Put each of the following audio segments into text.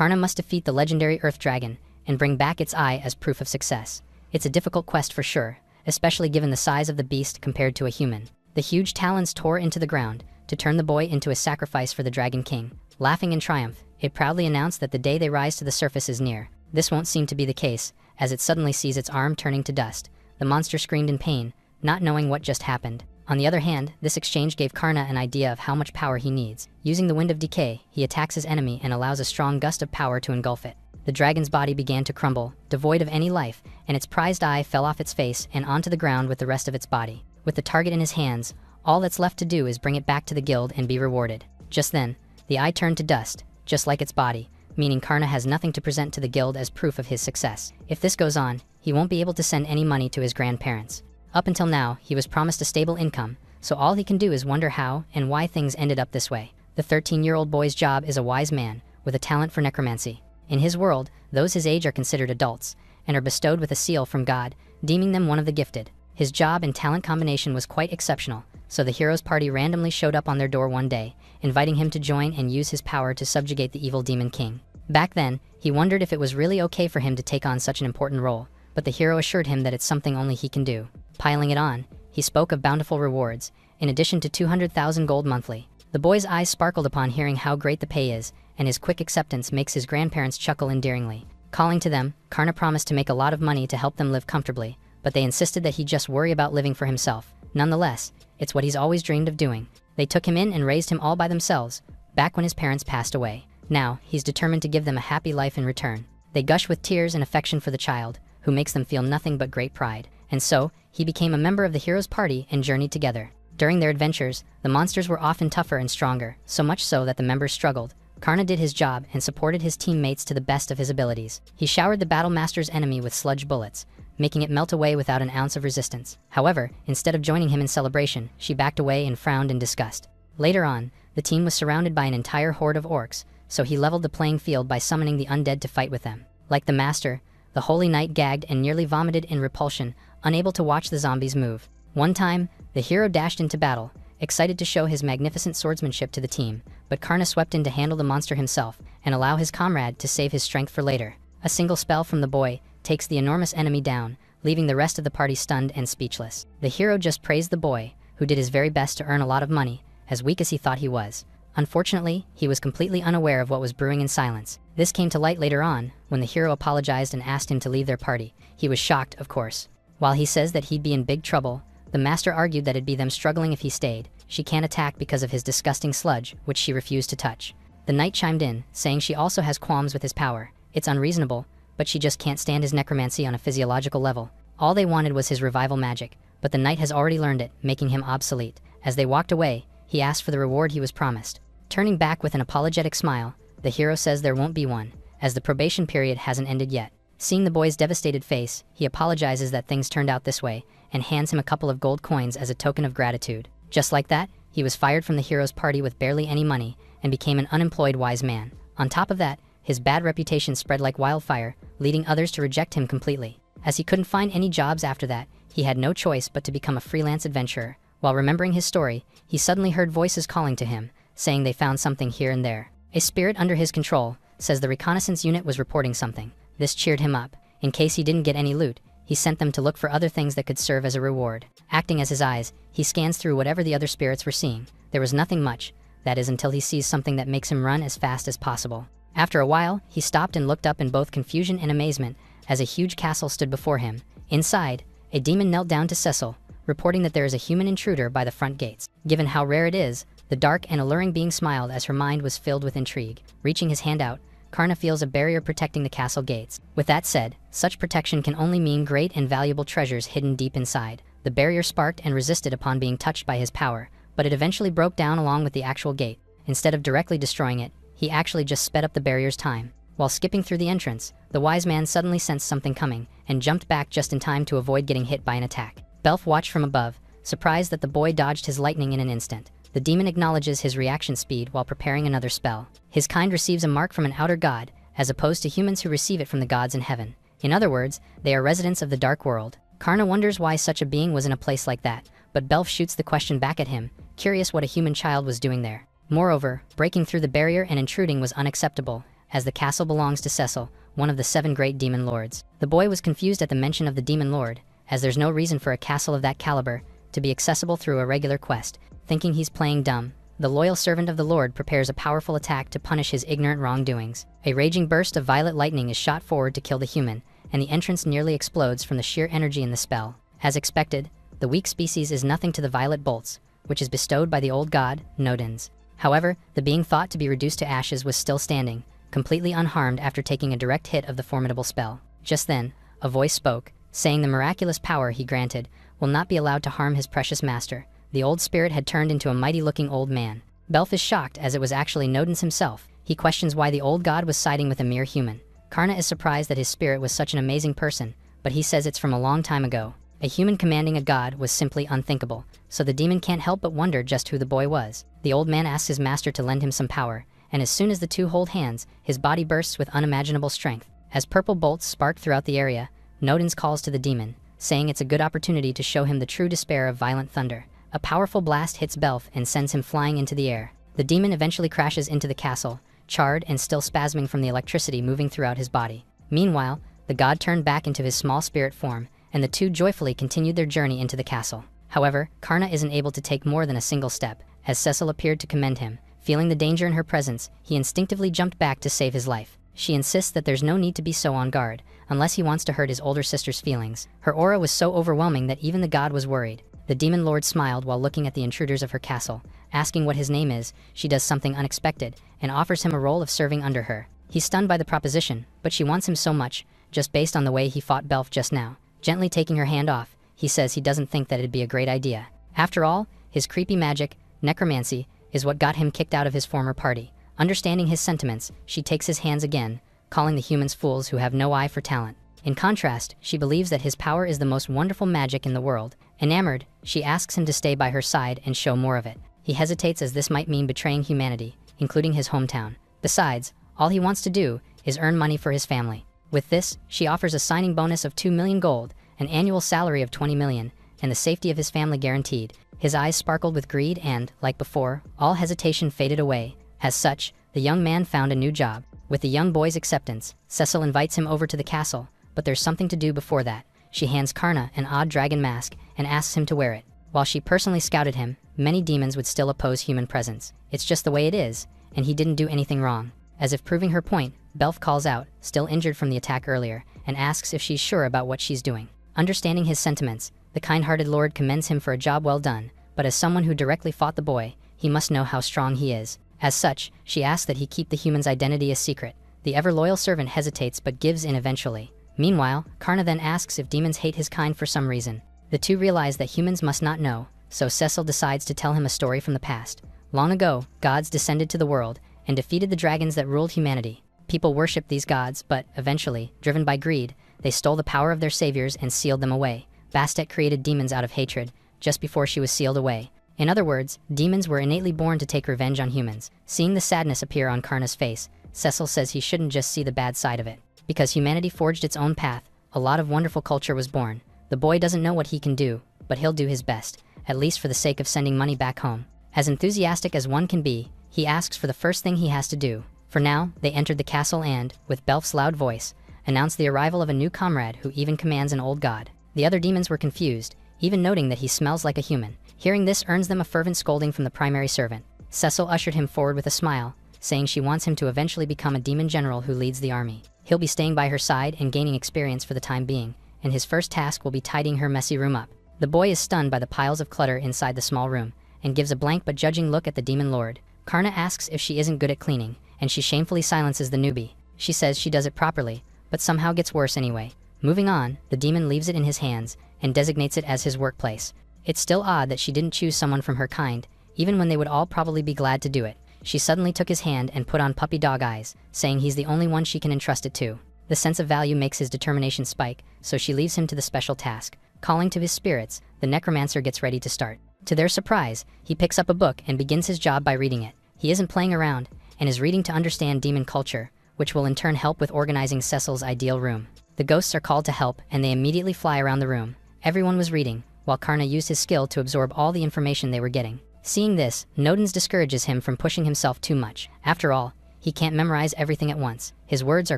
Karna must defeat the legendary Earth Dragon and bring back its eye as proof of success. It's a difficult quest for sure, especially given the size of the beast compared to a human. The huge talons tore into the ground to turn the boy into a sacrifice for the Dragon King. Laughing in triumph, it proudly announced that the day they rise to the surface is near. This won't seem to be the case, as it suddenly sees its arm turning to dust. The monster screamed in pain, not knowing what just happened. On the other hand, this exchange gave Karna an idea of how much power he needs. Using the Wind of Decay, he attacks his enemy and allows a strong gust of power to engulf it. The dragon's body began to crumble, devoid of any life, and its prized eye fell off its face and onto the ground with the rest of its body. With the target in his hands, all that's left to do is bring it back to the guild and be rewarded. Just then, the eye turned to dust, just like its body, meaning Karna has nothing to present to the guild as proof of his success. If this goes on, he won't be able to send any money to his grandparents. Up until now, he was promised a stable income, so all he can do is wonder how and why things ended up this way. The 13-year-old boy's job is a wise man, with a talent for necromancy. In his world, those his age are considered adults, and are bestowed with a seal from God, deeming them one of the gifted. His job and talent combination was quite exceptional, so the hero's party randomly showed up on their door one day, inviting him to join and use his power to subjugate the evil demon king. Back then, he wondered if it was really okay for him to take on such an important role, but the hero assured him that it's something only he can do. Piling it on, he spoke of bountiful rewards, in addition to 200,000 gold monthly. The boy's eyes sparkled upon hearing how great the pay is, and his quick acceptance makes his grandparents chuckle endearingly. Calling to them, Karna promised to make a lot of money to help them live comfortably, but they insisted that he just worry about living for himself. Nonetheless, it's what he's always dreamed of doing. They took him in and raised him all by themselves, back when his parents passed away. Now, he's determined to give them a happy life in return. They gush with tears and affection for the child, who makes them feel nothing but great pride. And so, he became a member of the hero's party and journeyed together. During their adventures, the monsters were often tougher and stronger, so much so that the members struggled. Karna did his job and supported his teammates to the best of his abilities. He showered the battle master's enemy with sludge bullets, making it melt away without an ounce of resistance. However, instead of joining him in celebration, she backed away and frowned in disgust. Later on, the team was surrounded by an entire horde of orcs, so he leveled the playing field by summoning the undead to fight with them. Like the master, the holy knight gagged and nearly vomited in repulsion, unable to watch the zombies move. One time, the hero dashed into battle, excited to show his magnificent swordsmanship to the team, but Karna swept in to handle the monster himself and allow his comrade to save his strength for later. A single spell from the boy takes the enormous enemy down, leaving the rest of the party stunned and speechless. The hero just praised the boy, who did his very best to earn a lot of money, as weak as he thought he was. Unfortunately, he was completely unaware of what was brewing in silence. This came to light later on, when the hero apologized and asked him to leave their party. He was shocked, of course. While he says that he'd be in big trouble, the master argued that it'd be them struggling if he stayed. She can't attack because of his disgusting sludge, which she refused to touch. The knight chimed in, saying she also has qualms with his power. It's unreasonable, but she just can't stand his necromancy on a physiological level. All they wanted was his revival magic, but the knight has already learned it, making him obsolete. As they walked away, he asked for the reward he was promised. Turning back with an apologetic smile, the hero says there won't be one, as the probation period hasn't ended yet. Seeing the boy's devastated face, he apologizes that things turned out this way, and hands him a couple of gold coins as a token of gratitude. Just like that, he was fired from the hero's party with barely any money, and became an unemployed wise man. On top of that, his bad reputation spread like wildfire, leading others to reject him completely. As he couldn't find any jobs after that, he had no choice but to become a freelance adventurer. While remembering his story, he suddenly heard voices calling to him, saying they found something here and there. A spirit under his control says the reconnaissance unit was reporting something. This cheered him up. In case he didn't get any loot, he sent them to look for other things that could serve as a reward. Acting as his eyes, he scans through whatever the other spirits were seeing. There was nothing much, that is until he sees something that makes him run as fast as possible. After a while, he stopped and looked up in both confusion and amazement as a huge castle stood before him. Inside, a demon knelt down to Cecil, reporting that there is a human intruder by the front gates. Given how rare it is, the dark and alluring being smiled as her mind was filled with intrigue. Reaching his hand out, Karna feels a barrier protecting the castle gates. With that said, such protection can only mean great and valuable treasures hidden deep inside. The barrier sparked and resisted upon being touched by his power, but it eventually broke down along with the actual gate. Instead of directly destroying it, he actually just sped up the barrier's time. While skipping through the entrance, the wise man suddenly sensed something coming, and jumped back just in time to avoid getting hit by an attack. Belf watched from above, surprised that the boy dodged his lightning in an instant. The demon acknowledges his reaction speed while preparing another spell. His kind receives a mark from an outer god, as opposed to humans who receive it from the gods in heaven. In other words, they are residents of the dark world. Karna wonders why such a being was in a place like that, but Belf shoots the question back at him, curious what a human child was doing there. Moreover, breaking through the barrier and intruding was unacceptable, as the castle belongs to Cecil, one of the 7 great demon lords. The boy was confused at the mention of the demon lord, as there's no reason for a castle of that caliber to be accessible through a regular quest. Thinking he's playing dumb, the loyal servant of the Lord prepares a powerful attack to punish his ignorant wrongdoings. A raging burst of violet lightning is shot forward to kill the human, and the entrance nearly explodes from the sheer energy in the spell. As expected, the weak species is nothing to the violet bolts, which is bestowed by the old god, Nodens. However, the being thought to be reduced to ashes was still standing, completely unharmed after taking a direct hit of the formidable spell. Just then, a voice spoke, saying the miraculous power he granted will not be allowed to harm his precious master. The old spirit had turned into a mighty-looking old man. Belf is shocked as it was actually Nodens himself. He questions why the old god was siding with a mere human. Karna is surprised that his spirit was such an amazing person, but he says it's from a long time ago. A human commanding a god was simply unthinkable, so the demon can't help but wonder just who the boy was. The old man asks his master to lend him some power, and as soon as the two hold hands, his body bursts with unimaginable strength. As purple bolts spark throughout the area, Nodens calls to the demon, saying it's a good opportunity to show him the true despair of violent thunder. A powerful blast hits Belf and sends him flying into the air. The demon eventually crashes into the castle, charred and still spasming from the electricity moving throughout his body. Meanwhile, the god turned back into his small spirit form, and the two joyfully continued their journey into the castle. However, Karna isn't able to take more than a single step, as Cecil appeared to commend him. Feeling the danger in her presence, he instinctively jumped back to save his life. She insists that there's no need to be so on guard, unless he wants to hurt his older sister's feelings. Her aura was so overwhelming that even the god was worried. The demon lord smiled while looking at the intruders of her castle. Asking what his name is, she does something unexpected, and offers him a role of serving under her. He's stunned by the proposition, but she wants him so much, just based on the way he fought Belf just now. Gently taking her hand off, he says he doesn't think that it'd be a great idea. After all, his creepy magic, necromancy, is what got him kicked out of his former party. Understanding his sentiments, she takes his hands again, calling the humans fools who have no eye for talent. In contrast, she believes that his power is the most wonderful magic in the world. Enamored, she asks him to stay by her side and show more of it. He hesitates as this might mean betraying humanity, including his hometown. Besides, all he wants to do is earn money for his family. With this, she offers a signing bonus of 2 million gold, an annual salary of 20 million, and the safety of his family guaranteed. His eyes sparkled with greed and, like before, all hesitation faded away. As such, the young man found a new job. With the young boy's acceptance, Cecil invites him over to the castle, but there's something to do before that. She hands Karna an odd dragon mask and asks him to wear it. While she personally scouted him, many demons would still oppose human presence. It's just the way it is, and he didn't do anything wrong. As if proving her point, Belf calls out, still injured from the attack earlier, and asks if she's sure about what she's doing. Understanding his sentiments, the kind-hearted lord commends him for a job well done, but as someone who directly fought the boy, he must know how strong he is. As such, she asks that he keep the human's identity a secret. The ever-loyal servant hesitates but gives in eventually. Meanwhile, Karna then asks if demons hate his kind for some reason. The two realize that humans must not know, so Cecil decides to tell him a story from the past. Long ago, gods descended to the world and defeated the dragons that ruled humanity. People worshipped these gods, but eventually, driven by greed, they stole the power of their saviors and sealed them away. Bastet created demons out of hatred, just before she was sealed away. In other words, demons were innately born to take revenge on humans. Seeing the sadness appear on Karna's face, Cecil says he shouldn't just see the bad side of it. Because humanity forged its own path, a lot of wonderful culture was born. The boy doesn't know what he can do, but he'll do his best, at least for the sake of sending money back home. As enthusiastic as one can be, he asks for the first thing he has to do. For now, they entered the castle and, with Belf's loud voice, announced the arrival of a new comrade who even commands an old god. The other demons were confused, even noting that he smells like a human. Hearing this earns them a fervent scolding from the primary servant. Cecil ushered him forward with a smile, saying she wants him to eventually become a demon general who leads the army. He'll be staying by her side and gaining experience for the time being, and his first task will be tidying her messy room up. The boy is stunned by the piles of clutter inside the small room, and gives a blank but judging look at the demon lord. Karna asks if she isn't good at cleaning, and she shamefully silences the newbie. She says she does it properly, but somehow gets worse anyway. Moving on, the demon leaves it in his hands, and designates it as his workplace. It's still odd that she didn't choose someone from her kind, even when they would all probably be glad to do it. She suddenly took his hand and put on puppy dog eyes, saying he's the only one she can entrust it to. The sense of value makes his determination spike, so she leaves him to the special task. Calling to his spirits, the necromancer gets ready to start. To their surprise, he picks up a book and begins his job by reading it. He isn't playing around, and is reading to understand demon culture, which will in turn help with organizing Cecil's ideal room. The ghosts are called to help, and they immediately fly around the room. Everyone was reading, while Karna used his skill to absorb all the information they were getting. Seeing this, Nodens discourages him from pushing himself too much. After all, He can't memorize everything at once. His words are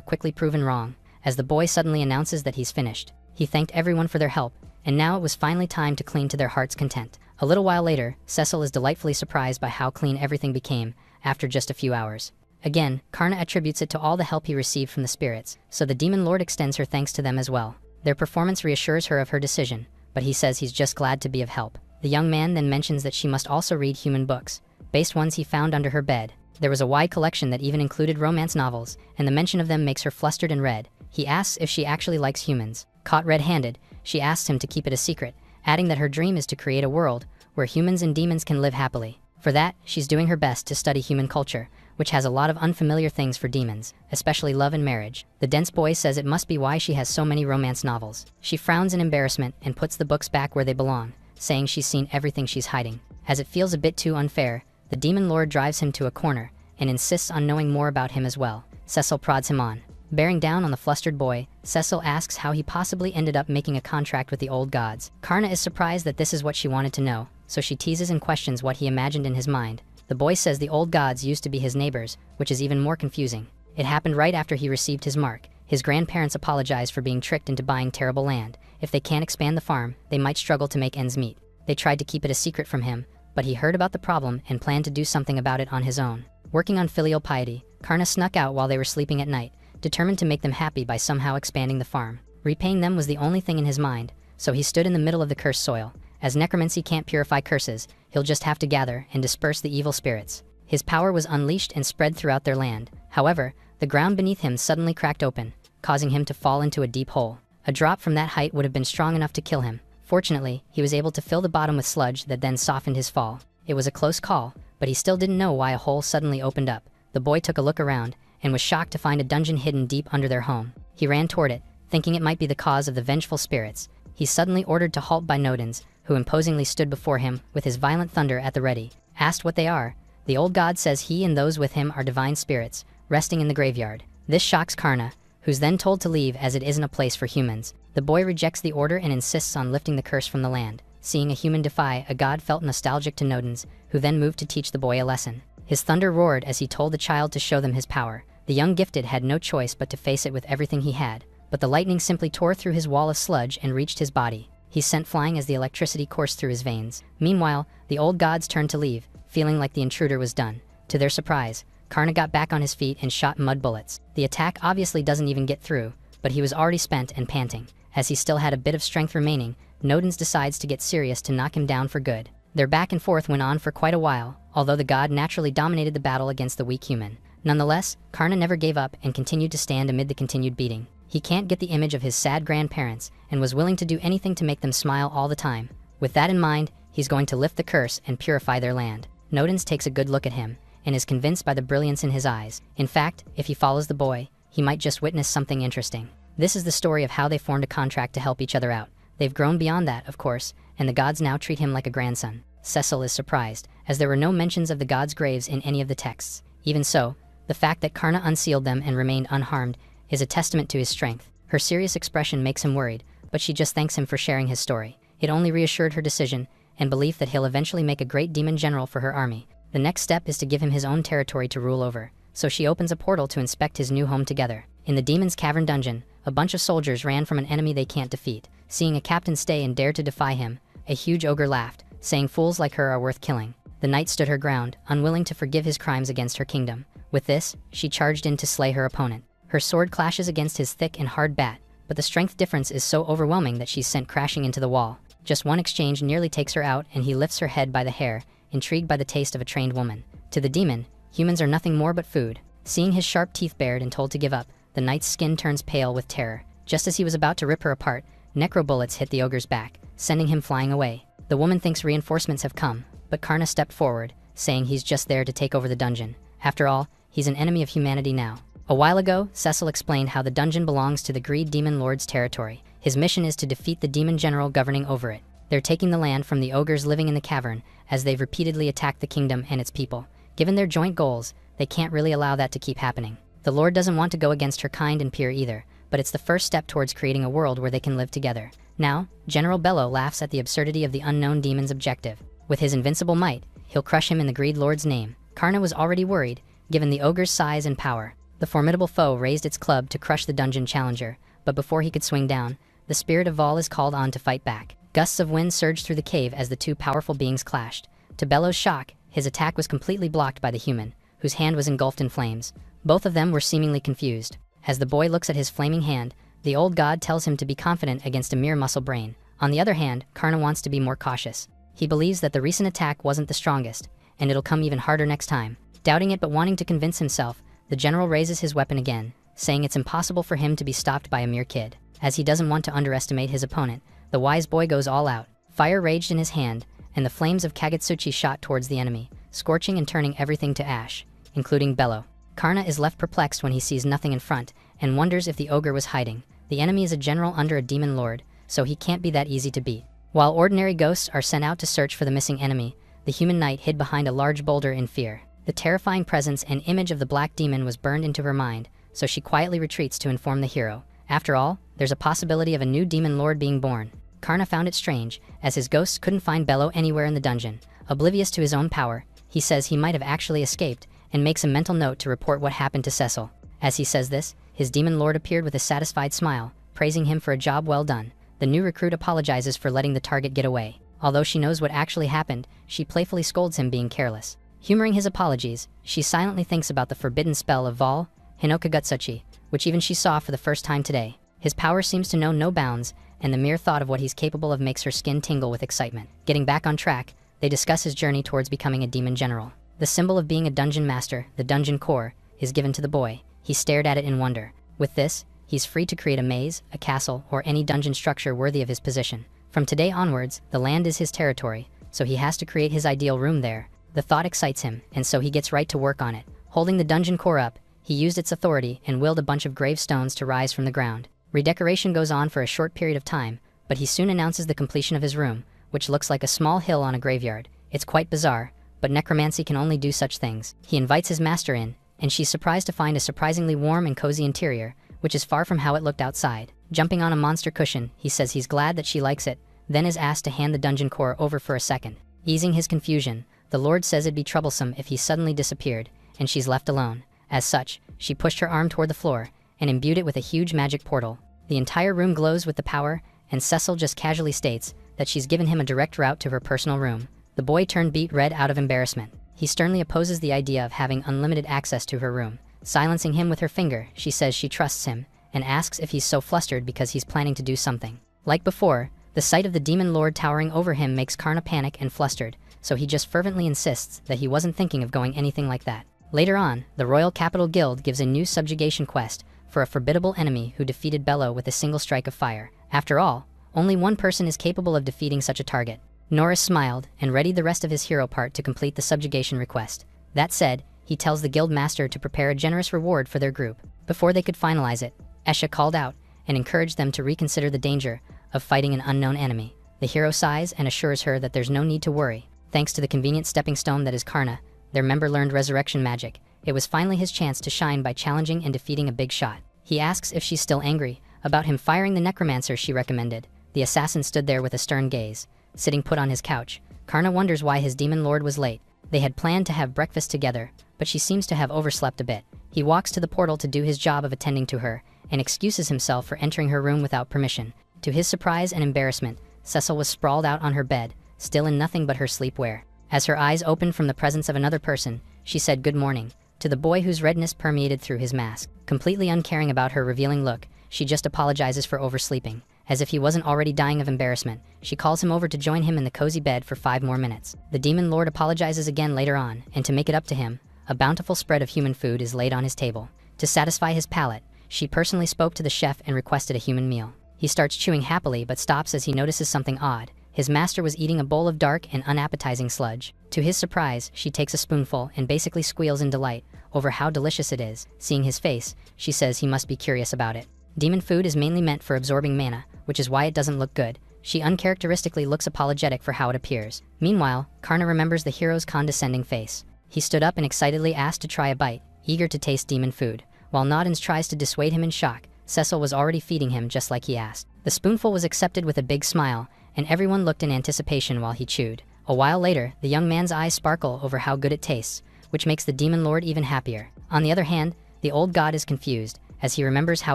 quickly proven wrong, as the boy suddenly announces that he's finished. He thanked everyone for their help, and now it was finally time to clean to their heart's content. A little while later, Cecil is delightfully surprised by how clean everything became after just a few hours. Again, Karna attributes it to all the help he received from the spirits, so the demon lord extends her thanks to them as well. Their performance reassures her of her decision, but he says he's just glad to be of help. The young man then mentions that she must also read human books, based ones he found under her bed. There was a wide collection that even included romance novels, and the mention of them makes her flustered and red. He asks if she actually likes humans. Caught red-handed, she asks him to keep it a secret, adding that her dream is to create a world where humans and demons can live happily. For that, she's doing her best to study human culture, which has a lot of unfamiliar things for demons, especially love and marriage. The dense boy says it must be why she has so many romance novels. She frowns in embarrassment and puts the books back where they belong, saying she's seen everything she's hiding. As it feels a bit too unfair, the demon lord drives him to a corner and insists on knowing more about him as well. Cecil prods him on. Bearing down on the flustered boy, Cecil asks how he possibly ended up making a contract with the old gods. Karna is surprised that this is what she wanted to know, so she teases and questions what he imagined in his mind. The boy says the old gods used to be his neighbors, which is even more confusing. It happened right after he received his mark. His grandparents apologized for being tricked into buying terrible land. If they can't expand the farm, they might struggle to make ends meet. They tried to keep it a secret from him, but he heard about the problem and planned to do something about it on his own. Working on filial piety, Karna snuck out while they were sleeping at night, determined to make them happy by somehow expanding the farm. Repaying them was the only thing in his mind, so he stood in the middle of the cursed soil. As necromancy can't purify curses, he'll just have to gather and disperse the evil spirits. His power was unleashed and spread throughout their land. However, the ground beneath him suddenly cracked open, causing him to fall into a deep hole. A drop from that height would have been strong enough to kill him. Fortunately, he was able to fill the bottom with sludge that then softened his fall. It was a close call, but he still didn't know why a hole suddenly opened up. The boy took a look around and was shocked to find a dungeon hidden deep under their home. He ran toward it, thinking it might be the cause of the vengeful spirits. He's suddenly ordered to halt by Nodens, who imposingly stood before him with his violent thunder at the ready. Asked what they are, the old god says he and those with him are divine spirits, resting in the graveyard. This shocks Karna, who's then told to leave as it isn't a place for humans. The boy rejects the order and insists on lifting the curse from the land. Seeing a human defy a god felt nostalgic to Nodens, who then moved to teach the boy a lesson. His thunder roared as he told the child to show them his power. The young gifted had no choice but to face it with everything he had, but the lightning simply tore through his wall of sludge and reached his body. He's sent flying as the electricity coursed through his veins. Meanwhile, the old gods turned to leave, feeling like the intruder was done. To their surprise, Karna got back on his feet and shot mud bullets. The attack obviously doesn't even get through, but he was already spent and panting. As he still had a bit of strength remaining, Nodens decides to get serious to knock him down for good. Their back and forth went on for quite a while, although the god naturally dominated the battle against the weak human. Nonetheless, Karna never gave up and continued to stand amid the continued beating. He can't get the image of his sad grandparents and was willing to do anything to make them smile all the time. With that in mind, he's going to lift the curse and purify their land. Nodens takes a good look at him and is convinced by the brilliance in his eyes. In fact, if he follows the boy, he might just witness something interesting. This is the story of how they formed a contract to help each other out. They've grown beyond that, of course, and the gods now treat him like a grandson. Cecil is surprised, as there were no mentions of the gods' graves in any of the texts. Even so, the fact that Karna unsealed them and remained unharmed is a testament to his strength. Her serious expression makes him worried, but she just thanks him for sharing his story. It only reassured her decision and belief that he'll eventually make a great demon general for her army. The next step is to give him his own territory to rule over, so she opens a portal to inspect his new home together. In the demon's cavern dungeon, a bunch of soldiers ran from an enemy they can't defeat. Seeing a captain stay and dare to defy him, a huge ogre laughed, saying fools like her are worth killing. The knight stood her ground, unwilling to forgive his crimes against her kingdom. With this, she charged in to slay her opponent. Her sword clashes against his thick and hard bat, but the strength difference is so overwhelming that she's sent crashing into the wall. Just one exchange nearly takes her out and he lifts her head by the hair, intrigued by the taste of a trained woman. To the demon, humans are nothing more but food. Seeing his sharp teeth bared and told to give up, the knight's skin turns pale with terror. Just as he was about to rip her apart, necro bullets hit the ogre's back, sending him flying away. The woman thinks reinforcements have come, but Karna stepped forward, saying he's just there to take over the dungeon. After all, he's an enemy of humanity now. A while ago, Cecil explained how the dungeon belongs to the Greed Demon Lord's territory. His mission is to defeat the demon general governing over it. They're taking the land from the ogres living in the cavern, as they've repeatedly attacked the kingdom and its people. Given their joint goals, they can't really allow that to keep happening. The Lord doesn't want to go against her kind and peer either, but it's the first step towards creating a world where they can live together. Now, General Bello laughs at the absurdity of the unknown demon's objective. With his invincible might, he'll crush him in the Greed Lord's name. Karna was already worried, given the ogre's size and power. The formidable foe raised its club to crush the dungeon challenger, but before he could swing down, the spirit of Vol is called on to fight back. Gusts of wind surged through the cave as the two powerful beings clashed. To Bellow's shock, his attack was completely blocked by the human, whose hand was engulfed in flames. Both of them were seemingly confused. As the boy looks at his flaming hand, the old god tells him to be confident against a mere muscle brain. On the other hand, Karna wants to be more cautious. He believes that the recent attack wasn't the strongest, and it'll come even harder next time. Doubting it but wanting to convince himself, the general raises his weapon again, saying it's impossible for him to be stopped by a mere kid. As he doesn't want to underestimate his opponent, the wise boy goes all out. Fire raged in his hand, and the flames of Kagutsuchi shot towards the enemy, scorching and turning everything to ash, including Bellow. Karna is left perplexed when he sees nothing in front, and wonders if the ogre was hiding. The enemy is a general under a demon lord, so he can't be that easy to beat. While ordinary ghosts are sent out to search for the missing enemy, the human knight hid behind a large boulder in fear. The terrifying presence and image of the black demon was burned into her mind, so she quietly retreats to inform the hero. After all, there's a possibility of a new demon lord being born. Karna found it strange, as his ghosts couldn't find Bellow anywhere in the dungeon. Oblivious to his own power, he says he might have actually escaped, and makes a mental note to report what happened to Cecil. As he says this, his demon lord appeared with a satisfied smile, praising him for a job well done. The new recruit apologizes for letting the target get away. Although she knows what actually happened, she playfully scolds him being careless. Humoring his apologies, she silently thinks about the forbidden spell of Vol, Hinokagutsuchi, which even she saw for the first time today. His power seems to know no bounds, and the mere thought of what he's capable of makes her skin tingle with excitement. Getting back on track, they discuss his journey towards becoming a demon general. The symbol of being a dungeon master, the dungeon core, is given to the boy. He stared at it in wonder. With this, he's free to create a maze, a castle, or any dungeon structure worthy of his position. From today onwards, the land is his territory, so he has to create his ideal room there. The thought excites him, and so he gets right to work on it. Holding the dungeon core up, he used its authority and willed a bunch of gravestones to rise from the ground. Redecoration goes on for a short period of time, but he soon announces the completion of his room, which looks like a small hill on a graveyard. It's quite bizarre, but necromancy can only do such things. He invites his master in, and she's surprised to find a surprisingly warm and cozy interior, which is far from how it looked outside. Jumping on a monster cushion, he says he's glad that she likes it, then is asked to hand the dungeon core over for a second. Easing his confusion, the Lord says it'd be troublesome if he suddenly disappeared, and she's left alone. As such, she pushed her arm toward the floor, and imbued it with a huge magic portal. The entire room glows with the power, and Cecil just casually states that she's given him a direct route to her personal room. The boy turned beet red out of embarrassment. He sternly opposes the idea of having unlimited access to her room. Silencing him with her finger, she says she trusts him, and asks if he's so flustered because he's planning to do something. Like before, the sight of the demon lord towering over him makes Karna panic and flustered, so he just fervently insists that he wasn't thinking of going anything like that. Later on, the Royal Capital Guild gives a new subjugation quest for a formidable enemy who defeated Bellow with a single strike of fire. After all, only one person is capable of defeating such a target. Norris smiled and readied the rest of his hero part to complete the subjugation request. That said, he tells the guild master to prepare a generous reward for their group. Before they could finalize it, Esha called out and encouraged them to reconsider the danger of fighting an unknown enemy. The hero sighs and assures her that there's no need to worry. Thanks to the convenient stepping stone that is Karna, their member learned resurrection magic. It was finally his chance to shine by challenging and defeating a big shot. He asks if she's still angry about him firing the necromancer she recommended. The assassin stood there with a stern gaze, sitting put on his couch. Karna wonders why his demon lord was late. They had planned to have breakfast together, but she seems to have overslept a bit. He walks to the portal to do his job of attending to her, and excuses himself for entering her room without permission. To his surprise and embarrassment, Cecil was sprawled out on her bed, still in nothing but her sleepwear. As her eyes opened from the presence of another person, she said good morning to the boy whose redness permeated through his mask. Completely uncaring about her revealing look, she just apologizes for oversleeping. As if he wasn't already dying of embarrassment, she calls him over to join him in the cozy bed for 5 more minutes. The demon lord apologizes again later on, and to make it up to him, a bountiful spread of human food is laid on his table. To satisfy his palate, she personally spoke to the chef and requested a human meal. He starts chewing happily but stops as he notices something odd. His master was eating a bowl of dark and unappetizing sludge. To his surprise, she takes a spoonful and basically squeals in delight over how delicious it is. Seeing his face, she says he must be curious about it. Demon food is mainly meant for absorbing mana, which is why it doesn't look good. She uncharacteristically looks apologetic for how it appears. Meanwhile, Karna remembers the hero's condescending face. He stood up and excitedly asked to try a bite, eager to taste demon food. While Noddins tries to dissuade him in shock, Cecil was already feeding him just like he asked. The spoonful was accepted with a big smile, and everyone looked in anticipation while he chewed. A while later, the young man's eyes sparkle over how good it tastes, which makes the demon lord even happier. On the other hand, the old god is confused, as he remembers how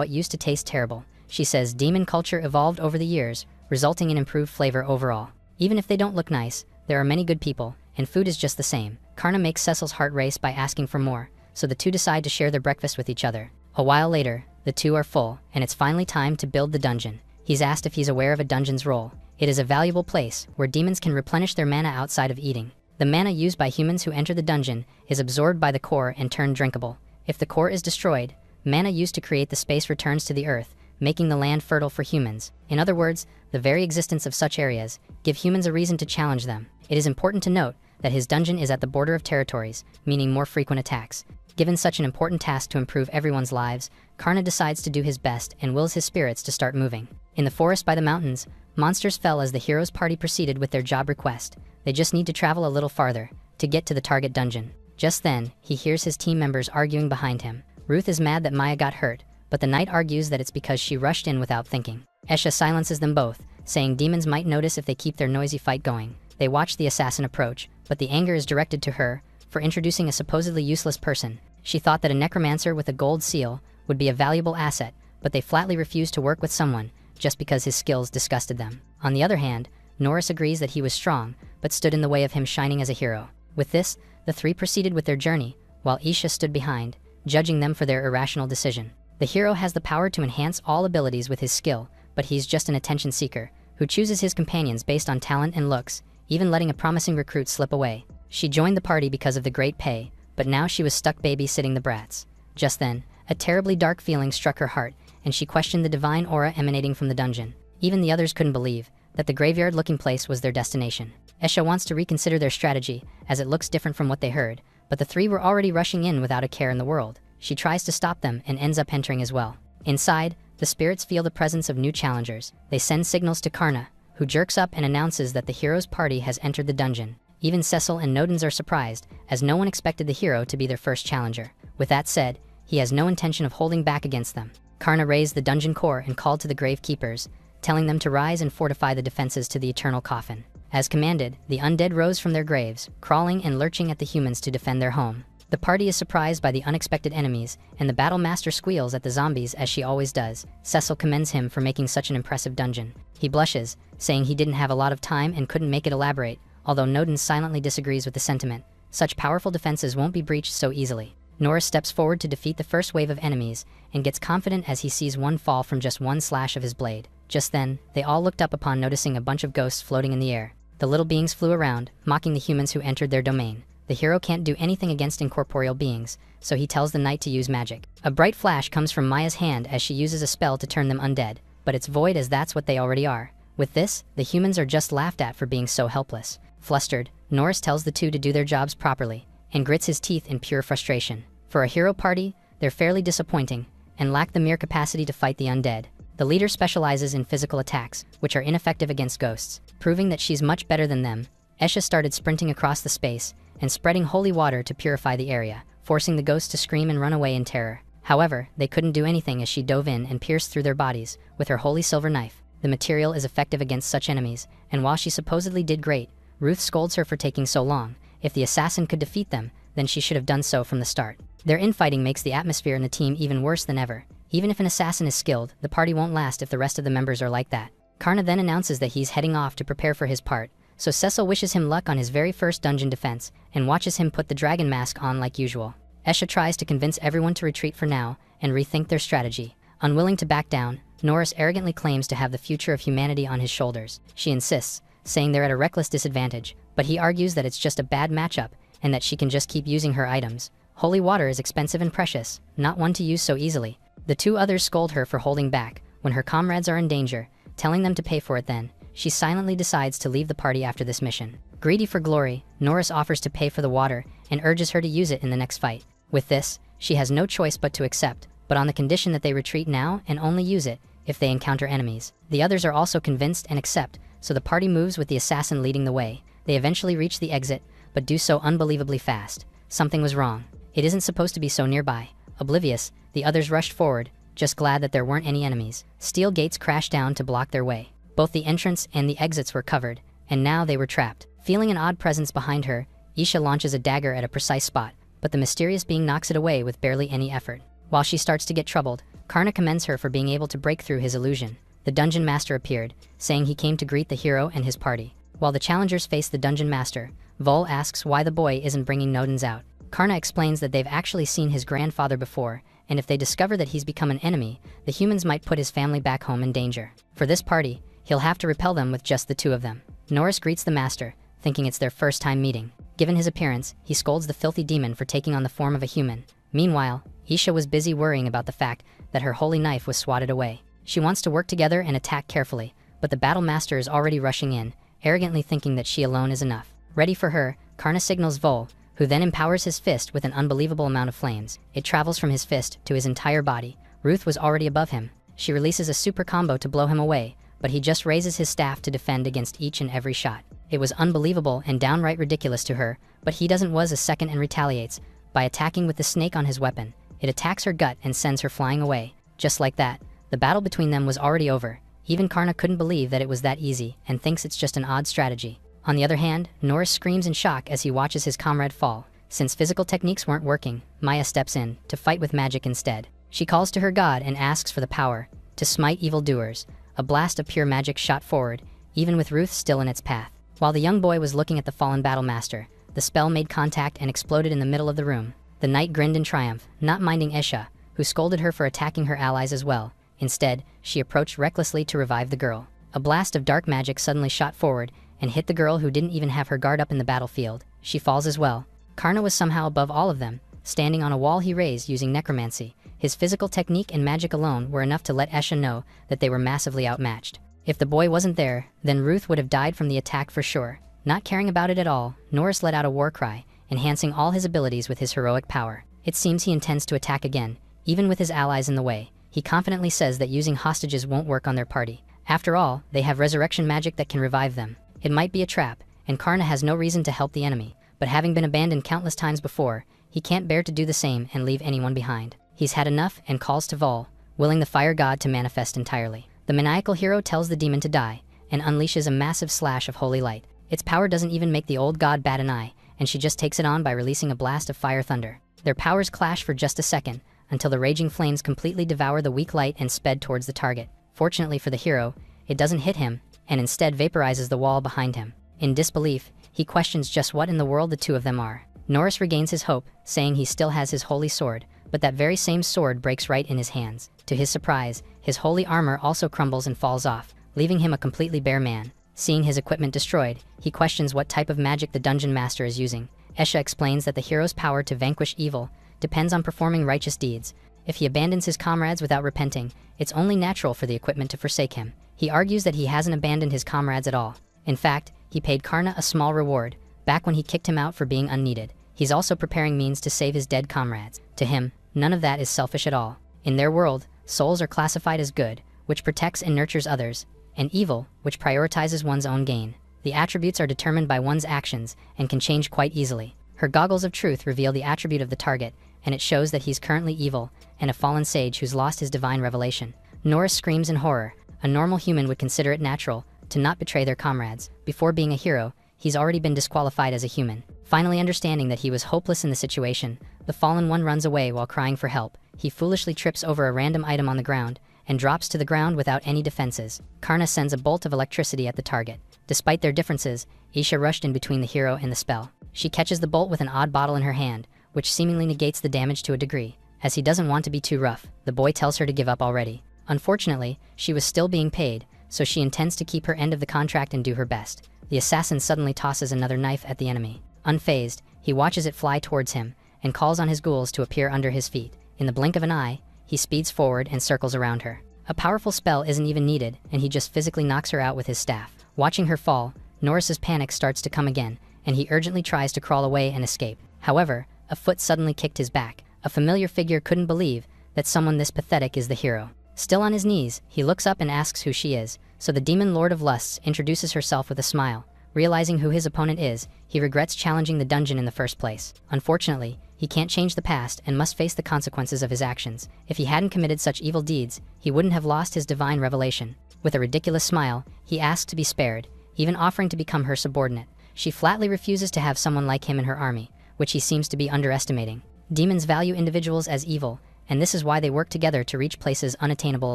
it used to taste terrible. She says demon culture evolved over the years, resulting in improved flavor overall. Even if they don't look nice, there are many good people, and food is just the same. Karna makes Cecil's heart race by asking for more, so the two decide to share their breakfast with each other. A while later, the two are full, and it's finally time to build the dungeon. He's asked if he's aware of a dungeon's role. It is a valuable place where demons can replenish their mana outside of eating. The mana used by humans who enter the dungeon is absorbed by the core and turned drinkable. If the core is destroyed, mana used to create the space returns to the earth, making the land fertile for humans. In other words, the very existence of such areas give humans a reason to challenge them. It is important to note that his dungeon is at the border of territories, meaning more frequent attacks. Given such an important task to improve everyone's lives, Karna decides to do his best and wills his spirits to start moving. In the forest by the mountains, monsters fell as the hero's party proceeded with their job request. They just need to travel a little farther to get to the target dungeon. Just then, he hears his team members arguing behind him. Ruth is mad that Maya got hurt, but the knight argues that it's because she rushed in without thinking. Esha silences them both, saying demons might notice if they keep their noisy fight going. They watch the assassin approach, but the anger is directed to her for introducing a supposedly useless person. She thought that a necromancer with a gold seal would be a valuable asset, but they flatly refused to work with someone just because his skills disgusted them. On the other hand, Norris agrees that he was strong, but stood in the way of him shining as a hero. With this, the three proceeded with their journey, while Isha stood behind, judging them for their irrational decision. The hero has the power to enhance all abilities with his skill, but he's just an attention seeker, who chooses his companions based on talent and looks, even letting a promising recruit slip away. She joined the party because of the great pay, but now she was stuck babysitting the brats. Just then, a terribly dark feeling struck her heart, and she questioned the divine aura emanating from the dungeon. Even the others couldn't believe that the graveyard-looking place was their destination. Esha wants to reconsider their strategy, as it looks different from what they heard, but the three were already rushing in without a care in the world. She tries to stop them and ends up entering as well. Inside, the spirits feel the presence of new challengers. They send signals to Karna, who jerks up and announces that the hero's party has entered the dungeon. Even Cecil and Nodens are surprised, as no one expected the hero to be their first challenger. With that said, he has no intention of holding back against them. Karna raised the dungeon core and called to the gravekeepers, telling them to rise and fortify the defenses to the eternal coffin. As commanded, the undead rose from their graves, crawling and lurching at the humans to defend their home. The party is surprised by the unexpected enemies, and the battle master squeals at the zombies as she always does. Cecil commends him for making such an impressive dungeon. He blushes, saying he didn't have a lot of time and couldn't make it elaborate, although Nodens silently disagrees with the sentiment. Such powerful defenses won't be breached so easily. Norris steps forward to defeat the first wave of enemies, and gets confident as he sees one fall from just one slash of his blade. Just then, they all looked up upon noticing a bunch of ghosts floating in the air. The little beings flew around, mocking the humans who entered their domain. The hero can't do anything against incorporeal beings, so he tells the knight to use magic. A bright flash comes from Maya's hand as she uses a spell to turn them undead, but it's void as that's what they already are. With this, the humans are just laughed at for being so helpless. Flustered, Norris tells the two to do their jobs properly, and grits his teeth in pure frustration. For a hero party, they're fairly disappointing, and lack the mere capacity to fight the undead. The leader specializes in physical attacks, which are ineffective against ghosts. Proving that she's much better than them, Esha started sprinting across the space, and spreading holy water to purify the area, forcing the ghosts to scream and run away in terror. However, they couldn't do anything as she dove in and pierced through their bodies with her holy silver knife. The material is effective against such enemies, and while she supposedly did great, Ruth scolds her for taking so long. If the assassin could defeat them, then she should have done so from the start. Their infighting makes the atmosphere in the team even worse than ever. Even if an assassin is skilled, the party won't last if the rest of the members are like that. Karna then announces that he's heading off to prepare for his part, so Cecil wishes him luck on his very first dungeon defense, and watches him put the dragon mask on like usual. Esha tries to convince everyone to retreat for now, and rethink their strategy. Unwilling to back down, Norris arrogantly claims to have the future of humanity on his shoulders. She insists, saying they're at a reckless disadvantage, but he argues that it's just a bad matchup, and that she can just keep using her items. Holy water is expensive and precious, not one to use so easily. The two others scold her for holding back, when her comrades are in danger, telling them to pay for it then. She silently decides to leave the party after this mission. Greedy for glory, Norris offers to pay for the water, and urges her to use it in the next fight. With this, she has no choice but to accept, but on the condition that they retreat now and only use it if they encounter enemies. The others are also convinced and accept, so the party moves with the assassin leading the way. They eventually reach the exit, but do so unbelievably fast. Something was wrong. It isn't supposed to be so nearby. Oblivious, the others rushed forward, just glad that there weren't any enemies. Steel gates crashed down to block their way. Both the entrance and the exits were covered, and now they were trapped. Feeling an odd presence behind her, Isha launches a dagger at a precise spot, but the mysterious being knocks it away with barely any effort. While she starts to get troubled, Karna commends her for being able to break through his illusion. The dungeon master appeared, saying he came to greet the hero and his party. While the challengers face the dungeon master, Vol asks why the boy isn't bringing Nodens out. Karna explains that they've actually seen his grandfather before, and if they discover that he's become an enemy, the humans might put his family back home in danger. For this party, he'll have to repel them with just the two of them. Norris greets the master, thinking it's their first time meeting. Given his appearance, he scolds the filthy demon for taking on the form of a human. Meanwhile, Isha was busy worrying about the fact that her holy knife was swatted away. She wants to work together and attack carefully, but the battle master is already rushing in, arrogantly thinking that she alone is enough. Ready for her, Karna signals Vol, who then empowers his fist with an unbelievable amount of flames. It travels from his fist to his entire body. Ruth was already above him. She releases a super combo to blow him away, but he just raises his staff to defend against each and every shot. It was unbelievable and downright ridiculous to her, but he doesn't was a second and retaliates by attacking with the snake on his weapon. It attacks her gut and sends her flying away. Just like that, the battle between them was already over. Even Karna couldn't believe that it was that easy and thinks it's just an odd strategy. On the other hand, Norris screams in shock as he watches his comrade fall. Since physical techniques weren't working, Maya steps in to fight with magic instead. She calls to her god and asks for the power to smite evildoers. A blast of pure magic shot forward, even with Ruth still in its path. While the young boy was looking at the fallen battle master, the spell made contact and exploded in the middle of the room. The knight grinned in triumph, not minding Esha, who scolded her for attacking her allies as well. Instead, she approached recklessly to revive the girl. A blast of dark magic suddenly shot forward and hit the girl who didn't even have her guard up in the battlefield. She falls as well. Karna was somehow above all of them, standing on a wall he raised using necromancy. His physical technique and magic alone were enough to let Esha know that they were massively outmatched. If the boy wasn't there, then Ruth would have died from the attack for sure. Not caring about it at all, Norris let out a war cry, enhancing all his abilities with his heroic power. It seems he intends to attack again, even with his allies in the way. He confidently says that using hostages won't work on their party. After all, they have resurrection magic that can revive them. It might be a trap, and Karna has no reason to help the enemy, but having been abandoned countless times before, he can't bear to do the same and leave anyone behind. He's had enough and calls to Vol, willing the fire god to manifest entirely. The maniacal hero tells the demon to die, and unleashes a massive slash of holy light. Its power doesn't even make the old god bat an eye, and she just takes it on by releasing a blast of fire thunder. Their powers clash for just a second, until the raging flames completely devour the weak light and sped towards the target. Fortunately for the hero, it doesn't hit him, and instead vaporizes the wall behind him. In disbelief, he questions just what in the world the two of them are. Norris regains his hope, saying he still has his holy sword, but that very same sword breaks right in his hands. To his surprise, his holy armor also crumbles and falls off, leaving him a completely bare man. Seeing his equipment destroyed, he questions what type of magic the dungeon master is using. Esha explains that the hero's power to vanquish evil depends on performing righteous deeds. If he abandons his comrades without repenting, it's only natural for the equipment to forsake him. He argues that he hasn't abandoned his comrades at all. In fact, he paid Karna a small reward, back when he kicked him out for being unneeded. He's also preparing means to save his dead comrades. To him, none of that is selfish at all. In their world, souls are classified as good, which protects and nurtures others, and evil, which prioritizes one's own gain. The attributes are determined by one's actions and can change quite easily. Her goggles of truth reveal the attribute of the target, and it shows that he's currently evil and a fallen sage who's lost his divine revelation. Norris screams in horror. A normal human would consider it natural to not betray their comrades. Before being a hero, he's already been disqualified as a human. Finally understanding that he was hopeless in the situation, the fallen one runs away while crying for help. He foolishly trips over a random item on the ground and drops to the ground without any defenses. Karna sends a bolt of electricity at the target. Despite their differences, Isha rushed in between the hero and the spell. She catches the bolt with an odd bottle in her hand, which seemingly negates the damage to a degree. As he doesn't want to be too rough, the boy tells her to give up already. Unfortunately, she was still being paid, so she intends to keep her end of the contract and do her best. The assassin suddenly tosses another knife at the enemy. Unfazed, he watches it fly towards him, and calls on his ghouls to appear under his feet. In the blink of an eye, he speeds forward and circles around her. A powerful spell isn't even needed, and he just physically knocks her out with his staff. Watching her fall, Norris's panic starts to come again, and he urgently tries to crawl away and escape. However, a foot suddenly kicked his back. A familiar figure couldn't believe that someone this pathetic is the hero. Still on his knees, he looks up and asks who she is, so the demon lord of lusts introduces herself with a smile. Realizing who his opponent is, he regrets challenging the dungeon in the first place. Unfortunately, he can't change the past and must face the consequences of his actions. If he hadn't committed such evil deeds, he wouldn't have lost his divine revelation. With a ridiculous smile, he asks to be spared, even offering to become her subordinate. She flatly refuses to have someone like him in her army, which he seems to be underestimating. Demons value individuals as evil, and this is why they work together to reach places unattainable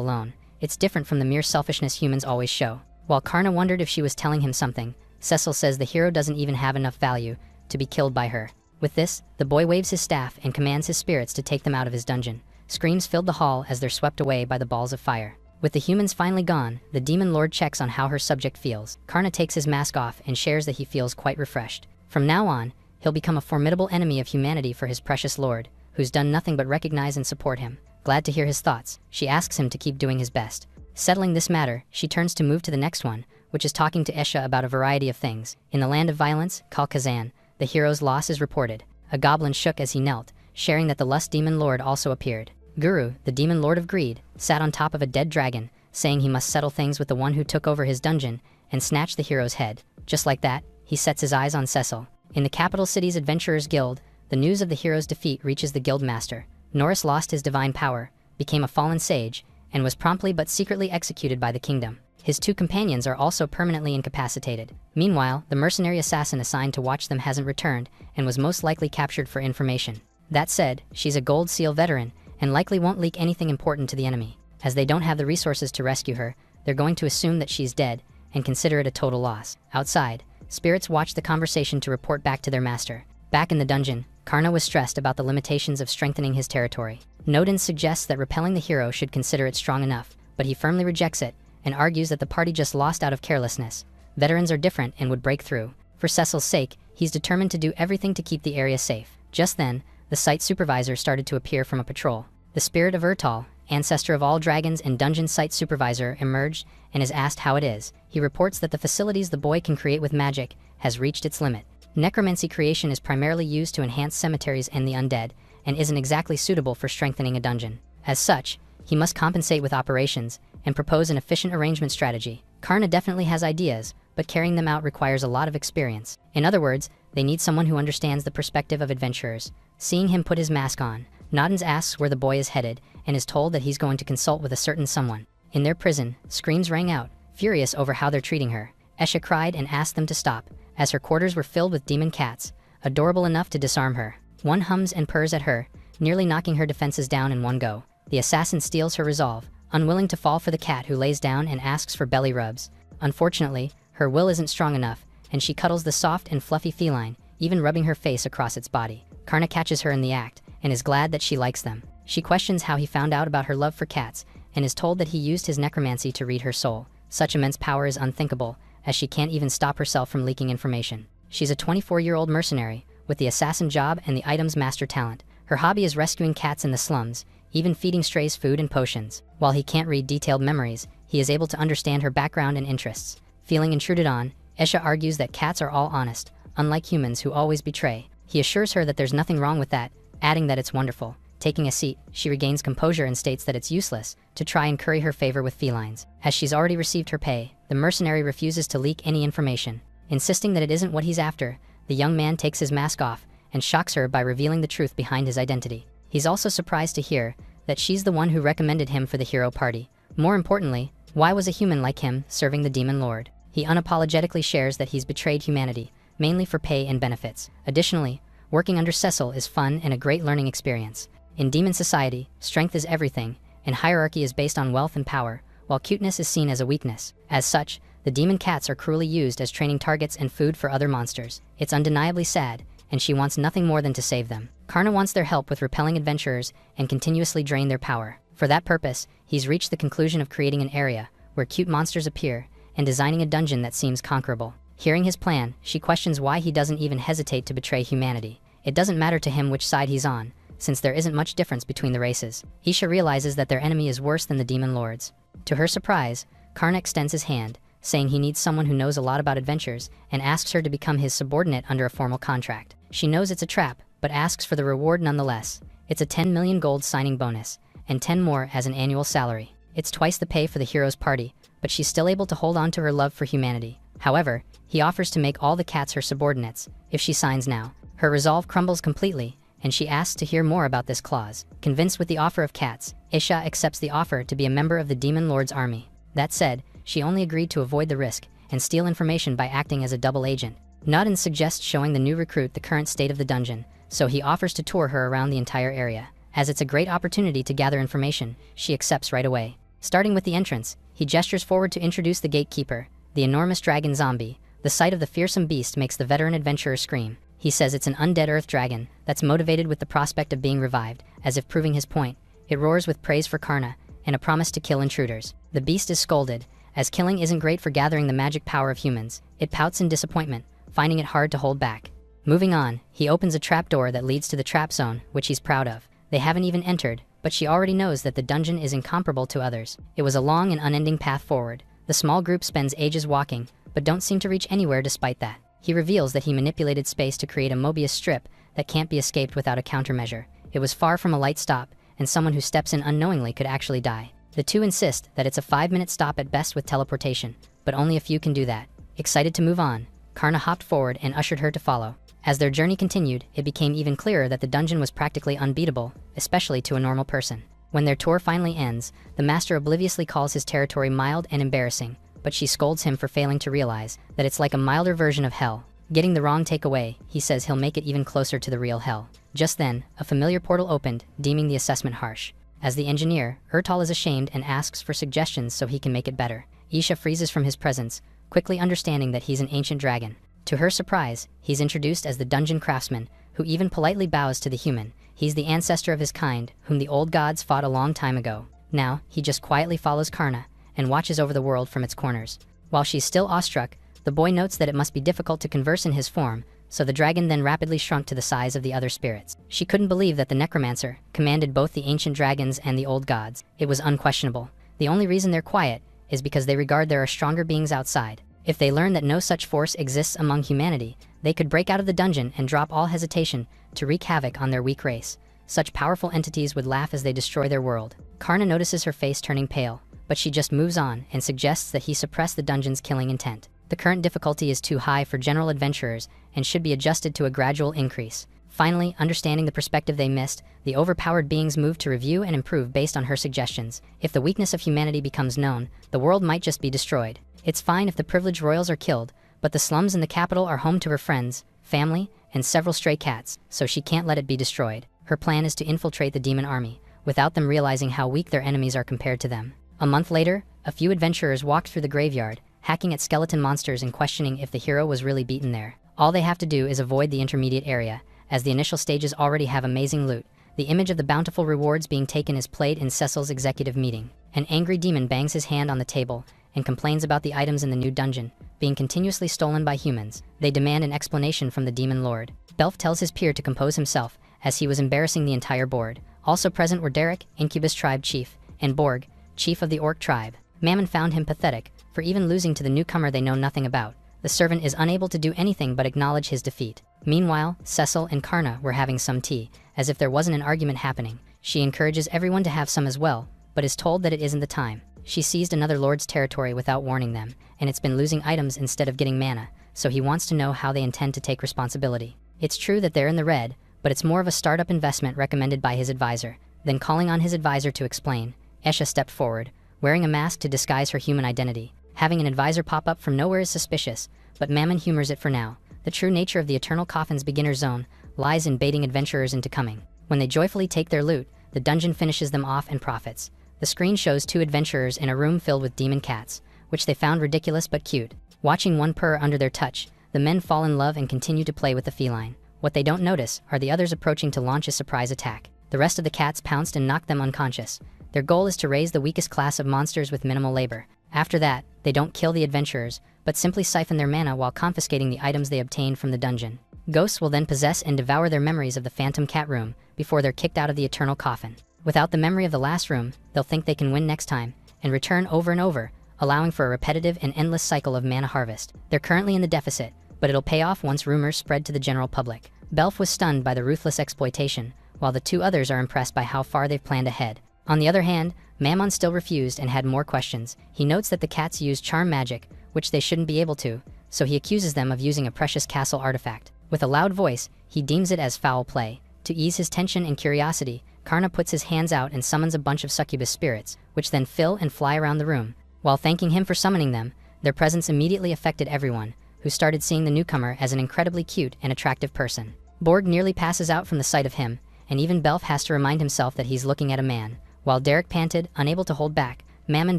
alone. It's different from the mere selfishness humans always show. While Karna wondered if she was telling him something, Cecil says the hero doesn't even have enough value to be killed by her. With this, the boy waves his staff and commands his spirits to take them out of his dungeon. Screams filled the hall as they're swept away by the balls of fire. With the humans finally gone, the demon lord checks on how her subject feels. Karna takes his mask off and shares that he feels quite refreshed. From now on, he'll become a formidable enemy of humanity for his precious lord, who's done nothing but recognize and support him. Glad to hear his thoughts, she asks him to keep doing his best. Settling this matter, she turns to move to the next one, which is talking to Esha about a variety of things. In the land of violence, Kal Kazan, the hero's loss is reported. A goblin shook as he knelt, sharing that the lust demon lord also appeared. Guru, the demon lord of greed, sat on top of a dead dragon, saying he must settle things with the one who took over his dungeon and snatched the hero's head. Just like that, he sets his eyes on Cecil. In the capital city's Adventurers Guild, the news of the hero's defeat reaches the guild master. Norris lost his divine power, became a fallen sage, and was promptly but secretly executed by the kingdom. His two companions are also permanently incapacitated. Meanwhile, the mercenary assassin assigned to watch them hasn't returned and was most likely captured for information. That said, she's a Gold Seal veteran and likely won't leak anything important to the enemy. As they don't have the resources to rescue her, they're going to assume that she's dead and consider it a total loss. Outside, spirits watch the conversation to report back to their master. Back in the dungeon, Karna was stressed about the limitations of strengthening his territory. Nodin suggests that repelling the hero should consider it strong enough, but he firmly rejects it and argues that the party just lost out of carelessness. Veterans are different and would break through. For Cecil's sake, he's determined to do everything to keep the area safe. Just then, the site supervisor started to appear from a patrol. The spirit of Urtal, ancestor of all dragons and dungeon site supervisor, emerged and is asked how it is. He reports that the facilities the boy can create with magic has reached its limit. Necromancy creation is primarily used to enhance cemeteries and the undead, and isn't exactly suitable for strengthening a dungeon. As such, he must compensate with operations and propose an efficient arrangement strategy. Karna definitely has ideas, but carrying them out requires a lot of experience. In other words, they need someone who understands the perspective of adventurers. Seeing him put his mask on, Nodens asks where the boy is headed and is told that he's going to consult with a certain someone. In their prison, screams rang out, furious over how they're treating her. Esha cried and asked them to stop, as her quarters were filled with demon cats, adorable enough to disarm her. One hums and purrs at her, nearly knocking her defenses down in one go. The assassin steals her resolve, unwilling to fall for the cat who lays down and asks for belly rubs. Unfortunately, her will isn't strong enough, and she cuddles the soft and fluffy feline, even rubbing her face across its body. Karna catches her in the act, and is glad that she likes them. She questions how he found out about her love for cats, and is told that he used his necromancy to read her soul. Such immense power is unthinkable, as she can't even stop herself from leaking information. She's a 24-year-old mercenary, with the assassin job and the item's master talent. Her hobby is rescuing cats in the slums, even feeding strays food and potions. While he can't read detailed memories, he is able to understand her background and interests. Feeling intruded on, Esha argues that cats are all honest, unlike humans who always betray. He assures her that there's nothing wrong with that, adding that it's wonderful. Taking a seat, she regains composure and states that it's useless to try and curry her favor with felines. As she's already received her pay, the mercenary refuses to leak any information. Insisting that it isn't what he's after, the young man takes his mask off and shocks her by revealing the truth behind his identity. He's also surprised to hear that she's the one who recommended him for the hero party. More importantly, why was a human like him serving the demon lord? He unapologetically shares that he's betrayed humanity, mainly for pay and benefits. Additionally, working under Cecil is fun and a great learning experience. In demon society, strength is everything, and hierarchy is based on wealth and power, while cuteness is seen as a weakness. As such, the demon cats are cruelly used as training targets and food for other monsters. It's undeniably sad, and she wants nothing more than to save them. Karna wants their help with repelling adventurers and continuously drain their power. For that purpose, he's reached the conclusion of creating an area where cute monsters appear and designing a dungeon that seems conquerable. Hearing his plan, she questions why he doesn't even hesitate to betray humanity. It doesn't matter to him which side he's on, since there isn't much difference between the races. Isha realizes that their enemy is worse than the demon lords. To her surprise, Karna extends his hand, saying he needs someone who knows a lot about adventures, and asks her to become his subordinate under a formal contract. She knows it's a trap, but asks for the reward nonetheless. It's a 10 million gold signing bonus, and 10 more as an annual salary. It's twice the pay for the hero's party, but she's still able to hold on to her love for humanity. However, he offers to make all the cats her subordinates, if she signs now. Her resolve crumbles completely, and she asks to hear more about this clause. Convinced with the offer of cats, Isha accepts the offer to be a member of the Demon Lord's army. That said, she only agreed to avoid the risk and steal information by acting as a double agent. Nodin suggests showing the new recruit the current state of the dungeon, so he offers to tour her around the entire area. As it's a great opportunity to gather information, she accepts right away. Starting with the entrance, he gestures forward to introduce the gatekeeper, the enormous dragon zombie. The sight of the fearsome beast makes the veteran adventurer scream. He says it's an undead earth dragon that's motivated with the prospect of being revived. As if proving his point, it roars with praise for Karna and a promise to kill intruders. The beast is scolded, as killing isn't great for gathering the magic power of humans. It pouts in disappointment, finding it hard to hold back. Moving on, he opens a trapdoor that leads to the trap zone, which he's proud of. They haven't even entered, but she already knows that the dungeon is incomparable to others. It was a long and unending path forward. The small group spends ages walking, but don't seem to reach anywhere despite that. He reveals that he manipulated space to create a Mobius strip that can't be escaped without a countermeasure. It was far from a light stop, and someone who steps in unknowingly could actually die. The two insist that it's a 5-minute stop at best with teleportation, but only a few can do that. Excited to move on, Karna hopped forward and ushered her to follow. As their journey continued, it became even clearer that the dungeon was practically unbeatable, especially to a normal person. When their tour finally ends, the master obliviously calls his territory mild and embarrassing, but she scolds him for failing to realize that it's like a milder version of hell. Getting the wrong takeaway, he says he'll make it even closer to the real hell. Just then, a familiar portal opened, deeming the assessment harsh. As the engineer, Ertal is ashamed and asks for suggestions so he can make it better. Isha freezes from his presence, quickly understanding that he's an ancient dragon. To her surprise, he's introduced as the dungeon craftsman, who even politely bows to the human. He's the ancestor of his kind, whom the old gods fought a long time ago. Now, he just quietly follows Karna and watches over the world from its corners. While she's still awestruck, the boy notes that it must be difficult to converse in his form, so the dragon then rapidly shrunk to the size of the other spirits. She couldn't believe that the necromancer commanded both the ancient dragons and the old gods. It was unquestionable. The only reason they're quiet is because they regard there are stronger beings outside. If they learn that no such force exists among humanity, they could break out of the dungeon and drop all hesitation to wreak havoc on their weak race. Such powerful entities would laugh as they destroy their world. Karna notices her face turning pale, but she just moves on and suggests that he suppress the dungeon's killing intent. The current difficulty is too high for general adventurers and should be adjusted to a gradual increase. Finally, understanding the perspective they missed, the overpowered beings move to review and improve based on her suggestions. If the weakness of humanity becomes known, the world might just be destroyed. It's fine if the privileged royals are killed, but the slums in the capital are home to her friends, family, and several stray cats, so she can't let it be destroyed. Her plan is to infiltrate the demon army, without them realizing how weak their enemies are compared to them. A month later, a few adventurers walked through the graveyard, hacking at skeleton monsters and questioning if the hero was really beaten there. All they have to do is avoid the intermediate area, as the initial stages already have amazing loot. The image of the bountiful rewards being taken is played in Cecil's executive meeting. An angry demon bangs his hand on the table and complains about the items in the new dungeon being continuously stolen by humans. They demand an explanation from the demon lord. Belf tells his peer to compose himself, as he was embarrassing the entire board. Also present were Derek, Incubus tribe chief, and Borg, chief of the Orc tribe. Mammon found him pathetic for even losing to the newcomer they know nothing about. The servant is unable to do anything but acknowledge his defeat. Meanwhile, Cecil and Karna were having some tea, as if there wasn't an argument happening. She encourages everyone to have some as well, but is told that it isn't the time. She seized another lord's territory without warning them, and it's been losing items instead of getting mana, so he wants to know how they intend to take responsibility. It's true that they're in the red, but it's more of a startup investment recommended by his advisor. Then calling on his advisor to explain, Esha stepped forward, wearing a mask to disguise her human identity. Having an advisor pop up from nowhere is suspicious, but Mammon humors it for now. The true nature of the Eternal Coffin's beginner zone lies in baiting adventurers into coming. When they joyfully take their loot, the dungeon finishes them off and profits. The screen shows two adventurers in a room filled with demon cats, which they found ridiculous but cute. Watching one purr under their touch, the men fall in love and continue to play with the feline. What they don't notice are the others approaching to launch a surprise attack. The rest of the cats pounced and knocked them unconscious. Their goal is to raise the weakest class of monsters with minimal labor. After that, they don't kill the adventurers, but simply siphon their mana while confiscating the items they obtained from the dungeon. Ghosts will then possess and devour their memories of the Phantom Cat room before they're kicked out of the Eternal Coffin. Without the memory of the last room, they'll think they can win next time, and return over and over, allowing for a repetitive and endless cycle of mana harvest. They're currently in the deficit, but it'll pay off once rumors spread to the general public. Belf was stunned by the ruthless exploitation, while the two others are impressed by how far they've planned ahead. On the other hand, Mammon still refused and had more questions. He notes that the cats use charm magic, which they shouldn't be able to, so he accuses them of using a precious castle artifact. With a loud voice, he deems it as foul play. To ease his tension and curiosity, Karna puts his hands out and summons a bunch of succubus spirits, which then fill and fly around the room. While thanking him for summoning them, their presence immediately affected everyone, who started seeing the newcomer as an incredibly cute and attractive person. Borg nearly passes out from the sight of him, and even Belf has to remind himself that he's looking at a man. While Derek panted, unable to hold back, Mammon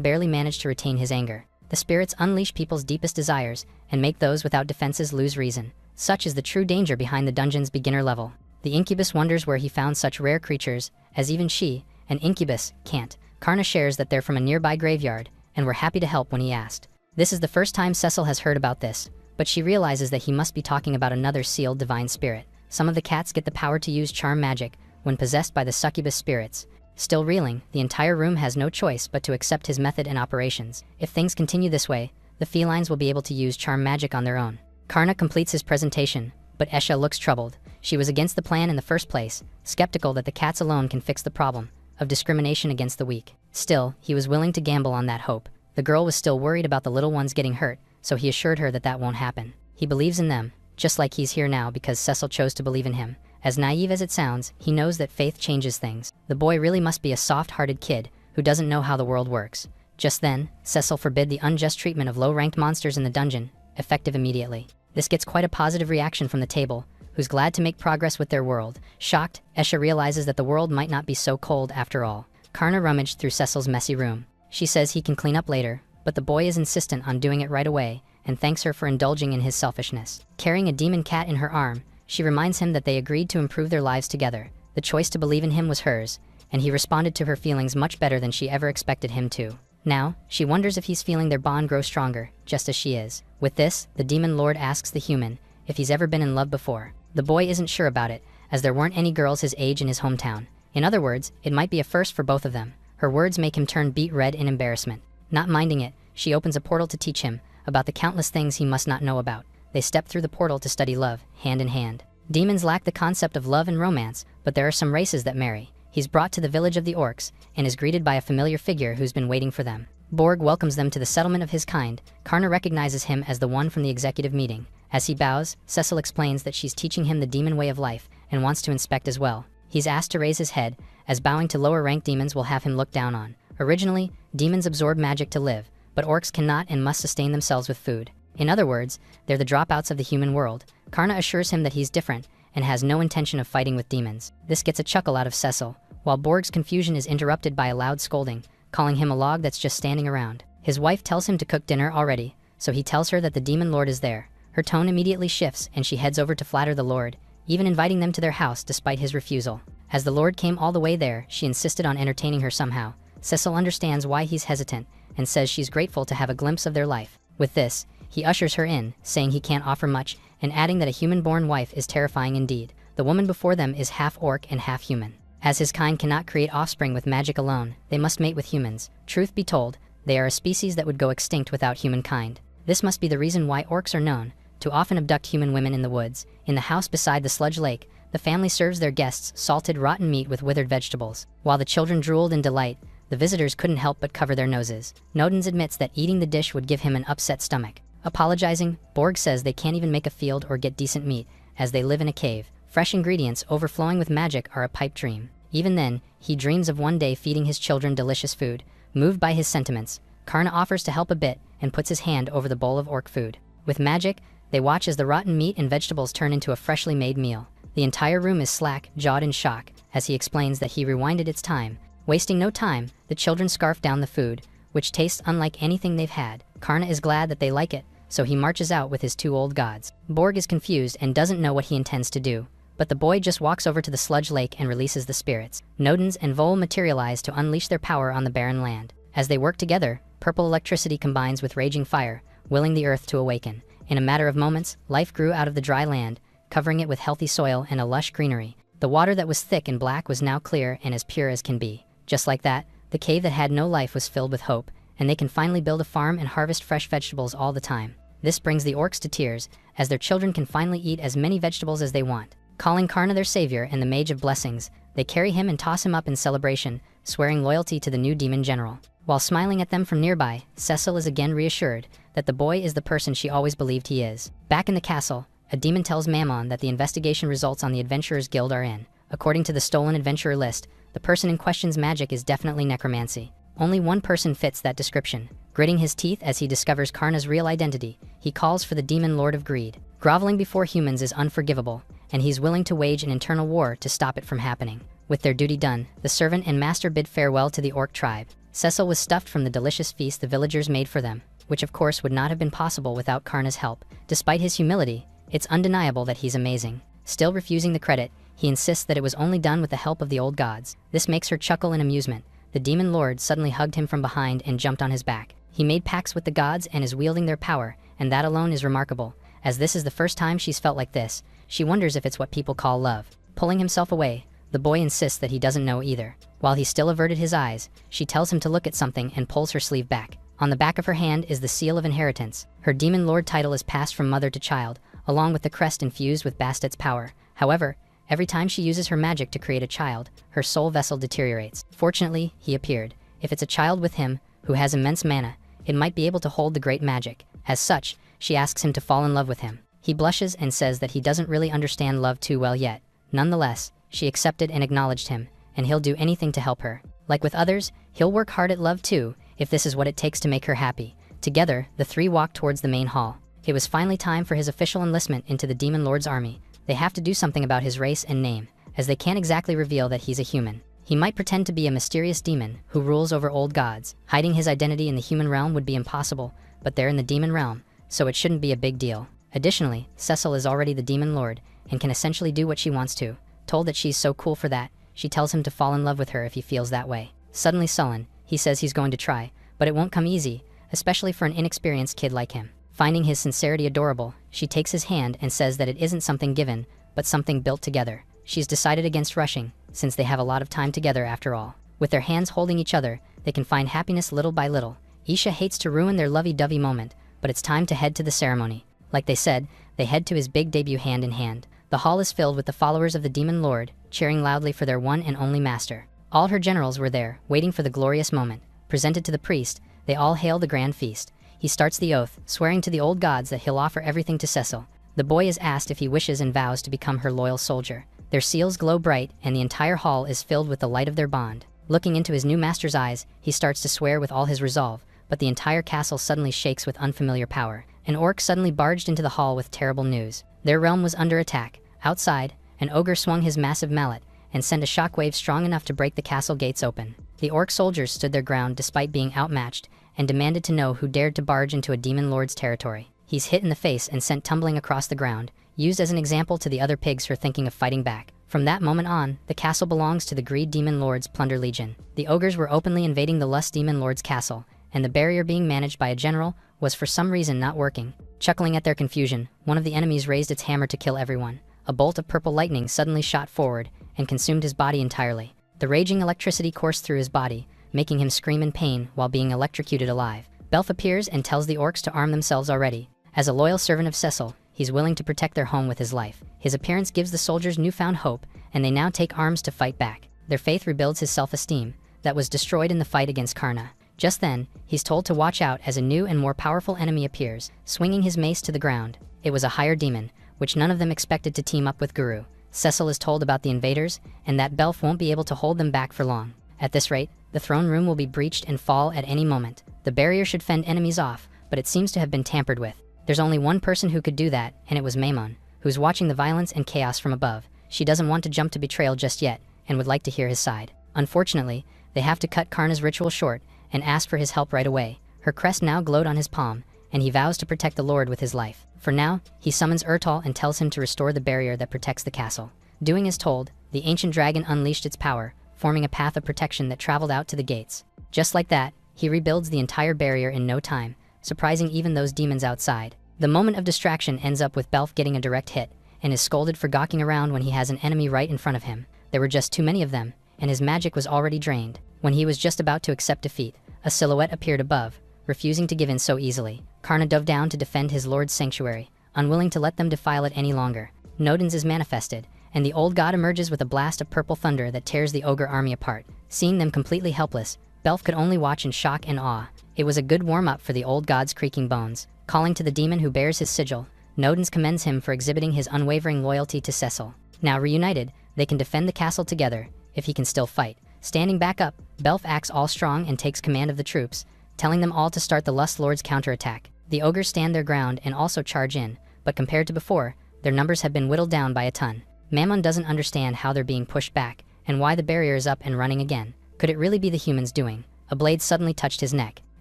barely managed to retain his anger. The spirits unleash people's deepest desires, and make those without defenses lose reason. Such is the true danger behind the dungeon's beginner level. The incubus wonders where he found such rare creatures, as even she, an incubus, can't. Karna shares that they're from a nearby graveyard, and were happy to help when he asked. This is the first time Cecil has heard about this, but she realizes that he must be talking about another sealed divine spirit. Some of the cats get the power to use charm magic when possessed by the succubus spirits. Still reeling, the entire room has no choice but to accept his method and operations. If things continue this way, the felines will be able to use charm magic on their own. Karna completes his presentation, but Esha looks troubled. She was against the plan in the first place, skeptical that the cats alone can fix the problem of discrimination against the weak. Still, he was willing to gamble on that hope. The girl was still worried about the little ones getting hurt, so he assured her that that won't happen. He believes in them, just like he's here now because Cecil chose to believe in him. As naive as it sounds, he knows that faith changes things. The boy really must be a soft-hearted kid who doesn't know how the world works. Just then, Cecil forbid the unjust treatment of low-ranked monsters in the dungeon, effective immediately. This gets quite a positive reaction from the table, who's glad to make progress with their world. Shocked, Esha realizes that the world might not be so cold after all. Karna rummaged through Cecil's messy room. She says he can clean up later, but the boy is insistent on doing it right away, and thanks her for indulging in his selfishness. Carrying a demon cat in her arm, she reminds him that they agreed to improve their lives together. The choice to believe in him was hers, and he responded to her feelings much better than she ever expected him to. Now, she wonders if he's feeling their bond grow stronger, just as she is. With this, the demon lord asks the human if he's ever been in love before. The boy isn't sure about it, as there weren't any girls his age in his hometown. In other words, it might be a first for both of them. Her words make him turn beet red in embarrassment. Not minding it, she opens a portal to teach him about the countless things he must not know about. They step through the portal to study love, hand in hand. Demons lack the concept of love and romance, but there are some races that marry. He's brought to the village of the orcs, and is greeted by a familiar figure who's been waiting for them. Borg welcomes them to the settlement of his kind. Karna recognizes him as the one from the executive meeting. As he bows, Cecil explains that she's teaching him the demon way of life, and wants to inspect as well. He's asked to raise his head, as bowing to lower-ranked demons will have him looked down on. Originally, demons absorb magic to live, but orcs cannot and must sustain themselves with food. In other words, they're the dropouts of the human world. Karna assures him that he's different, and has no intention of fighting with demons. This gets a chuckle out of Cecil, while Borg's confusion is interrupted by a loud scolding, calling him a log that's just standing around. His wife tells him to cook dinner already, so he tells her that the demon lord is there. Her tone immediately shifts, and she heads over to flatter the lord, even inviting them to their house despite his refusal. As the lord came all the way there, she insisted on entertaining her somehow. Cecil understands why he's hesitant, and says she's grateful to have a glimpse of their life. With this, he ushers her in, saying he can't offer much, and adding that a human-born wife is terrifying indeed. The woman before them is half orc and half human. As his kind cannot create offspring with magic alone, they must mate with humans. Truth be told, they are a species that would go extinct without humankind. This must be the reason why orcs are known to often abduct human women in the woods. In the house beside the sludge lake, the family serves their guests salted rotten meat with withered vegetables. While the children drooled in delight, the visitors couldn't help but cover their noses. Nodens admits that eating the dish would give him an upset stomach. Apologizing, Borg says they can't even make a field or get decent meat, as they live in a cave. Fresh ingredients overflowing with magic are a pipe dream. Even then, he dreams of one day feeding his children delicious food. Moved by his sentiments, Karna offers to help a bit and puts his hand over the bowl of orc food. With magic, they watch as the rotten meat and vegetables turn into a freshly made meal. The entire room is slack-jawed in shock, as he explains that he rewinded its time. Wasting no time, the children scarf down the food, which tastes unlike anything they've had. Karna is glad that they like it, so he marches out with his two old gods. Borg is confused and doesn't know what he intends to do, but the boy just walks over to the sludge lake and releases the spirits. Nodens and Vol materialize to unleash their power on the barren land. As they work together, purple electricity combines with raging fire, willing the earth to awaken. In a matter of moments, life grew out of the dry land, covering it with healthy soil and a lush greenery. The water that was thick and black was now clear and as pure as can be. Just like that, the cave that had no life was filled with hope, and they can finally build a farm and harvest fresh vegetables all the time. This brings the orcs to tears, as their children can finally eat as many vegetables as they want. Calling Karna their savior and the Mage of Blessings, they carry him and toss him up in celebration, swearing loyalty to the new demon general. While smiling at them from nearby, Cecil is again reassured that the boy is the person she always believed he is. Back in the castle, a demon tells Mammon that the investigation results on the Adventurers Guild are in. According to the stolen adventurer list, the person in question's magic is definitely necromancy. Only one person fits that description. Gritting his teeth as he discovers Karna's real identity, he calls for the demon Lord of Greed. Groveling before humans is unforgivable, and he's willing to wage an internal war to stop it from happening. With their duty done, the servant and master bid farewell to the orc tribe. Cecil was stuffed from the delicious feast the villagers made for them, which of course would not have been possible without Karna's help. Despite his humility, it's undeniable that he's amazing. Still refusing the credit, he insists that it was only done with the help of the old gods. This makes her chuckle in amusement. The demon lord suddenly hugged him from behind and jumped on his back. He made pacts with the gods and is wielding their power, and that alone is remarkable. As this is the first time she's felt like this, she wonders if it's what people call love. Pulling himself away, the boy insists that he doesn't know either. While he still averted his eyes, she tells him to look at something and pulls her sleeve back. On the back of her hand is the seal of inheritance. Her demon lord title is passed from mother to child, along with the crest infused with Bastet's power. However, every time she uses her magic to create a child, her soul vessel deteriorates. Fortunately, he appeared. If it's a child with him, who has immense mana, it might be able to hold the great magic. As such, she asks him to fall in love with him. He blushes and says that he doesn't really understand love too well yet. Nonetheless, she accepted and acknowledged him, and he'll do anything to help her. Like with others, he'll work hard at love too, if this is what it takes to make her happy. Together, the three walked towards the main hall. It was finally time for his official enlistment into the Demon Lord's army. They have to do something about his race and name, as they can't exactly reveal that he's a human. He might pretend to be a mysterious demon who rules over old gods. Hiding his identity in the human realm would be impossible, but they're in the demon realm, so it shouldn't be a big deal. Additionally, Cecil is already the Demon Lord and can essentially do what she wants to. Told that she's so cool for that, she tells him to fall in love with her if he feels that way. Suddenly sullen, he says he's going to try, but it won't come easy, especially for an inexperienced kid like him. Finding his sincerity adorable, she takes his hand and says that it isn't something given, but something built together. She's decided against rushing, since they have a lot of time together after all. With their hands holding each other, they can find happiness little by little. Isha hates to ruin their lovey-dovey moment, but it's time to head to the ceremony. Like they said, they head to his big debut hand in hand. The hall is filled with the followers of the Demon Lord, cheering loudly for their one and only master. All her generals were there, waiting for the glorious moment. Presented to the priest, they all hail the grand feast. He starts the oath, swearing to the old gods that he'll offer everything to Cecil. The boy is asked if he wishes and vows to become her loyal soldier. Their seals glow bright, and the entire hall is filled with the light of their bond. Looking into his new master's eyes, he starts to swear with all his resolve, but the entire castle suddenly shakes with unfamiliar power. An orc suddenly barged into the hall with terrible news. Their realm was under attack. Outside, an ogre swung his massive mallet and sent a shockwave strong enough to break the castle gates open. The orc soldiers stood their ground despite being outmatched and demanded to know who dared to barge into a demon lord's territory. He's hit in the face and sent tumbling across the ground, used as an example to the other pigs for thinking of fighting back. From that moment on, the castle belongs to the Greed Demon Lord's Plunder Legion. The ogres were openly invading the Lust Demon Lord's castle, and the barrier being managed by a general was for some reason not working. Chuckling at their confusion, one of the enemies raised its hammer to kill everyone. A bolt of purple lightning suddenly shot forward and consumed his body entirely. The raging electricity coursed through his body, making him scream in pain while being electrocuted alive. Belf appears and tells the orcs to arm themselves already. As a loyal servant of Cecil, he's willing to protect their home with his life. His appearance gives the soldiers newfound hope, and they now take arms to fight back. Their faith rebuilds his self-esteem, that was destroyed in the fight against Karna. Just then, he's told to watch out as a new and more powerful enemy appears, swinging his mace to the ground. It was a higher demon, which none of them expected to team up with Guru. Cecil is told about the invaders, and that Belf won't be able to hold them back for long. At this rate, the throne room will be breached and fall at any moment. The barrier should fend enemies off, but it seems to have been tampered with. There's only one person who could do that, and it was Maimon, who's watching the violence and chaos from above. She doesn't want to jump to betrayal just yet, and would like to hear his side. Unfortunately, they have to cut Karna's ritual short, and ask for his help right away. Her crest now glowed on his palm, and he vows to protect the Lord with his life. For now, he summons Urtal and tells him to restore the barrier that protects the castle. Doing as told, the ancient dragon unleashed its power, forming a path of protection that traveled out to the gates. Just like that, he rebuilds the entire barrier in no time, surprising even those demons outside. The moment of distraction ends up with Belf getting a direct hit, and is scolded for gawking around when he has an enemy right in front of him. There were just too many of them, and his magic was already drained. When he was just about to accept defeat, a silhouette appeared above, refusing to give in so easily. Karna dove down to defend his lord's sanctuary, unwilling to let them defile it any longer. Nodens is manifested, and the old god emerges with a blast of purple thunder that tears the ogre army apart. Seeing them completely helpless, Belf could only watch in shock and awe. It was a good warm-up for the old god's creaking bones. Calling to the demon who bears his sigil, Nodens commends him for exhibiting his unwavering loyalty to Cecil. Now reunited, they can defend the castle together, if he can still fight. Standing back up, Belf acts all strong and takes command of the troops, telling them all to start the Lust Lord's counterattack. The ogres stand their ground and also charge in, but compared to before, their numbers have been whittled down by a ton. Mammon doesn't understand how they're being pushed back, and why the barrier is up and running again. Could it really be the humans doing? A blade suddenly touched his neck.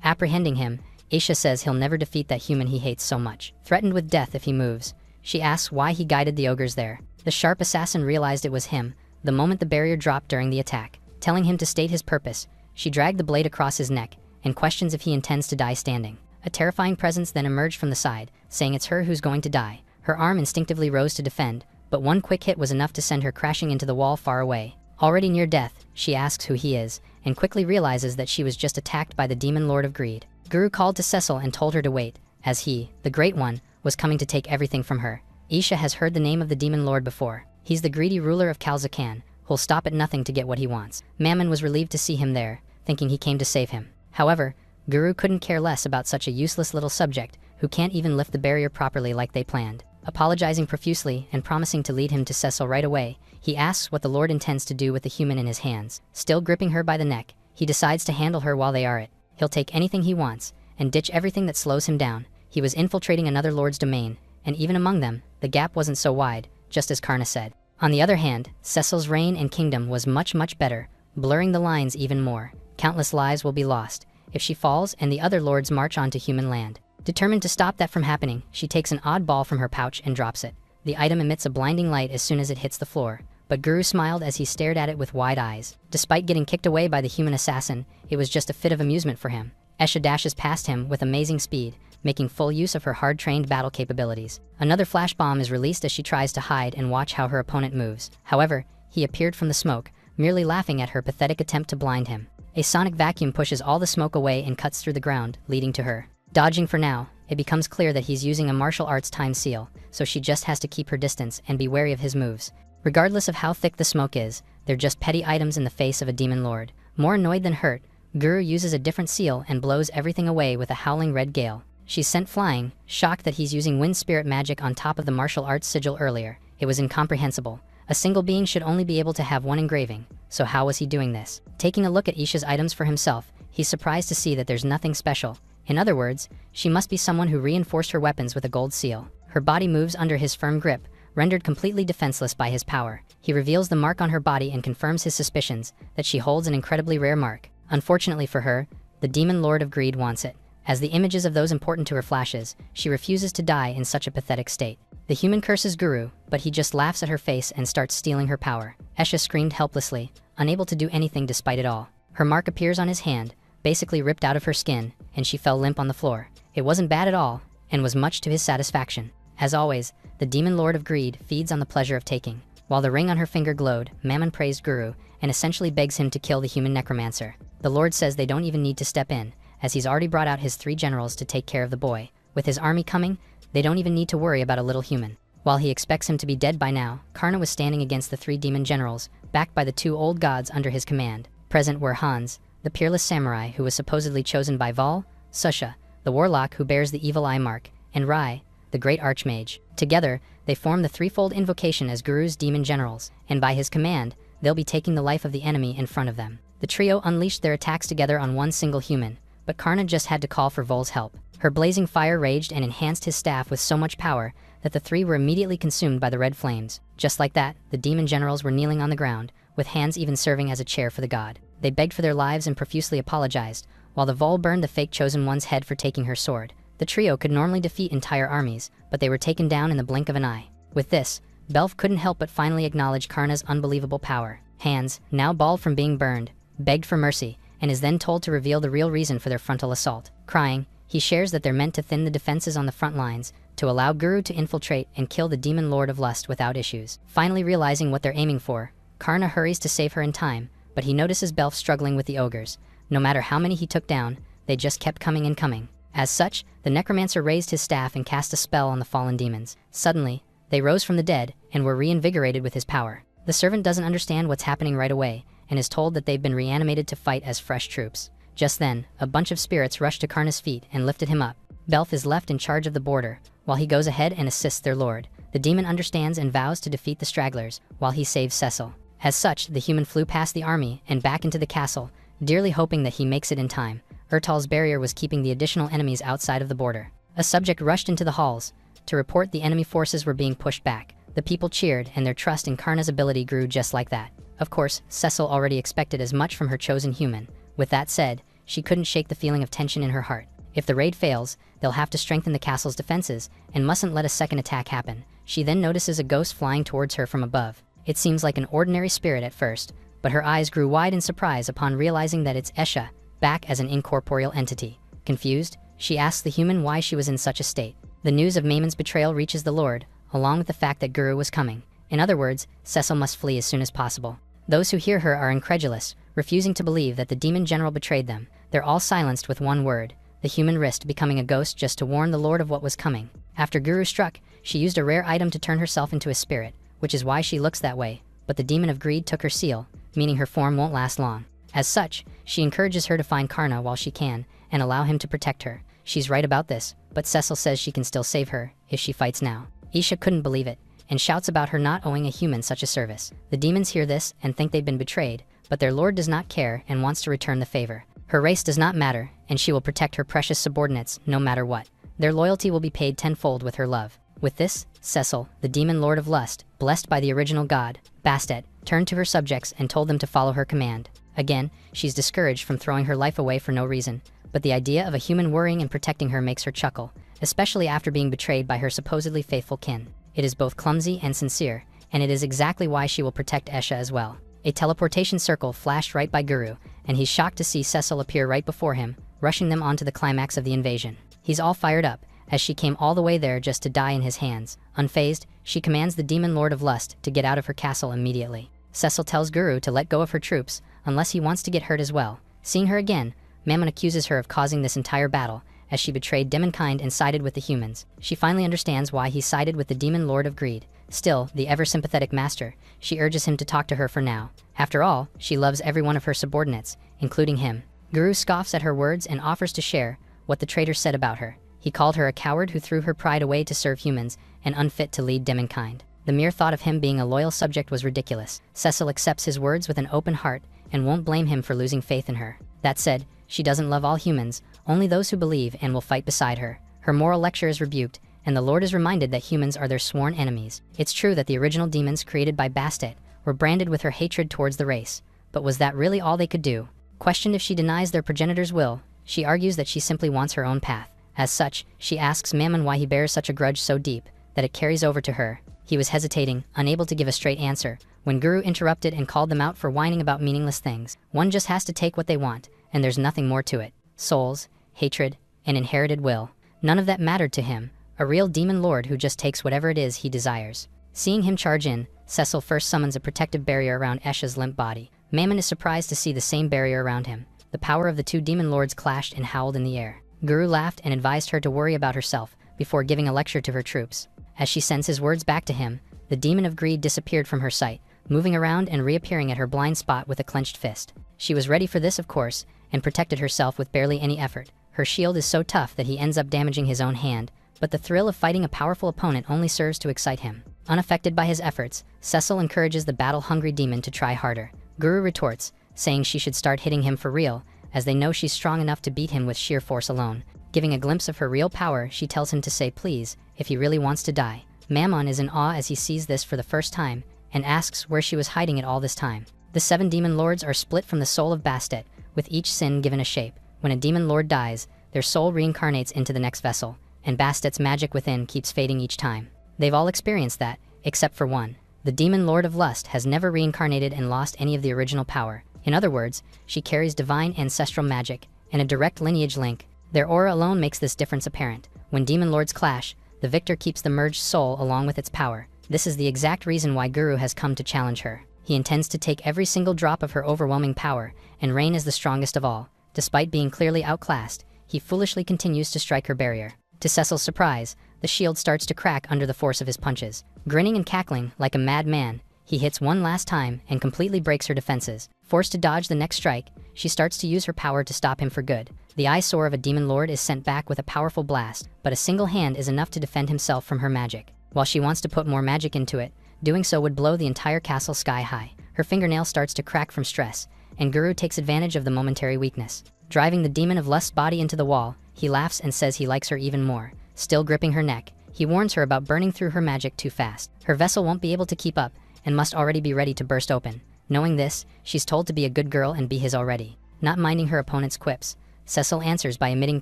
Apprehending him, Aisha says he'll never defeat that human he hates so much. Threatened with death if he moves, she asks why he guided the ogres there. The sharp assassin realized it was him the moment the barrier dropped during the attack. Telling him to state his purpose, she dragged the blade across his neck and questions if he intends to die standing. A terrifying presence then emerged from the side, saying it's her who's going to die. Her arm instinctively rose to defend, but one quick hit was enough to send her crashing into the wall far away. Already near death, she asks who he is, and quickly realizes that she was just attacked by the demon lord of greed. Guru called to Cecil and told her to wait, as he, the Great One, was coming to take everything from her. Isha has heard the name of the demon lord before. He's the greedy ruler of Kalzakan, who'll stop at nothing to get what he wants. Mammon was relieved to see him there, thinking he came to save him. However, Guru couldn't care less about such a useless little subject who can't even lift the barrier properly like they planned. Apologizing profusely and promising to lead him to Cecil right away, he asks what the Lord intends to do with the human in his hands. Still gripping her by the neck, he decides to handle her while they are it. He'll take anything he wants and ditch everything that slows him down. He was infiltrating another lord's domain, and even among them, the gap wasn't so wide, just as Karna said. On the other hand, Cecil's reign and kingdom was much better, blurring the lines even more. Countless lives will be lost if she falls and the other lords march onto human land. Determined to stop that from happening, she takes an odd ball from her pouch and drops it. The item emits a blinding light as soon as it hits the floor, but Guru smiled as he stared at it with wide eyes. Despite getting kicked away by the human assassin, it was just a fit of amusement for him. Esha dashes past him with amazing speed, making full use of her hard-trained battle capabilities. Another flash bomb is released as she tries to hide and watch how her opponent moves. However, he appeared from the smoke, merely laughing at her pathetic attempt to blind him. A sonic vacuum pushes all the smoke away and cuts through the ground, leading to her. Dodging for now, it becomes clear that he's using a martial arts time seal, so she just has to keep her distance and be wary of his moves. Regardless of how thick the smoke is, they're just petty items in the face of a demon lord. More annoyed than hurt, Guru uses a different seal and blows everything away with a howling red gale. She's sent flying, shocked that he's using wind spirit magic on top of the martial arts sigil earlier. It was incomprehensible. A single being should only be able to have one engraving, so how was he doing this? Taking a look at Isha's items for himself, he's surprised to see that there's nothing special. In other words, she must be someone who reinforced her weapons with a gold seal. Her body moves under his firm grip, rendered completely defenseless by his power. He reveals the mark on her body and confirms his suspicions that she holds an incredibly rare mark. Unfortunately for her, the demon lord of greed wants it. As the images of those important to her flashes, she refuses to die in such a pathetic state. The human curses Guru, but he just laughs at her face and starts stealing her power. Esha screamed helplessly, unable to do anything despite it all. Her mark appears on his hand, basically ripped out of her skin, and she fell limp on the floor. It wasn't bad at all, and was much to his satisfaction. As always, the demon lord of greed feeds on the pleasure of taking. While the ring on her finger glowed, Mammon praised Guru, and essentially begs him to kill the human necromancer. The lord says they don't even need to step in, as he's already brought out his 3 generals to take care of the boy. With his army coming, they don't even need to worry about a little human. While he expects him to be dead by now, Karna was standing against the 3 demon generals, backed by the 2 old gods under his command. Present were Hans, the peerless samurai who was supposedly chosen by Val, Susha, the warlock who bears the evil eye mark, and Rai, the great archmage. Together, they form the threefold invocation as Guru's demon generals, and by his command, they'll be taking the life of the enemy in front of them. The trio unleashed their attacks together on one single human, but Karna just had to call for Vol's help. Her blazing fire raged and enhanced his staff with so much power that the 3 were immediately consumed by the red flames. Just like that, the demon generals were kneeling on the ground, with hands even serving as a chair for the god. They begged for their lives and profusely apologized, while the Vol burned the fake chosen one's head for taking her sword. The trio could normally defeat entire armies, but they were taken down in the blink of an eye. With this, Belf couldn't help but finally acknowledge Karna's unbelievable power. Hans, now bald from being burned, begged for mercy, and is then told to reveal the real reason for their frontal assault. Crying, he shares that they're meant to thin the defenses on the front lines, to allow Guru to infiltrate and kill the demon lord of lust without issues. Finally realizing what they're aiming for, Karna hurries to save her in time, but he notices Belf struggling with the ogres. No matter how many he took down, they just kept coming and coming. As such, the necromancer raised his staff and cast a spell on the fallen demons. Suddenly, they rose from the dead and were reinvigorated with his power. The servant doesn't understand what's happening right away, and is told that they've been reanimated to fight as fresh troops. Just then, a bunch of spirits rushed to Karna's feet and lifted him up. Belf is left in charge of the border, while he goes ahead and assists their lord. The demon understands and vows to defeat the stragglers, while he saves Cecil. As such, the human flew past the army and back into the castle, dearly hoping that he makes it in time. Urtal's barrier was keeping the additional enemies outside of the border. A subject rushed into the halls, to report the enemy forces were being pushed back. The people cheered, and their trust in Karna's ability grew just like that. Of course, Cecil already expected as much from her chosen human. With that said, she couldn't shake the feeling of tension in her heart. If the raid fails, they'll have to strengthen the castle's defenses, and mustn't let a second attack happen. She then notices a ghost flying towards her from above. It seems like an ordinary spirit at first, but her eyes grew wide in surprise upon realizing that it's Esha, back as an incorporeal entity. Confused, she asks the human why she was in such a state. The news of Maymon's betrayal reaches the Lord, along with the fact that Guru was coming. In other words, Cecil must flee as soon as possible. Those who hear her are incredulous, refusing to believe that the demon general betrayed them. They're all silenced with one word: the human risked becoming a ghost just to warn the Lord of what was coming. After Guru struck, she used a rare item to turn herself into a spirit, which is why she looks that way, but the demon of greed took her seal, meaning her form won't last long. As such, she encourages her to find Karna while she can, and allow him to protect her. She's right about this, but Cecil says she can still save her, if she fights now. Isha couldn't believe it, and shouts about her not owing a human such a service. The demons hear this and think they've been betrayed, but their lord does not care and wants to return the favor. Her race does not matter, and she will protect her precious subordinates no matter what. Their loyalty will be paid tenfold with her love. With this, Cecil, the demon lord of lust, blessed by the original god, Bastet, turned to her subjects and told them to follow her command. Again, she's discouraged from throwing her life away for no reason, but the idea of a human worrying and protecting her makes her chuckle, especially after being betrayed by her supposedly faithful kin. It is both clumsy and sincere, and it is exactly why she will protect Esha as well. A teleportation circle flashed right by Guru, and he's shocked to see Cecil appear right before him, rushing them onto the climax of the invasion. He's all fired up, as she came all the way there just to die in his hands. Unfazed, she commands the demon lord of lust to get out of her castle immediately. Cecil tells Guru to let go of her troops, unless he wants to get hurt as well. Seeing her again, Mammon accuses her of causing this entire battle, as she betrayed demonkind and sided with the humans. She finally understands why he sided with the demon lord of greed. Still, the ever-sympathetic master, she urges him to talk to her for now. After all, she loves every one of her subordinates, including him. Guru scoffs at her words and offers to share what the traitor said about her. He called her a coward who threw her pride away to serve humans and unfit to lead demonkind. The mere thought of him being a loyal subject was ridiculous. Cecil accepts his words with an open heart and won't blame him for losing faith in her. That said, she doesn't love all humans, only those who believe and will fight beside her. Her moral lecture is rebuked, and the Lord is reminded that humans are their sworn enemies. It's true that the original demons created by Bastet were branded with her hatred towards the race, but was that really all they could do? Questioned if she denies their progenitor's will, she argues that she simply wants her own path. As such, she asks Mammon why he bears such a grudge so deep that it carries over to her. He was hesitating, unable to give a straight answer, when Guru interrupted and called them out for whining about meaningless things. One just has to take what they want, and there's nothing more to it. Souls, hatred, and inherited will. None of that mattered to him, a real demon lord who just takes whatever it is he desires. Seeing him charge in, Cecil first summons a protective barrier around Esha's limp body. Mammon is surprised to see the same barrier around him. The power of the two demon lords clashed and howled in the air. Guru laughed and advised her to worry about herself before giving a lecture to her troops. As she sends his words back to him, the demon of greed disappeared from her sight, moving around and reappearing at her blind spot with a clenched fist. She was ready for this, of course, and protected herself with barely any effort. Her shield is so tough that he ends up damaging his own hand, but the thrill of fighting a powerful opponent only serves to excite him. Unaffected by his efforts, Cecil encourages the battle-hungry demon to try harder. Guru retorts, saying she should start hitting him for real, as they know she's strong enough to beat him with sheer force alone. Giving a glimpse of her real power, she tells him to say please, if he really wants to die. Mammon is in awe as he sees this for the first time, and asks where she was hiding it all this time. The 7 demon lords are split from the soul of Bastet, with each sin given a shape. When a demon lord dies, their soul reincarnates into the next vessel, and Bastet's magic within keeps fading each time. They've all experienced that, except for one. The demon lord of lust has never reincarnated and lost any of the original power. In other words, she carries divine ancestral magic and a direct lineage link. Their aura alone makes this difference apparent. When demon lords clash, the victor keeps the merged soul along with its power. This is the exact reason why Guru has come to challenge her. He intends to take every single drop of her overwhelming power and reign as the strongest of all. Despite being clearly outclassed, he foolishly continues to strike her barrier. To Cecil's surprise, the shield starts to crack under the force of his punches. Grinning and cackling like a madman, he hits one last time and completely breaks her defenses. Forced to dodge the next strike, she starts to use her power to stop him for good. The eyesore of a demon lord is sent back with a powerful blast, but a single hand is enough to defend himself from her magic. While she wants to put more magic into it, doing so would blow the entire castle sky high. Her fingernail starts to crack from stress, and Guru takes advantage of the momentary weakness. Driving the demon of lust's body into the wall, he laughs and says he likes her even more. Still gripping her neck, He warns her about burning through her magic too fast. Her vessel won't be able to keep up and must already be ready to burst open. Knowing this, she's told to be a good girl and be his already. Not minding her opponent's quips, Cecil answers by emitting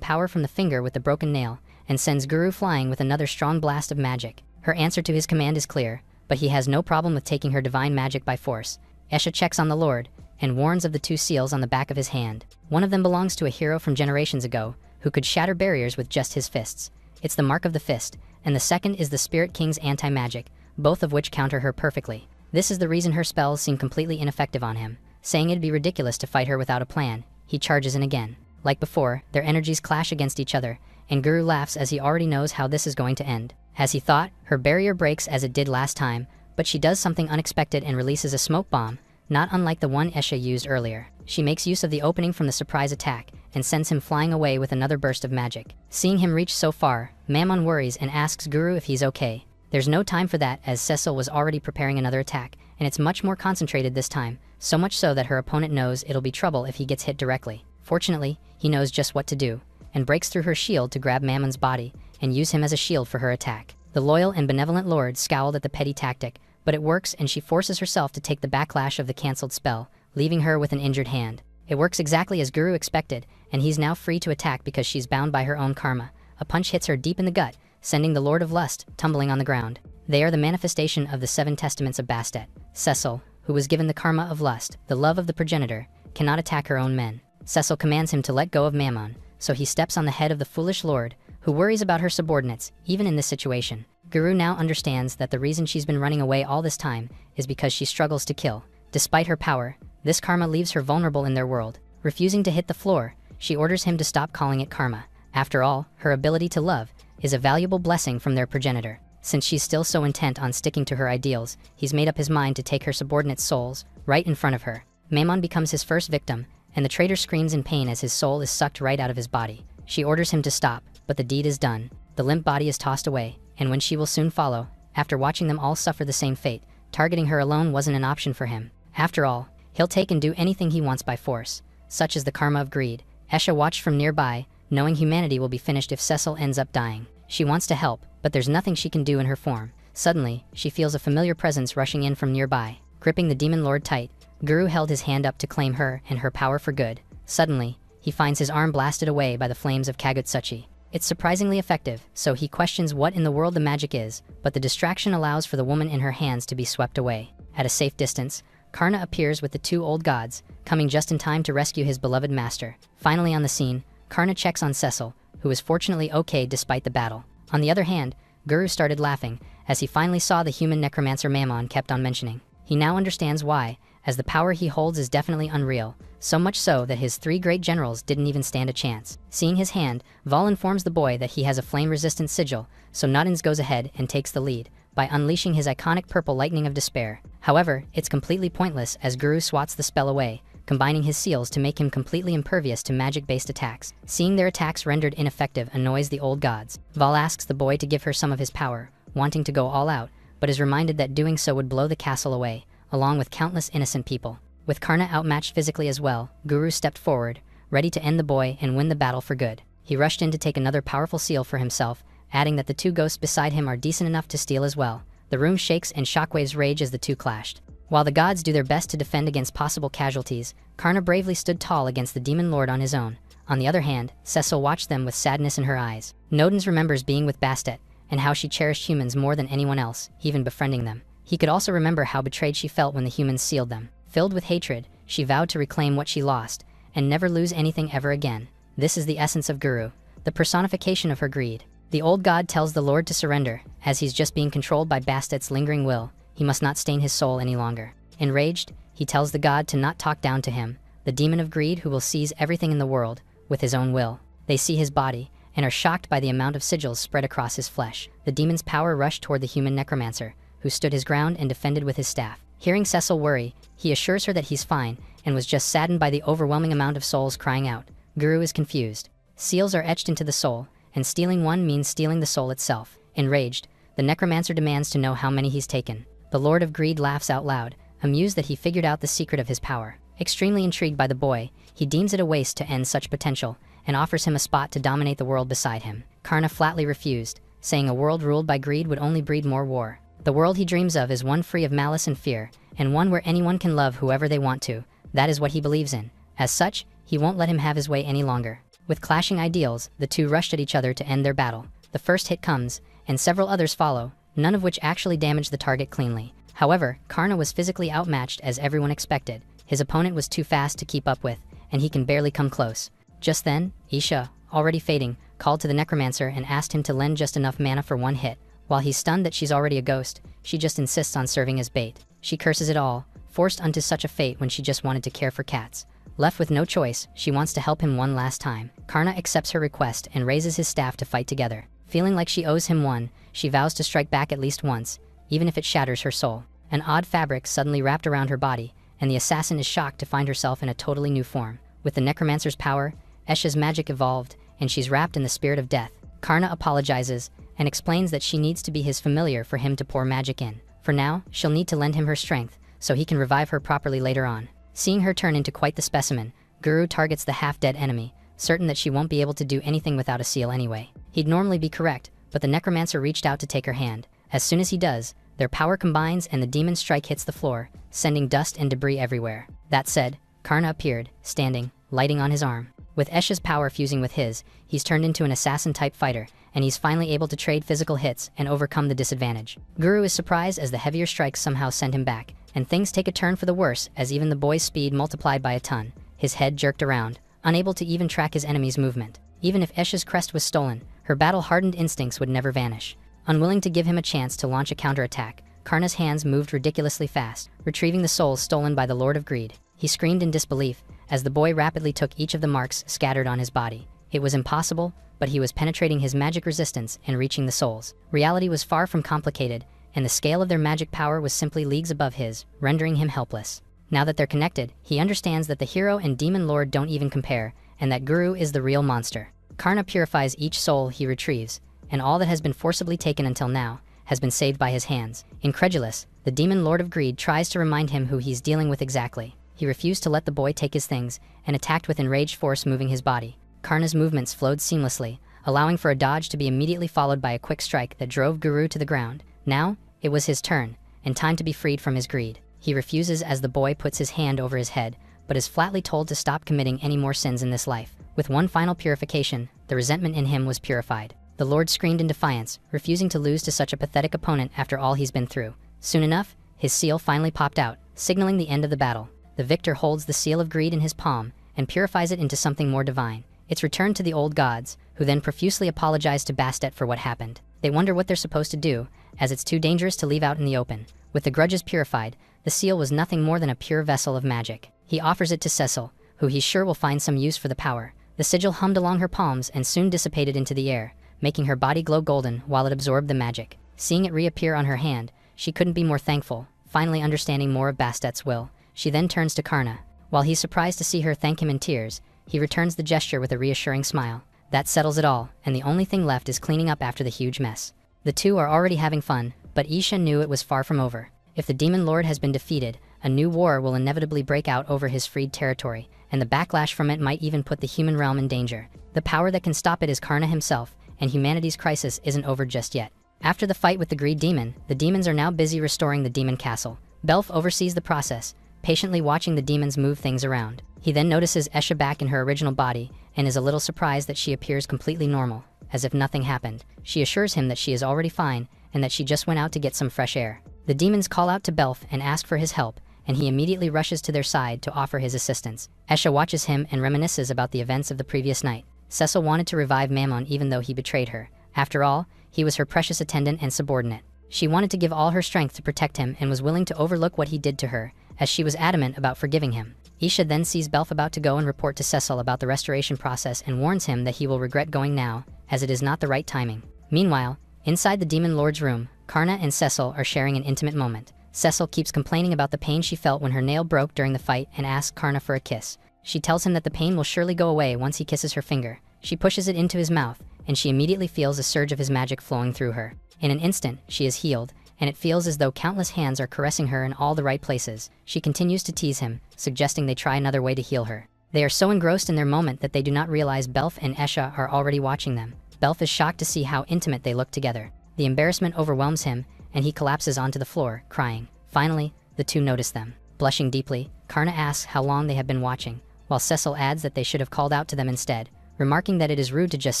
power from the finger with the broken nail and sends Guru flying with another strong blast of magic. Her answer to his command is clear, but he has no problem with taking her divine magic by force. Esha checks on the Lord and warns of the two seals on the back of his hand. One of them belongs to a hero from generations ago who could shatter barriers with just his fists. It's the mark of the fist, and the second is the Spirit King's anti-magic, both of which counter her perfectly. This is the reason her spells seem completely ineffective on him. Saying it'd be ridiculous to fight her without a plan, he charges in again. Like before, their energies clash against each other, and Guru laughs as he already knows how this is going to end. As he thought, her barrier breaks as it did last time, but she does something unexpected and releases a smoke bomb, not unlike the one Esha used earlier. She makes use of the opening from the surprise attack and sends him flying away with another burst of magic. Seeing him reach so far, Mammon worries and asks Guru if he's okay. There's no time for that, as Cecil was already preparing another attack, and it's much more concentrated this time, so much so that her opponent knows it'll be trouble if he gets hit directly. Fortunately, he knows just what to do, and breaks through her shield to grab Mammon's body and use him as a shield for her attack. The loyal and benevolent Lord scowled at the petty tactic, but it works and she forces herself to take the backlash of the cancelled spell, leaving her with an injured hand. It works exactly as Guru expected, and he's now free to attack because she's bound by her own karma. A punch hits her deep in the gut, sending the Lord of Lust tumbling on the ground. They are the manifestation of the 7 testaments of Bastet. Cecil, who was given the karma of lust, the love of the progenitor, cannot attack her own men. Cecil commands him to let go of Mammon, so he steps on the head of the foolish Lord, who worries about her subordinates, even in this situation. Guru now understands that the reason she's been running away all this time is because she struggles to kill. Despite her power, this karma leaves her vulnerable in their world. Refusing to hit the floor, she orders him to stop calling it karma. After all, her ability to love is a valuable blessing from their progenitor. Since she's still so intent on sticking to her ideals, he's made up his mind to take her subordinates' souls right in front of her. Mammon becomes his first victim, and the traitor screams in pain as his soul is sucked right out of his body. She orders him to stop, but the deed is done. The limp body is tossed away, and when she will soon follow, after watching them all suffer the same fate, targeting her alone wasn't an option for him. After all, he'll take and do anything he wants by force. Such is the karma of greed. Esha watched from nearby, knowing humanity will be finished if Cecil ends up dying. She wants to help, but there's nothing she can do in her form. Suddenly, she feels a familiar presence rushing in from nearby. Gripping the demon lord tight, Guru held his hand up to claim her and her power for good. Suddenly, he finds his arm blasted away by the flames of Kagutsuchi. It's surprisingly effective, so he questions what in the world the magic is, but the distraction allows for the woman in her hands to be swept away. At a safe distance, Karna appears with the 2 old gods, coming just in time to rescue his beloved master. Finally on the scene, Karna checks on Cecil, who is fortunately okay despite the battle. On the other hand, Guru started laughing as he finally saw the human necromancer Mammon kept on mentioning. He now understands why, as the power he holds is definitely unreal, so much so that his 3 great generals didn't even stand a chance. Seeing his hand, Val informs the boy that he has a flame-resistant sigil, so Nottins goes ahead and takes the lead by unleashing his iconic purple lightning of despair. However, it's completely pointless as Guru swats the spell away, combining his seals to make him completely impervious to magic-based attacks. Seeing their attacks rendered ineffective annoys the old gods. Val asks the boy to give her some of his power, wanting to go all out, but is reminded that doing so would blow the castle away, along with countless innocent people. With Karna outmatched physically as well, Guru stepped forward, ready to end the boy and win the battle for good. He rushed in to take another powerful seal for himself, adding that the 2 ghosts beside him are decent enough to steal as well. The room shakes and shockwaves rage as the 2 clashed. While the gods do their best to defend against possible casualties, Karna bravely stood tall against the demon lord on his own. On the other hand, Cecil watched them with sadness in her eyes. Nottins remembers being with Bastet, and how she cherished humans more than anyone else, even befriending them. He could also remember how betrayed she felt when the humans sealed them. Filled with hatred, she vowed to reclaim what she lost, and never lose anything ever again. This is the essence of Guru, the personification of her greed. The old god tells the Lord to surrender, as he's just being controlled by Bastet's lingering will. He must not stain his soul any longer. Enraged, he tells the god to not talk down to him, the demon of greed who will seize everything in the world, with his own will. They see his body, and are shocked by the amount of sigils spread across his flesh. The demon's power rushed toward the human necromancer, who stood his ground and defended with his staff. Hearing Cecil worry, he assures her that he's fine, and was just saddened by the overwhelming amount of souls crying out. Guru is confused. Seals are etched into the soul, and stealing one means stealing the soul itself. Enraged, the necromancer demands to know how many he's taken. The Lord of Greed laughs out loud, amused that he figured out the secret of his power. Extremely intrigued by the boy, he deems it a waste to end such potential, and offers him a spot to dominate the world beside him. Karna flatly refused, saying a world ruled by greed would only breed more war. The world he dreams of is one free of malice and fear, and one where anyone can love whoever they want to. That is what he believes in. As such, he won't let him have his way any longer. With clashing ideals, the two rushed at each other to end their battle. The first hit comes, and several others follow, none of which actually damaged the target cleanly. However, Karna was physically outmatched as everyone expected. His opponent was too fast to keep up with, and he can barely come close. Just then, Isha, already fading, called to the necromancer and asked him to lend just enough mana for one hit. While he's stunned that she's already a ghost, she just insists on serving as bait. She curses it all, forced unto such a fate when she just wanted to care for cats. Left with no choice, she wants to help him one last time. Karna accepts her request and raises his staff to fight together. Feeling like she owes him one, she vows to strike back at least once, even if it shatters her soul. An odd fabric suddenly wrapped around her body, and the assassin is shocked to find herself in a totally new form. With the necromancer's power, Esha's magic evolved, and she's wrapped in the spirit of death. Karna apologizes, and explains that she needs to be his familiar for him to pour magic in. For now, she'll need to lend him her strength, so he can revive her properly later on. Seeing her turn into quite the specimen, Guru targets the half-dead enemy, certain that she won't be able to do anything without a seal anyway. He'd normally be correct, but the necromancer reached out to take her hand. As soon as he does, their power combines and the demon's strike hits the floor, sending dust and debris everywhere. That said, Karna appeared, standing, lighting on his arm. With Esha's power fusing with his, he's turned into an assassin-type fighter, and he's finally able to trade physical hits and overcome the disadvantage. Guru is surprised as the heavier strikes somehow send him back, and things take a turn for the worse as even the boy's speed multiplied by a ton. His head jerked around, unable to even track his enemy's movement. Even if Esha's crest was stolen, her battle-hardened instincts would never vanish. Unwilling to give him a chance to launch a counterattack, Karna's hands moved ridiculously fast, retrieving the souls stolen by the Lord of Greed. He screamed in disbelief as the boy rapidly took each of the marks scattered on his body. It was impossible, but he was penetrating his magic resistance and reaching the souls. Reality was far from complicated, and the scale of their magic power was simply leagues above his, rendering him helpless. Now that they're connected, he understands that the hero and demon lord don't even compare, and that Guru is the real monster. Karna purifies each soul he retrieves, and all that has been forcibly taken until now has been saved by his hands. Incredulous, the demon lord of greed tries to remind him who he's dealing with exactly. He refused to let the boy take his things, and attacked with enraged force moving his body. Karna's movements flowed seamlessly, allowing for a dodge to be immediately followed by a quick strike that drove Guru to the ground. Now, it was his turn, and time to be freed from his greed. He refuses as the boy puts his hand over his head, but is flatly told to stop committing any more sins in this life. With one final purification, the resentment in him was purified. The Lord screamed in defiance, refusing to lose to such a pathetic opponent after all he's been through. Soon enough, his seal finally popped out, signaling the end of the battle. The victor holds the seal of greed in his palm, and purifies it into something more divine. It's returned to the old gods, who then profusely apologize to Bastet for what happened. They wonder what they're supposed to do, as it's too dangerous to leave out in the open. With the grudges purified, the seal was nothing more than a pure vessel of magic. He offers it to Cecil, who he's sure will find some use for the power. The sigil hummed along her palms and soon dissipated into the air, making her body glow golden while it absorbed the magic. Seeing it reappear on her hand, she couldn't be more thankful, finally understanding more of Bastet's will. She then turns to Karna. While he's surprised to see her thank him in tears, he returns the gesture with a reassuring smile. That settles it all, and the only thing left is cleaning up after the huge mess. The two are already having fun, but Isha knew it was far from over. If the demon lord has been defeated, a new war will inevitably break out over his freed territory, and the backlash from it might even put the human realm in danger. The power that can stop it is Karna himself, and humanity's crisis isn't over just yet. After the fight with the greed demon, the demons are now busy restoring the demon castle. Belf oversees the process, patiently watching the demons move things around. He then notices Esha back in her original body, and is a little surprised that she appears completely normal, as if nothing happened. She assures him that she is already fine, and that she just went out to get some fresh air. The demons call out to Belf and ask for his help, and he immediately rushes to their side to offer his assistance. Esha watches him and reminisces about the events of the previous night. Cecil wanted to revive Mammon even though he betrayed her. After all, he was her precious attendant and subordinate. She wanted to give all her strength to protect him and was willing to overlook what he did to her, as she was adamant about forgiving him. Isha then sees Belf about to go and report to Cecil about the restoration process and warns him that he will regret going now, as it is not the right timing. Meanwhile, inside the demon lord's room, Karna and Cecil are sharing an intimate moment. Cecil keeps complaining about the pain she felt when her nail broke during the fight and asks Karna for a kiss. She tells him that the pain will surely go away once he kisses her finger. She pushes it into his mouth, and she immediately feels a surge of his magic flowing through her. In an instant, she is healed, and it feels as though countless hands are caressing her in all the right places. She continues to tease him, suggesting they try another way to heal her. They are so engrossed in their moment that they do not realize Belf and Esha are already watching them. Belf is shocked to see how intimate they look together. The embarrassment overwhelms him, and he collapses onto the floor, crying. Finally, the two notice them. Blushing deeply, Karna asks how long they have been watching, while Cecil adds that they should have called out to them instead, remarking that it is rude to just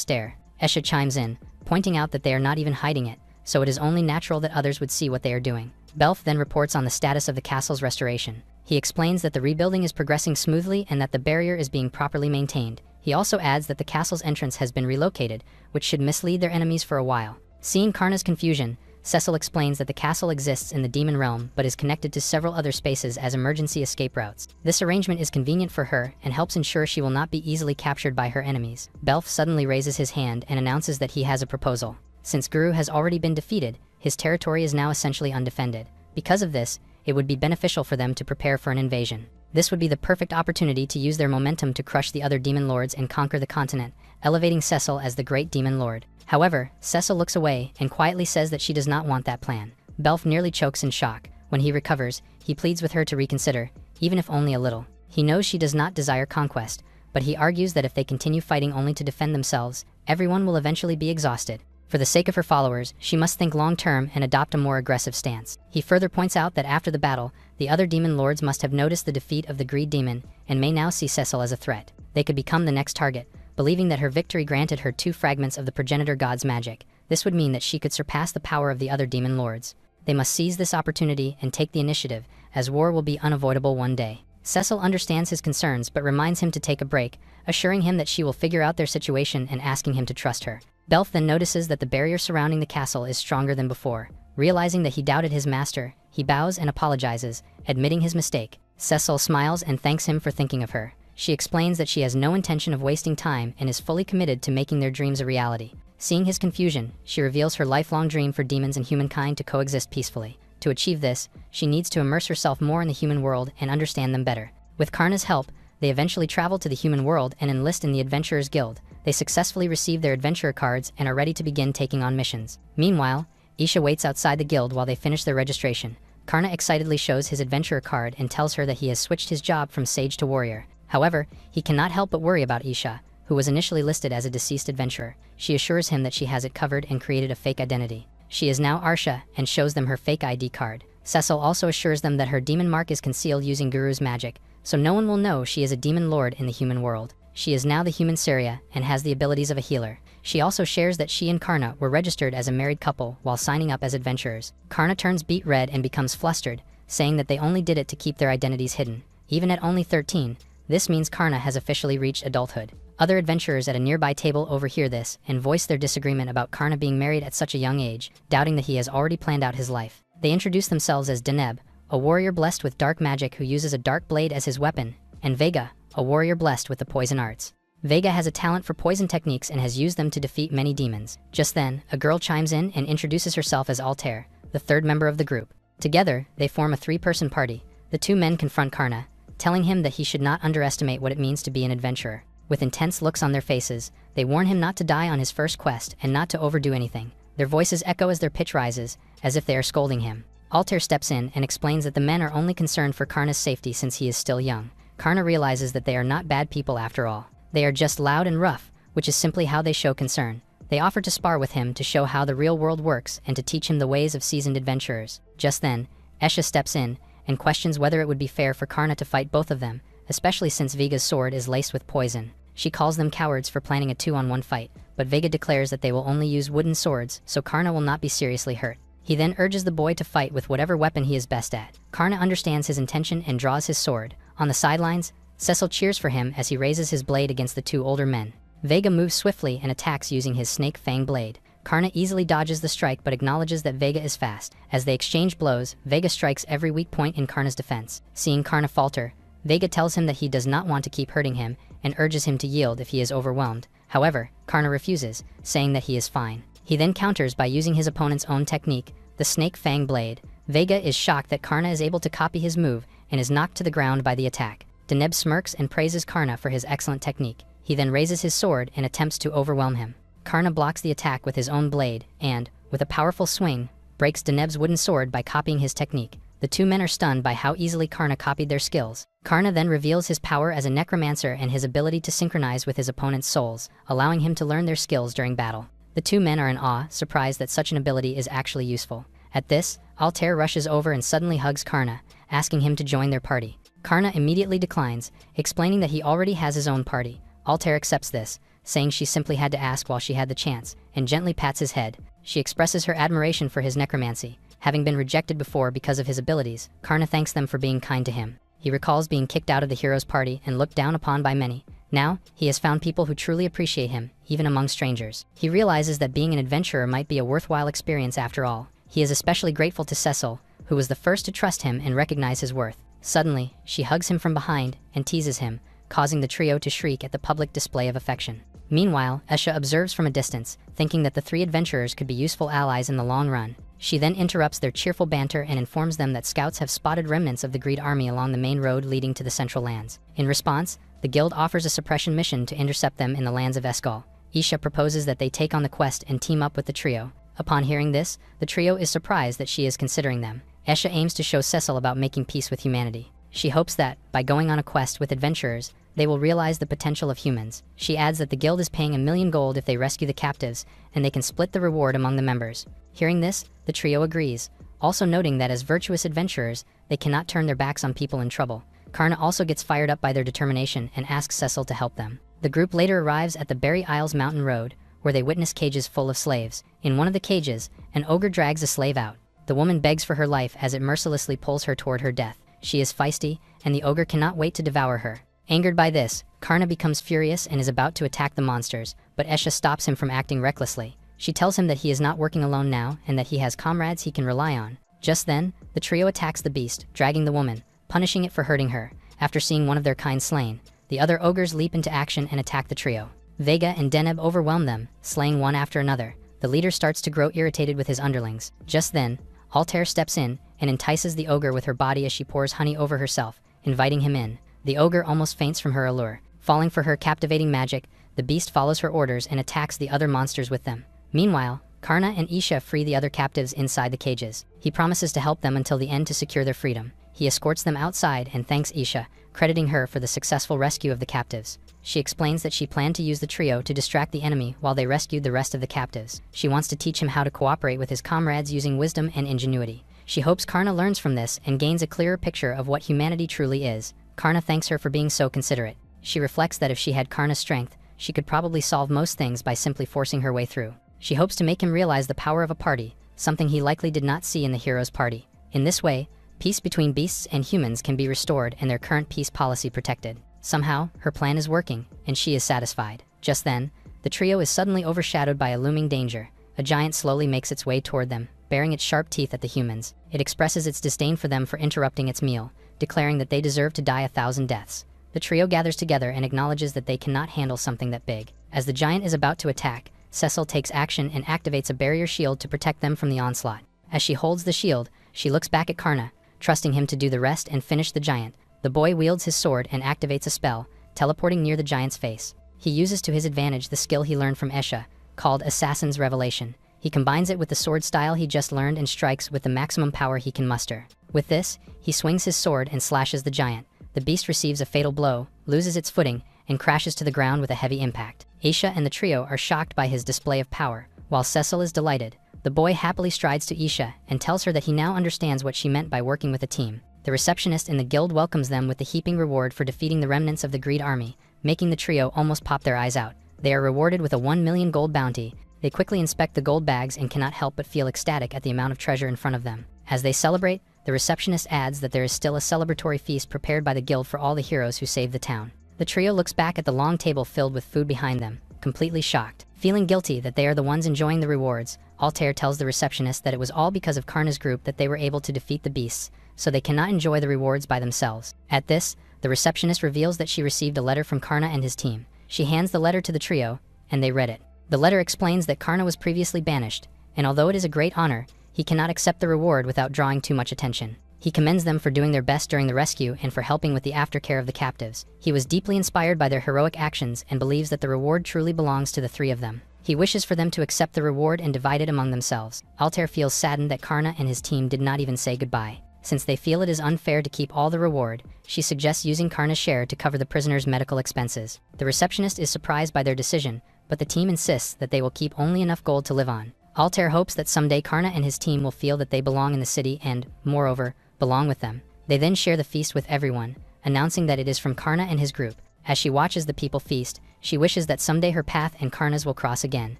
stare. Esha chimes in, pointing out that they are not even hiding it, so it is only natural that others would see what they are doing. Belf then reports on the status of the castle's restoration. He explains that the rebuilding is progressing smoothly and that the barrier is being properly maintained. He also adds that the castle's entrance has been relocated, which should mislead their enemies for a while. Seeing Karna's confusion, Cecil explains that the castle exists in the demon realm but is connected to several other spaces as emergency escape routes. This arrangement is convenient for her and helps ensure she will not be easily captured by her enemies. Belf suddenly raises his hand and announces that he has a proposal. Since Guru has already been defeated, his territory is now essentially undefended. Because of this, it would be beneficial for them to prepare for an invasion. This would be the perfect opportunity to use their momentum to crush the other demon lords and conquer the continent, elevating Cecil as the great demon lord. However, Cecil looks away and quietly says that she does not want that plan. Belf nearly chokes in shock. When he recovers, he pleads with her to reconsider, even if only a little. He knows she does not desire conquest, but he argues that if they continue fighting only to defend themselves, everyone will eventually be exhausted. For the sake of her followers, she must think long-term and adopt a more aggressive stance. He further points out that after the battle, the other demon lords must have noticed the defeat of the greed demon and may now see Cecil as a threat. They could become the next target, believing that her victory granted her 2 fragments of the progenitor god's magic. This would mean that she could surpass the power of the other demon lords. They must seize this opportunity and take the initiative, as war will be unavoidable one day. Cecil understands his concerns but reminds him to take a break, assuring him that she will figure out their situation and asking him to trust her. Belf then notices that the barrier surrounding the castle is stronger than before. Realizing that he doubted his master, he bows and apologizes, admitting his mistake. Cecil smiles and thanks him for thinking of her. She explains that she has no intention of wasting time and is fully committed to making their dreams a reality. Seeing his confusion, she reveals her lifelong dream for demons and humankind to coexist peacefully. To achieve this, she needs to immerse herself more in the human world and understand them better. With Karna's help, they eventually travel to the human world and enlist in the Adventurers Guild. They successfully receive their adventurer cards and are ready to begin taking on missions. Meanwhile, Isha waits outside the guild while they finish their registration. Karna excitedly shows his adventurer card and tells her that he has switched his job from sage to warrior. However, he cannot help but worry about Isha, who was initially listed as a deceased adventurer. She assures him that she has it covered and created a fake identity. She is now Arsha and shows them her fake ID card. Cecil also assures them that her demon mark is concealed using Guru's magic, so no one will know she is a demon lord in the human world. She is now the human Surya and has the abilities of a healer. She also shares that she and Karna were registered as a married couple while signing up as adventurers. Karna turns beet red and becomes flustered, saying that they only did it to keep their identities hidden. Even at only 13, this means Karna has officially reached adulthood. Other adventurers at a nearby table overhear this and voice their disagreement about Karna being married at such a young age, doubting that he has already planned out his life. They introduce themselves as Deneb, a warrior blessed with dark magic who uses a dark blade as his weapon, and Vega, a warrior blessed with the poison arts. Vega has a talent for poison techniques and has used them to defeat many demons. Just then, a girl chimes in and introduces herself as Altair, the 3rd member of the group. Together, they form a 3-person party. The 2 men confront Karna, telling him that he should not underestimate what it means to be an adventurer. With intense looks on their faces, they warn him not to die on his first quest and not to overdo anything. Their voices echo as their pitch rises, as if they are scolding him. Altair steps in and explains that the men are only concerned for Karna's safety since he is still young. Karna realizes that they are not bad people after all. They are just loud and rough, which is simply how they show concern. They offer to spar with him to show how the real world works and to teach him the ways of seasoned adventurers. Just then, Esha steps in and questions whether it would be fair for Karna to fight both of them, especially since Vega's sword is laced with poison. She calls them cowards for planning a 2-on-1 fight, but Vega declares that they will only use wooden swords, so Karna will not be seriously hurt. He then urges the boy to fight with whatever weapon he is best at. Karna understands his intention and draws his sword. On the sidelines, Cecil cheers for him as he raises his blade against the 2 older men. Vega moves swiftly and attacks using his snake fang blade. Karna easily dodges the strike but acknowledges that Vega is fast. As they exchange blows, Vega strikes every weak point in Karna's defense. Seeing Karna falter, Vega tells him that he does not want to keep hurting him and urges him to yield if he is overwhelmed. However, Karna refuses, saying that he is fine. He then counters by using his opponent's own technique, the snake fang blade. Vega is shocked that Karna is able to copy his move and is knocked to the ground by the attack. Deneb smirks and praises Karna for his excellent technique. He then raises his sword and attempts to overwhelm him. Karna blocks the attack with his own blade and, with a powerful swing, breaks Deneb's wooden sword by copying his technique. The two men are stunned by how easily Karna copied their skills. Karna then reveals his power as a necromancer and his ability to synchronize with his opponent's souls, allowing him to learn their skills during battle. The two men are in awe, surprised that such an ability is actually useful. At this, Altair rushes over and suddenly hugs Karna, asking him to join their party. Karna immediately declines, explaining that he already has his own party. Altair accepts this, saying she simply had to ask while she had the chance, and gently pats his head. She expresses her admiration for his necromancy. Having been rejected before because of his abilities, Karna thanks them for being kind to him. He recalls being kicked out of the hero's party and looked down upon by many. Now, he has found people who truly appreciate him, even among strangers. He realizes that being an adventurer might be a worthwhile experience after all. He is especially grateful to Cecil, who was the first to trust him and recognize his worth. Suddenly, she hugs him from behind and teases him, causing the trio to shriek at the public display of affection. Meanwhile, Esha observes from a distance, thinking that the three adventurers could be useful allies in the long run. She then interrupts their cheerful banter and informs them that scouts have spotted remnants of the Greed army along the main road leading to the Central Lands. In response, the guild offers a suppression mission to intercept them in the lands of Escol. Isha proposes that they take on the quest and team up with the trio. Upon hearing this, the trio is surprised that she is considering them. Esha aims to show Cecil about making peace with humanity. She hopes that, by going on a quest with adventurers, they will realize the potential of humans. She adds that the guild is paying 1,000,000 gold if they rescue the captives, and they can split the reward among the members. Hearing this, the trio agrees, also noting that as virtuous adventurers, they cannot turn their backs on people in trouble. Karna also gets fired up by their determination and asks Cecil to help them. The group later arrives at the Berry Isles Mountain Road, where they witness cages full of slaves. In one of the cages, an ogre drags a slave out. The woman begs for her life as it mercilessly pulls her toward her death. She is feisty, and the ogre cannot wait to devour her. Angered by this, Karna becomes furious and is about to attack the monsters, but Esha stops him from acting recklessly. She tells him that he is not working alone now and that he has comrades he can rely on. Just then, the trio attacks the beast, dragging the woman, punishing it for hurting her. After seeing one of their kind slain, the other ogres leap into action and attack the trio. Vega and Deneb overwhelm them, slaying one after another. The leader starts to grow irritated with his underlings. Just then, Altair steps in and entices the ogre with her body as she pours honey over herself, inviting him in. The ogre almost faints from her allure. Falling for her captivating magic, the beast follows her orders and attacks the other monsters with them. Meanwhile, Karna and Isha free the other captives inside the cages. He promises to help them until the end to secure their freedom. He escorts them outside and thanks Isha, crediting her for the successful rescue of the captives. She explains that she planned to use the trio to distract the enemy while they rescued the rest of the captives. She wants to teach him how to cooperate with his comrades using wisdom and ingenuity. She hopes Karna learns from this and gains a clearer picture of what humanity truly is. Karna thanks her for being so considerate. She reflects that if she had Karna's strength, she could probably solve most things by simply forcing her way through. She hopes to make him realize the power of a party, something he likely did not see in the hero's party. In this way, peace between beasts and humans can be restored and their current peace policy protected. Somehow, her plan is working, and she is satisfied. Just then, the trio is suddenly overshadowed by a looming danger. A giant slowly makes its way toward them, baring its sharp teeth at the humans. It expresses its disdain for them for interrupting its meal, declaring that they deserve to die 1,000 deaths. The trio gathers together and acknowledges that they cannot handle something that big. As the giant is about to attack, Cecil takes action and activates a barrier shield to protect them from the onslaught. As she holds the shield, she looks back at Karna, trusting him to do the rest and finish the giant. The boy wields his sword and activates a spell, teleporting near the giant's face. He uses to his advantage the skill he learned from Esha, called Assassin's Revelation. He combines it with the sword style he just learned and strikes with the maximum power he can muster. With this, he swings his sword and slashes the giant. The beast receives a fatal blow, loses its footing, and crashes to the ground with a heavy impact. Isha and the trio are shocked by his display of power, while Cecil is delighted. The boy happily strides to Isha and tells her that he now understands what she meant by working with a team. The receptionist in the guild welcomes them with the heaping reward for defeating the remnants of the Greed army, making the trio almost pop their eyes out. They are rewarded with a 1,000,000 gold bounty. They quickly inspect the gold bags and cannot help but feel ecstatic at the amount of treasure in front of them. As they celebrate, the receptionist adds that there is still a celebratory feast prepared by the guild for all the heroes who saved the town. The trio looks back at the long table filled with food behind them, completely shocked. Feeling guilty that they are the ones enjoying the rewards, Altair tells the receptionist that it was all because of Karna's group that they were able to defeat the beasts, so they cannot enjoy the rewards by themselves. At this, the receptionist reveals that she received a letter from Karna and his team. She hands the letter to the trio, and they read it. The letter explains that Karna was previously banished, and although it is a great honor, he cannot accept the reward without drawing too much attention. He commends them for doing their best during the rescue and for helping with the aftercare of the captives. He was deeply inspired by their heroic actions and believes that the reward truly belongs to the three of them. He wishes for them to accept the reward and divide it among themselves. Altair feels saddened that Karna and his team did not even say goodbye. Since they feel it is unfair to keep all the reward, she suggests using Karna's share to cover the prisoner's medical expenses. The receptionist is surprised by their decision, but the team insists that they will keep only enough gold to live on. Altair hopes that someday Karna and his team will feel that they belong in the city and, moreover, belong with them. They then share the feast with everyone, announcing that it is from Karna and his group. As she watches the people feast, she wishes that someday her path and Karna's will cross again.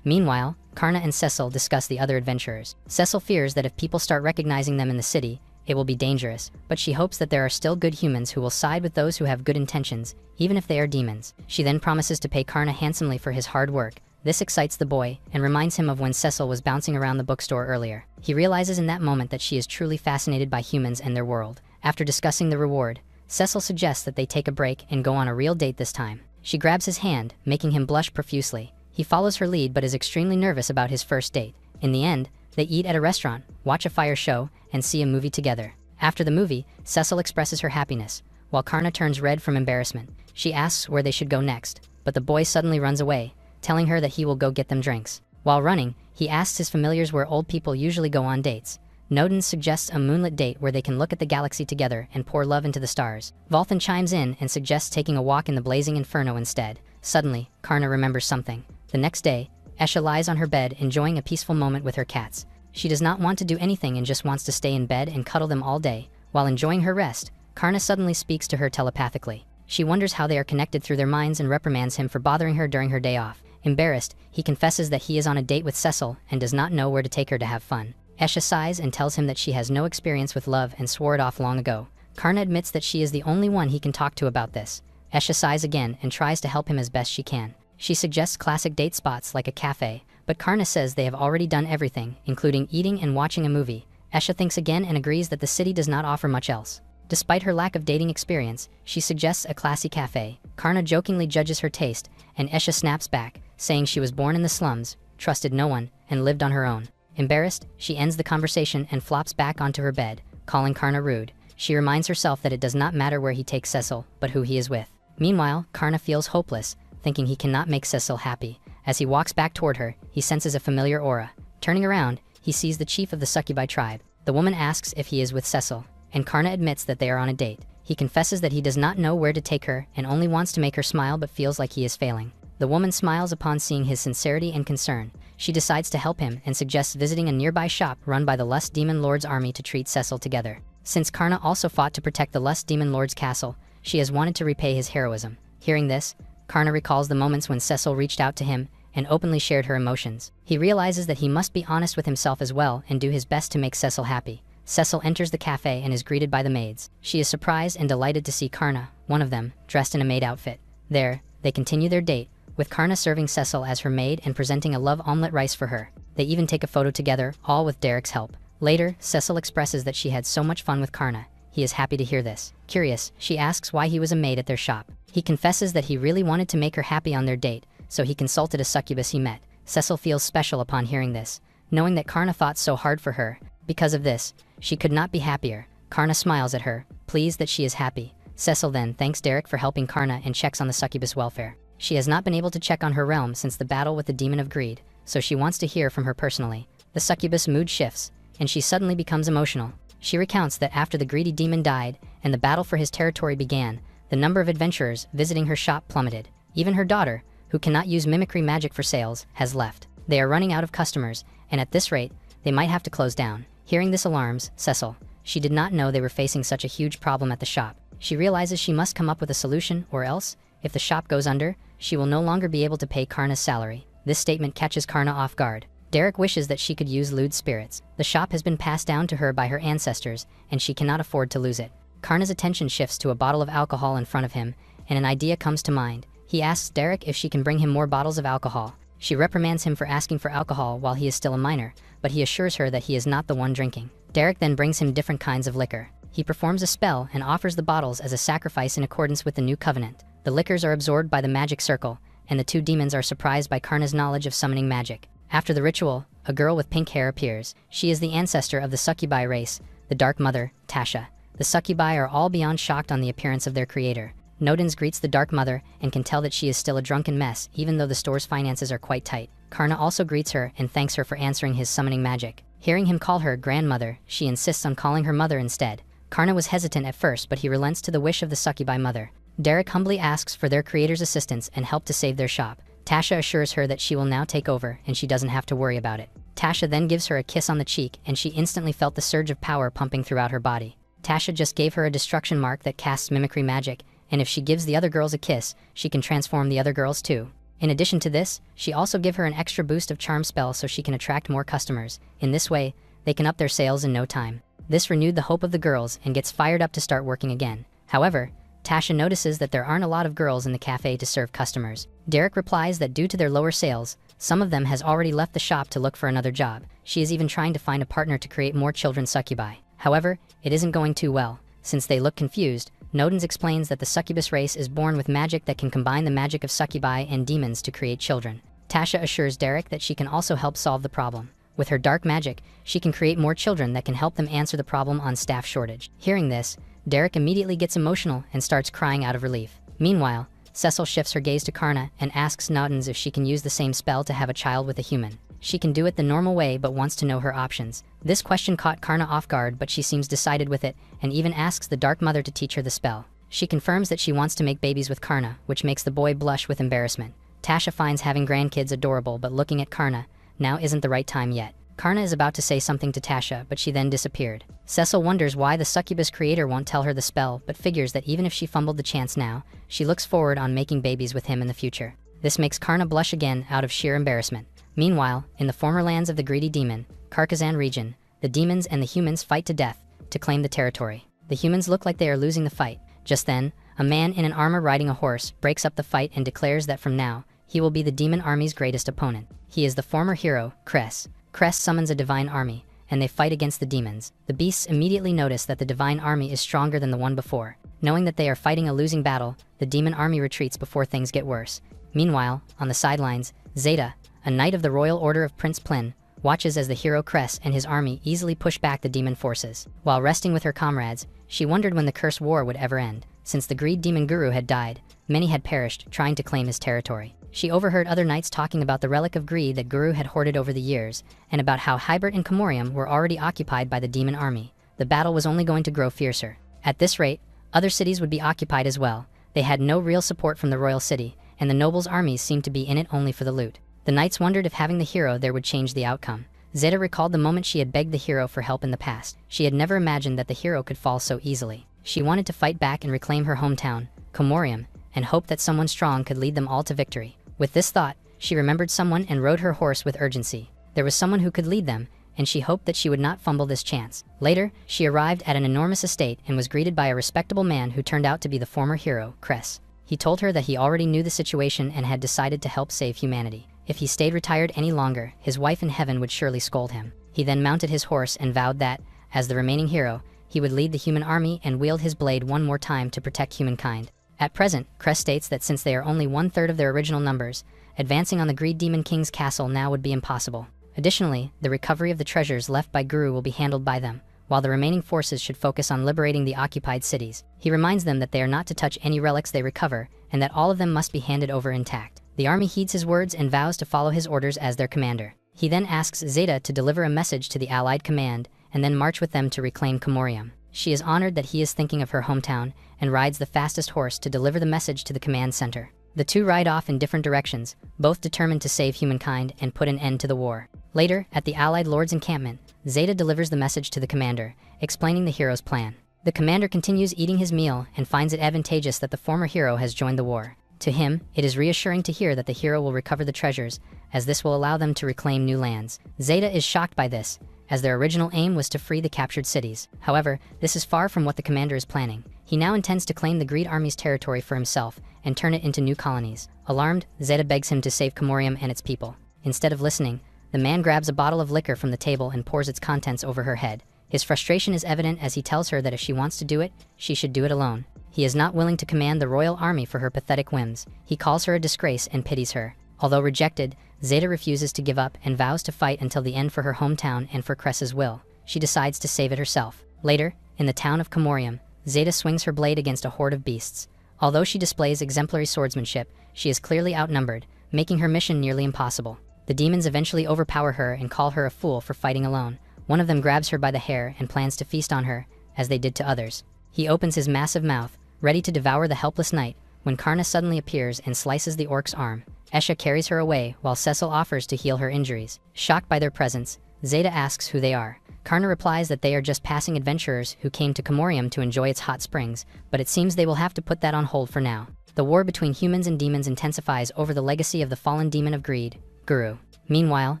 Meanwhile, Karna and Cecil discuss the other adventurers. Cecil fears that if people start recognizing them in the city, it will be dangerous, but she hopes that there are still good humans who will side with those who have good intentions, even if they are demons. She then promises to pay Karna handsomely for his hard work. This excites the boy and reminds him of when Cecil was bouncing around the bookstore earlier. He realizes in that moment that she is truly fascinated by humans and their world. After discussing the reward, Cecil suggests that they take a break and go on a real date this time. She grabs his hand, making him blush profusely. He follows her lead but is extremely nervous about his first date. In the end, they eat at a restaurant, watch a fire show, and see a movie together. After the movie, Cecil expresses her happiness, while Karna turns red from embarrassment. She asks where they should go next, but the boy suddenly runs away, telling her that he will go get them drinks. While running, he asks his familiars where old people usually go on dates. Nodin suggests a moonlit date where they can look at the galaxy together and pour love into the stars. Volthan chimes in and suggests taking a walk in the blazing inferno instead. Suddenly, Karna remembers something. The next day, Esha lies on her bed enjoying a peaceful moment with her cats. She does not want to do anything and just wants to stay in bed and cuddle them all day. While enjoying her rest, Karna suddenly speaks to her telepathically. She wonders how they are connected through their minds and reprimands him for bothering her during her day off. Embarrassed, he confesses that he is on a date with Cecil and does not know where to take her to have fun. Esha sighs and tells him that she has no experience with love and swore it off long ago. Karna admits that she is the only one he can talk to about this. Esha sighs again and tries to help him as best she can. She suggests classic date spots like a cafe, but Karna says they have already done everything, including eating and watching a movie. Esha thinks again and agrees that the city does not offer much else. Despite her lack of dating experience, she suggests a classy cafe. Karna jokingly judges her taste, and Esha snaps back, saying she was born in the slums, trusted no one, and lived on her own. Embarrassed, she ends the conversation and flops back onto her bed, calling Karna rude. She reminds herself that it does not matter where he takes Cecil, but who he is with. Meanwhile, Karna feels hopeless, thinking he cannot make Cecil happy. As he walks back toward her, he senses a familiar aura. Turning around, he sees the chief of the succubi tribe. The woman asks if he is with Cecil, and Karna admits that they are on a date. He confesses that he does not know where to take her and only wants to make her smile but feels like he is failing. The woman smiles upon seeing his sincerity and concern. She decides to help him and suggests visiting a nearby shop run by the Lust Demon Lord's army to treat Cecil together. Since Karna also fought to protect the Lust Demon Lord's castle, she has wanted to repay his heroism. Hearing this, Karna recalls the moments when Cecil reached out to him and openly shared her emotions. He realizes that he must be honest with himself as well and do his best to make Cecil happy. Cecil enters the cafe and is greeted by the maids. She is surprised and delighted to see Karna, one of them, dressed in a maid outfit. There, they continue their date, with Karna serving Cecil as her maid and presenting a love omelette rice for her. They even take a photo together, all with Derek's help. Later, Cecil expresses that she had so much fun with Karna. He is happy to hear this. Curious, she asks why he was a maid at their shop. He confesses that he really wanted to make her happy on their date, so he consulted a succubus he met. Cecil feels special upon hearing this, knowing that Karna fought so hard for her. Because of this, she could not be happier. Karna smiles at her, pleased that she is happy. Cecil then thanks Derek for helping Karna and checks on the succubus' welfare. She has not been able to check on her realm since the battle with the demon of greed, so she wants to hear from her personally. The succubus' mood shifts, and she suddenly becomes emotional. She recounts that after the greedy demon died and the battle for his territory began, the number of adventurers visiting her shop plummeted. Even her daughter, who cannot use mimicry magic for sales, has left. They are running out of customers, and at this rate, they might have to close down. Hearing this alarms Cecil. She did not know they were facing such a huge problem at the shop. She realizes she must come up with a solution, or else, if the shop goes under, she will no longer be able to pay Karna's salary. This statement catches Karna off guard. Derek wishes that she could use lewd spirits. The shop has been passed down to her by her ancestors, and she cannot afford to lose it. Karna's attention shifts to a bottle of alcohol in front of him, and an idea comes to mind. He asks Derek if she can bring him more bottles of alcohol. She reprimands him for asking for alcohol while he is still a minor, but he assures her that he is not the one drinking. Derek then brings him different kinds of liquor. He performs a spell and offers the bottles as a sacrifice in accordance with the new covenant. The liquors are absorbed by the magic circle, and the two demons are surprised by Karna's knowledge of summoning magic. After the ritual, a girl with pink hair appears. She is the ancestor of the succubi race, the Dark Mother, Tasha. The succubi are all beyond shocked on the appearance of their creator. Nodens greets the Dark Mother and can tell that she is still a drunken mess even though the store's finances are quite tight. Karna also greets her and thanks her for answering his summoning magic. Hearing him call her grandmother, she insists on calling her mother instead. Karna was hesitant at first, but he relents to the wish of the succubi mother. Derek humbly asks for their creator's assistance and help to save their shop. Tasha assures her that she will now take over and she doesn't have to worry about it. Tasha then gives her a kiss on the cheek and she instantly felt the surge of power pumping throughout her body. Tasha just gave her a destruction mark that casts mimicry magic, and if she gives the other girls a kiss, she can transform the other girls too. In addition to this, she also give her an extra boost of charm spell so she can attract more customers. In this way, they can up their sales in no time. This renewed the hope of the girls and gets fired up to start working again. However, Tasha notices that there aren't a lot of girls in the cafe to serve customers. Derek replies that due to their lower sales, some of them has already left the shop to look for another job. She is even trying to find a partner to create more children succubi. However, it isn't going too well. Since they look confused, Nodens explains that the succubus race is born with magic that can combine the magic of succubi and demons to create children. Tasha assures Derek that she can also help solve the problem. With her dark magic, she can create more children that can help them answer the problem on staff shortage. Hearing this, Derek immediately gets emotional and starts crying out of relief. Meanwhile, Cecil shifts her gaze to Karna and asks Nodens if she can use the same spell to have a child with a human. She can do it the normal way but wants to know her options. This question caught Karna off guard, but she seems decided with it and even asks the Dark Mother to teach her the spell. She confirms that she wants to make babies with Karna, which makes the boy blush with embarrassment. Tasha finds having grandkids adorable, but looking at Karna, now isn't the right time yet. Karna is about to say something to Tasha, but she then disappeared. Cecil wonders why the succubus creator won't tell her the spell, but figures that even if she fumbled the chance now, she looks forward on making babies with him in the future. This makes Karna blush again out of sheer embarrassment. Meanwhile, in the former lands of the greedy demon, Carcazan region, the demons and the humans fight to death to claim the territory. The humans look like they are losing the fight. Just then, a man in an armor riding a horse breaks up the fight and declares that from now, he will be the demon army's greatest opponent. He is the former hero, Cress. Cress summons a divine army, and they fight against the demons. The beasts immediately notice that the divine army is stronger than the one before. Knowing that they are fighting a losing battle, the demon army retreats before things get worse. Meanwhile, on the sidelines, Zeta, a knight of the Royal Order of Prince Plin, watches as the hero Cress and his army easily push back the demon forces. While resting with her comrades, she wondered when the curse war would ever end. Since the greed demon guru had died, many had perished trying to claim his territory. She overheard other knights talking about the relic of greed that Guru had hoarded over the years, and about how Hybert and Komorium were already occupied by the demon army. The battle was only going to grow fiercer. At this rate, other cities would be occupied as well. They had no real support from the royal city, and the nobles' armies seemed to be in it only for the loot. The knights wondered if having the hero there would change the outcome. Zeta recalled the moment she had begged the hero for help in the past. She had never imagined that the hero could fall so easily. She wanted to fight back and reclaim her hometown, Komorium, and hoped that someone strong could lead them all to victory. With this thought, she remembered someone and rode her horse with urgency. There was someone who could lead them, and she hoped that she would not fumble this chance. Later, she arrived at an enormous estate and was greeted by a respectable man who turned out to be the former hero, Cress. He told her that he already knew the situation and had decided to help save humanity. If he stayed retired any longer, his wife in heaven would surely scold him. He then mounted his horse and vowed that, as the remaining hero, he would lead the human army and wield his blade one more time to protect humankind. At present, Cress states that since they are only 1/3 of their original numbers, advancing on the Greed Demon King's castle now would be impossible. Additionally, the recovery of the treasures left by Guru will be handled by them, while the remaining forces should focus on liberating the occupied cities. He reminds them that they are not to touch any relics they recover, and that all of them must be handed over intact. The army heeds his words and vows to follow his orders as their commander. He then asks Zeta to deliver a message to the allied command, and then march with them to reclaim Komorium. She is honored that he is thinking of her hometown, and rides the fastest horse to deliver the message to the command center. The two ride off in different directions, both determined to save humankind and put an end to the war. Later, at the allied lord's encampment, Zeta delivers the message to the commander, explaining the hero's plan. The commander continues eating his meal and finds it advantageous that the former hero has joined the war. To him, it is reassuring to hear that the hero will recover the treasures, as this will allow them to reclaim new lands. Zeta is shocked by this, as their original aim was to free the captured cities. However, this is far from what the commander is planning. He now intends to claim the Greed Army's territory for himself and turn it into new colonies. Alarmed, Zeta begs him to save Komorium and its people. Instead of listening, the man grabs a bottle of liquor from the table and pours its contents over her head. His frustration is evident as he tells her that if she wants to do it, she should do it alone. He is not willing to command the royal army for her pathetic whims. He calls her a disgrace and pities her. Although rejected, Zeta refuses to give up and vows to fight until the end for her hometown and for Cress's will. She decides to save it herself. Later, in the town of Komorium, Zeta swings her blade against a horde of beasts. Although she displays exemplary swordsmanship, she is clearly outnumbered, making her mission nearly impossible. The demons eventually overpower her and call her a fool for fighting alone, One of them grabs her by the hair and plans to feast on her, as they did to others. He opens his massive mouth, ready to devour the helpless knight, when Karna suddenly appears and slices the orc's arm. Esha carries her away while Cecil offers to heal her injuries. Shocked by their presence, Zeta asks who they are. Karna replies that they are just passing adventurers who came to Komorium to enjoy its hot springs, but it seems they will have to put that on hold for now. The war between humans and demons intensifies over the legacy of the fallen demon of greed, Guru. Meanwhile,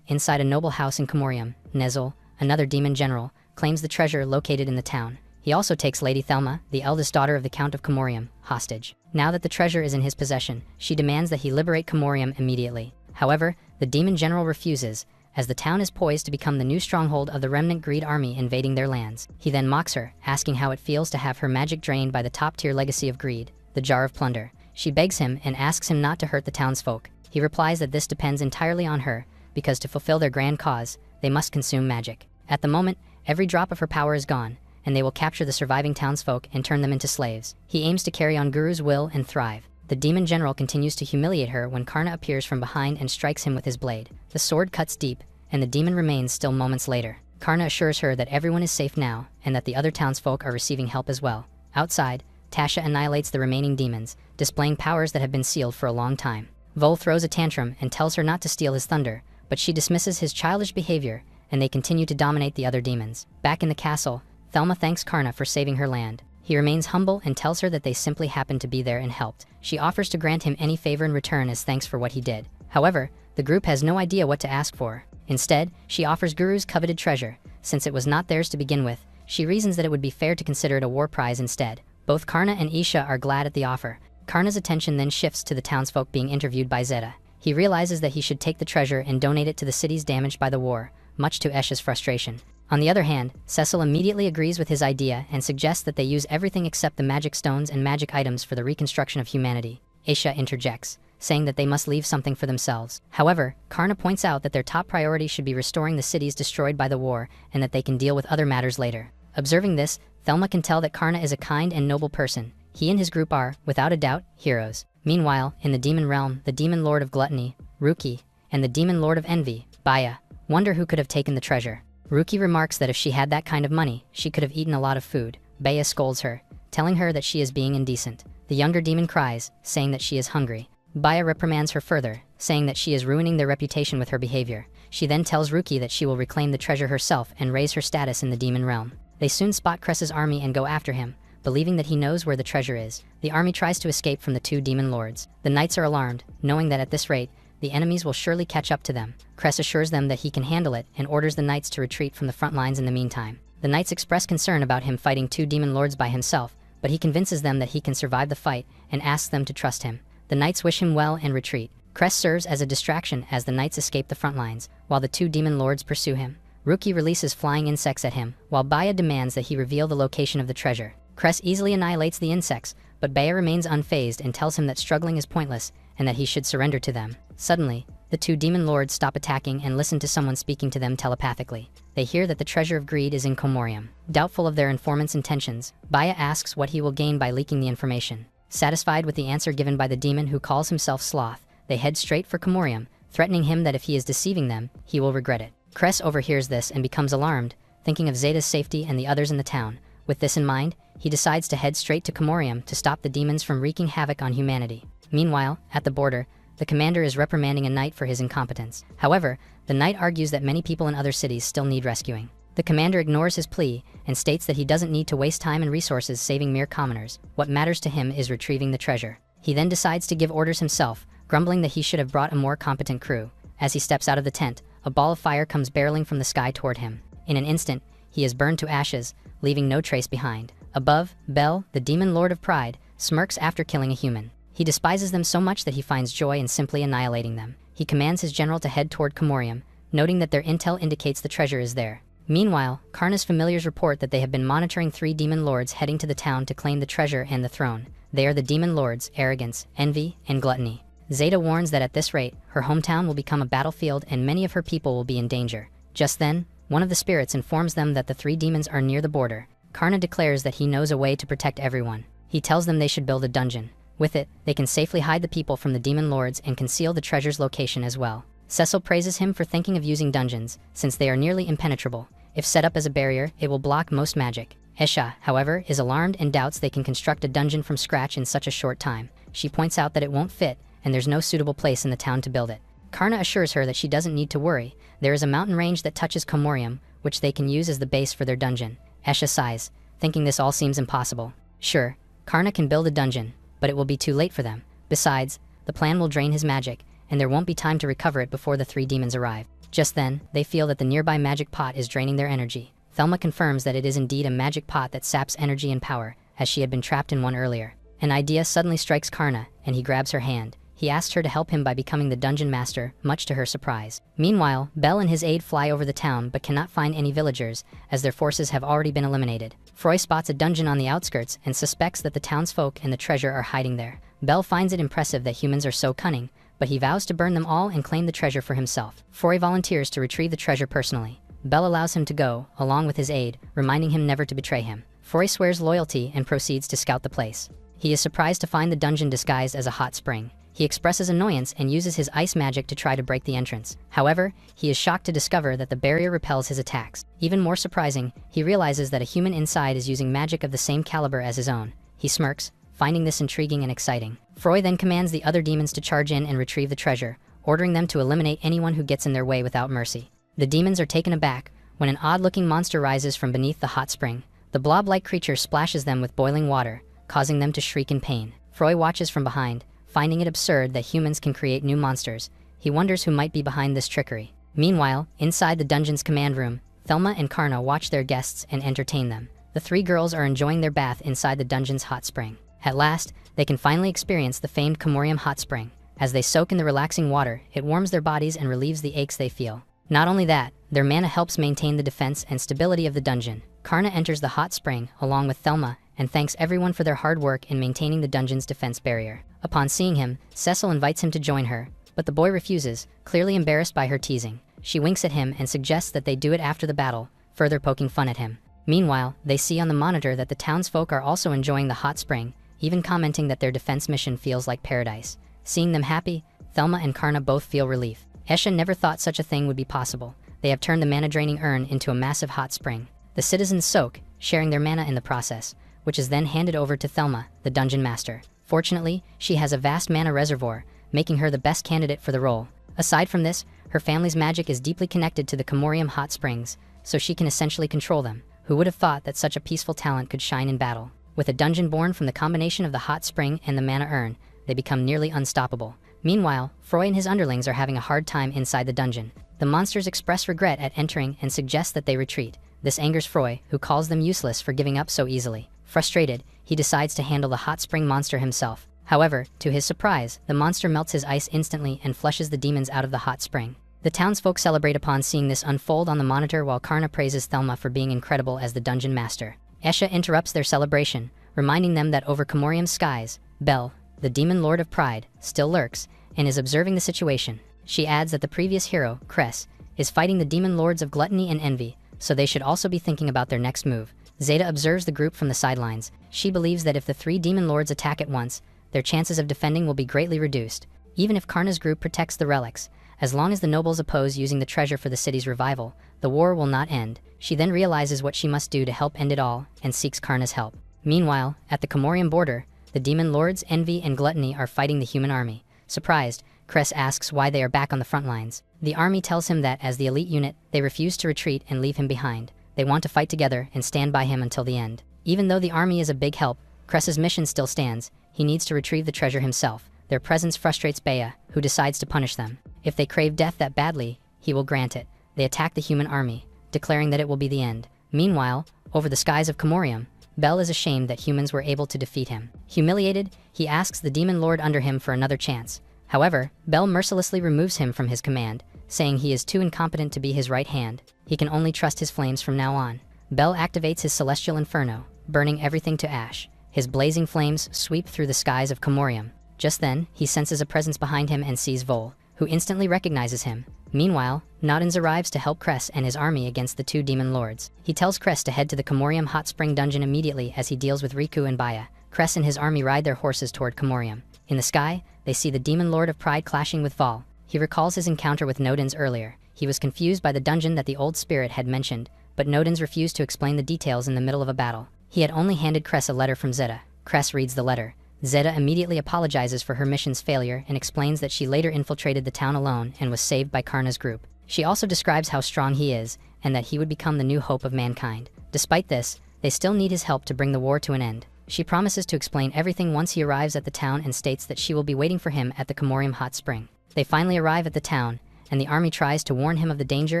inside a noble house in Komorium, Nezel, another demon general, claims the treasure located in the town. He also takes Lady Thelma, the eldest daughter of the Count of Komorium, hostage. Now that the treasure is in his possession, she demands that he liberate Komorium immediately. However, the demon general refuses, as the town is poised to become the new stronghold of the remnant greed army invading their lands. He then mocks her, asking how it feels to have her magic drained by the top-tier legacy of greed, the Jar of Plunder. She begs him and asks him not to hurt the townsfolk. He replies that this depends entirely on her, because to fulfill their grand cause, they must consume magic. At the moment, every drop of her power is gone, and they will capture the surviving townsfolk and turn them into slaves. He aims to carry on Guru's will and thrive. The demon general continues to humiliate her when Karna appears from behind and strikes him with his blade. The sword cuts deep, and the demon remains still moments later. Karna assures her that everyone is safe now, and that the other townsfolk are receiving help as well. Outside, Tasha annihilates the remaining demons, displaying powers that have been sealed for a long time. Vol throws a tantrum and tells her not to steal his thunder, but she dismisses his childish behavior, and they continue to dominate the other demons. Back in the castle, Thelma thanks Karna for saving her land. He remains humble and tells her that they simply happened to be there and helped. She offers to grant him any favor in return as thanks for what he did. However, the group has no idea what to ask for. Instead, she offers Guru's coveted treasure. Since it was not theirs to begin with, she reasons that it would be fair to consider it a war prize instead. Both Karna and Isha are glad at the offer. Karna's attention then shifts to the townsfolk being interviewed by Zeta. He realizes that he should take the treasure and donate it to the cities damaged by the war, much to Esha's frustration. On the other hand, Cecil immediately agrees with his idea and suggests that they use everything except the magic stones and magic items for the reconstruction of humanity. Isha interjects, saying that they must leave something for themselves. However, Karna points out that their top priority should be restoring the cities destroyed by the war and that they can deal with other matters later. Observing this, Thelma can tell that Karna is a kind and noble person. He and his group are, without a doubt, heroes. Meanwhile, in the demon realm, the demon lord of gluttony, Ruki, and the demon lord of envy, Baya, wonder who could have taken the treasure. Ruki remarks that if she had that kind of money, she could have eaten a lot of food. Baya scolds her, telling her that she is being indecent. The younger demon cries, saying that she is hungry. Baya reprimands her further, saying that she is ruining their reputation with her behavior. She then tells Ruki that she will reclaim the treasure herself and raise her status in the demon realm. They soon spot Cress's army and go after him, believing that he knows where the treasure is. The army tries to escape from the two demon lords. The knights are alarmed, knowing that at this rate, the enemies will surely catch up to them. Cress assures them that he can handle it and orders the knights to retreat from the front lines in the meantime. The knights express concern about him fighting two demon lords by himself, but he convinces them that he can survive the fight and asks them to trust him. The knights wish him well and retreat. Cress serves as a distraction as the knights escape the front lines, while the two demon lords pursue him. Ruki releases flying insects at him, while Baya demands that he reveal the location of the treasure. Cress easily annihilates the insects, but Baya remains unfazed and tells him that struggling is pointless and that he should surrender to them. Suddenly, the two demon lords stop attacking and listen to someone speaking to them telepathically. They hear that the treasure of greed is in Komorium. Doubtful of their informant's intentions, Baya asks what he will gain by leaking the information. Satisfied with the answer given by the demon who calls himself Sloth, they head straight for Komorium, threatening him that if he is deceiving them, he will regret it. Cress overhears this and becomes alarmed, thinking of Zeta's safety and the others in the town. With this in mind, he decides to head straight to Komorium to stop the demons from wreaking havoc on humanity. Meanwhile, at the border, the commander is reprimanding a knight for his incompetence. However, the knight argues that many people in other cities still need rescuing. The commander ignores his plea and states that he doesn't need to waste time and resources saving mere commoners. What matters to him is retrieving the treasure. He then decides to give orders himself, grumbling that he should have brought a more competent crew. As he steps out of the tent, a ball of fire comes barreling from the sky toward him. In an instant, he is burned to ashes, leaving no trace behind. Above, Bel, the demon lord of pride, smirks after killing a human. He despises them so much that he finds joy in simply annihilating them. He commands his general to head toward Komorium, noting that their intel indicates the treasure is there. Meanwhile, Karna's familiars report that they have been monitoring three demon lords heading to the town to claim the treasure and the throne. They are the demon lords, Arrogance, Envy, and Gluttony. Zeta warns that at this rate, her hometown will become a battlefield and many of her people will be in danger. Just then, one of the spirits informs them that the three demons are near the border. Karna declares that he knows a way to protect everyone. He tells them they should build a dungeon. With it, they can safely hide the people from the demon lords and conceal the treasure's location as well. Cecil praises him for thinking of using dungeons, since they are nearly impenetrable. If set up as a barrier, it will block most magic. Esha, however, is alarmed and doubts they can construct a dungeon from scratch in such a short time. She points out that it won't fit, and there's no suitable place in the town to build it. Karna assures her that she doesn't need to worry. There is a mountain range that touches Komorium, which they can use as the base for their dungeon. Esha sighs, thinking this all seems impossible. Sure, Karna can build a dungeon, but it will be too late for them. Besides, the plan will drain his magic, and there won't be time to recover it before the 3 demons arrive. Just then, they feel that the nearby magic pot is draining their energy. Thelma confirms that it is indeed a magic pot that saps energy and power, as she had been trapped in one earlier. An idea suddenly strikes Karna, and he grabs her hand. He asks her to help him by becoming the dungeon master, much to her surprise. Meanwhile, Belle and his aide fly over the town but cannot find any villagers, as their forces have already been eliminated. Froy spots a dungeon on the outskirts and suspects that the townsfolk and the treasure are hiding there. Belle finds it impressive that humans are so cunning, but he vows to burn them all and claim the treasure for himself. Froy volunteers to retrieve the treasure personally. Belle allows him to go, along with his aide, reminding him never to betray him. Froy swears loyalty and proceeds to scout the place. He is surprised to find the dungeon disguised as a hot spring. He expresses annoyance and uses his ice magic to try to break the entrance. However, he is shocked to discover that the barrier repels his attacks. Even more surprising, he realizes that a human inside is using magic of the same caliber as his own. He smirks, finding this intriguing and exciting. Froy then commands the other demons to charge in and retrieve the treasure, ordering them to eliminate anyone who gets in their way without mercy. The demons are taken aback when an odd-looking monster rises from beneath the hot spring. The blob-like creature splashes them with boiling water, causing them to shriek in pain. Froy watches from behind, finding it absurd that humans can create new monsters. He wonders who might be behind this trickery. Meanwhile, inside the dungeon's command room, Thelma and Karna watch their guests and entertain them. The 3 girls are enjoying their bath inside the dungeon's hot spring. At last, they can finally experience the famed Komorium hot spring. As they soak in the relaxing water, it warms their bodies and relieves the aches they feel. Not only that, their mana helps maintain the defense and stability of the dungeon. Karna enters the hot spring along with Thelma and thanks everyone for their hard work in maintaining the dungeon's defense barrier. Upon seeing him, Cecil invites him to join her, but the boy refuses, clearly embarrassed by her teasing. She winks at him and suggests that they do it after the battle, further poking fun at him. Meanwhile, they see on the monitor that the townsfolk are also enjoying the hot spring, even commenting that their defense mission feels like paradise. Seeing them happy, Thelma and Karna both feel relief. Esha never thought such a thing would be possible. They have turned the mana-draining urn into a massive hot spring. The citizens soak, sharing their mana in the process, which is then handed over to Thelma, the dungeon master. Fortunately, she has a vast mana reservoir, making her the best candidate for the role. Aside from this, her family's magic is deeply connected to the Komorium hot springs, so she can essentially control them. Who would have thought that such a peaceful talent could shine in battle? With a dungeon born from the combination of the hot spring and the mana urn, they become nearly unstoppable. Meanwhile, Froy and his underlings are having a hard time inside the dungeon. The monsters express regret at entering and suggest that they retreat. This angers Froy, who calls them useless for giving up so easily. Frustrated, he decides to handle the hot spring monster himself. However, to his surprise, the monster melts his ice instantly and flushes the demons out of the hot spring. The townsfolk celebrate upon seeing this unfold on the monitor while Karna praises Thelma for being incredible as the dungeon master. Esha interrupts their celebration, reminding them that over Komorium's skies, Belle, the demon lord of pride, still lurks, and is observing the situation. She adds that the previous hero, Cress, is fighting the demon lords of gluttony and envy, so they should also be thinking about their next move. Zeta observes the group from the sidelines. She believes that if the 3 demon lords attack at once, their chances of defending will be greatly reduced. Even if Karna's group protects the relics, as long as the nobles oppose using the treasure for the city's revival, the war will not end. She then realizes what she must do to help end it all, and seeks Karna's help. Meanwhile, at the Komorium border, the demon lords, envy and gluttony are fighting the human army. Surprised, Cress asks why they are back on the front lines. The army tells him that as the elite unit, they refuse to retreat and leave him behind. They want to fight together and stand by him until the end. Even though the army is a big help, Cress's mission still stands. He needs to retrieve the treasure himself. Their presence frustrates Bea, who decides to punish them. If they crave death that badly, he will grant it. They attack the human army, declaring that it will be the end. Meanwhile, over the skies of Komorium, Belle is ashamed that humans were able to defeat him. Humiliated, he asks the demon lord under him for another chance. However, Belle mercilessly removes him from his command, saying he is too incompetent to be his right hand. He can only trust his flames from now on. Belle activates his celestial inferno, burning everything to ash. His blazing flames sweep through the skies of Komorium. Just then, he senses a presence behind him and sees Vol, who instantly recognizes him. Meanwhile, Noddins arrives to help Cress and his army against the 2 demon lords. He tells Cress to head to the Komorium hot spring dungeon immediately as he deals with Riku and Baya. Cress and his army ride their horses toward Komorium. In the sky, they see the demon lord of pride clashing with Vol. He recalls his encounter with Noddins earlier. He was confused by the dungeon that the old spirit had mentioned, but Nodens refused to explain the details in the middle of a battle. He had only handed Cress a letter from Zeta. Cress reads the letter. Zeta immediately apologizes for her mission's failure and explains that she later infiltrated the town alone and was saved by Karna's group. She also describes how strong he is, and that he would become the new hope of mankind. Despite this, they still need his help to bring the war to an end. She promises to explain everything once he arrives at the town and states that she will be waiting for him at the Komorium hot spring. They finally arrive at the town, and the army tries to warn him of the danger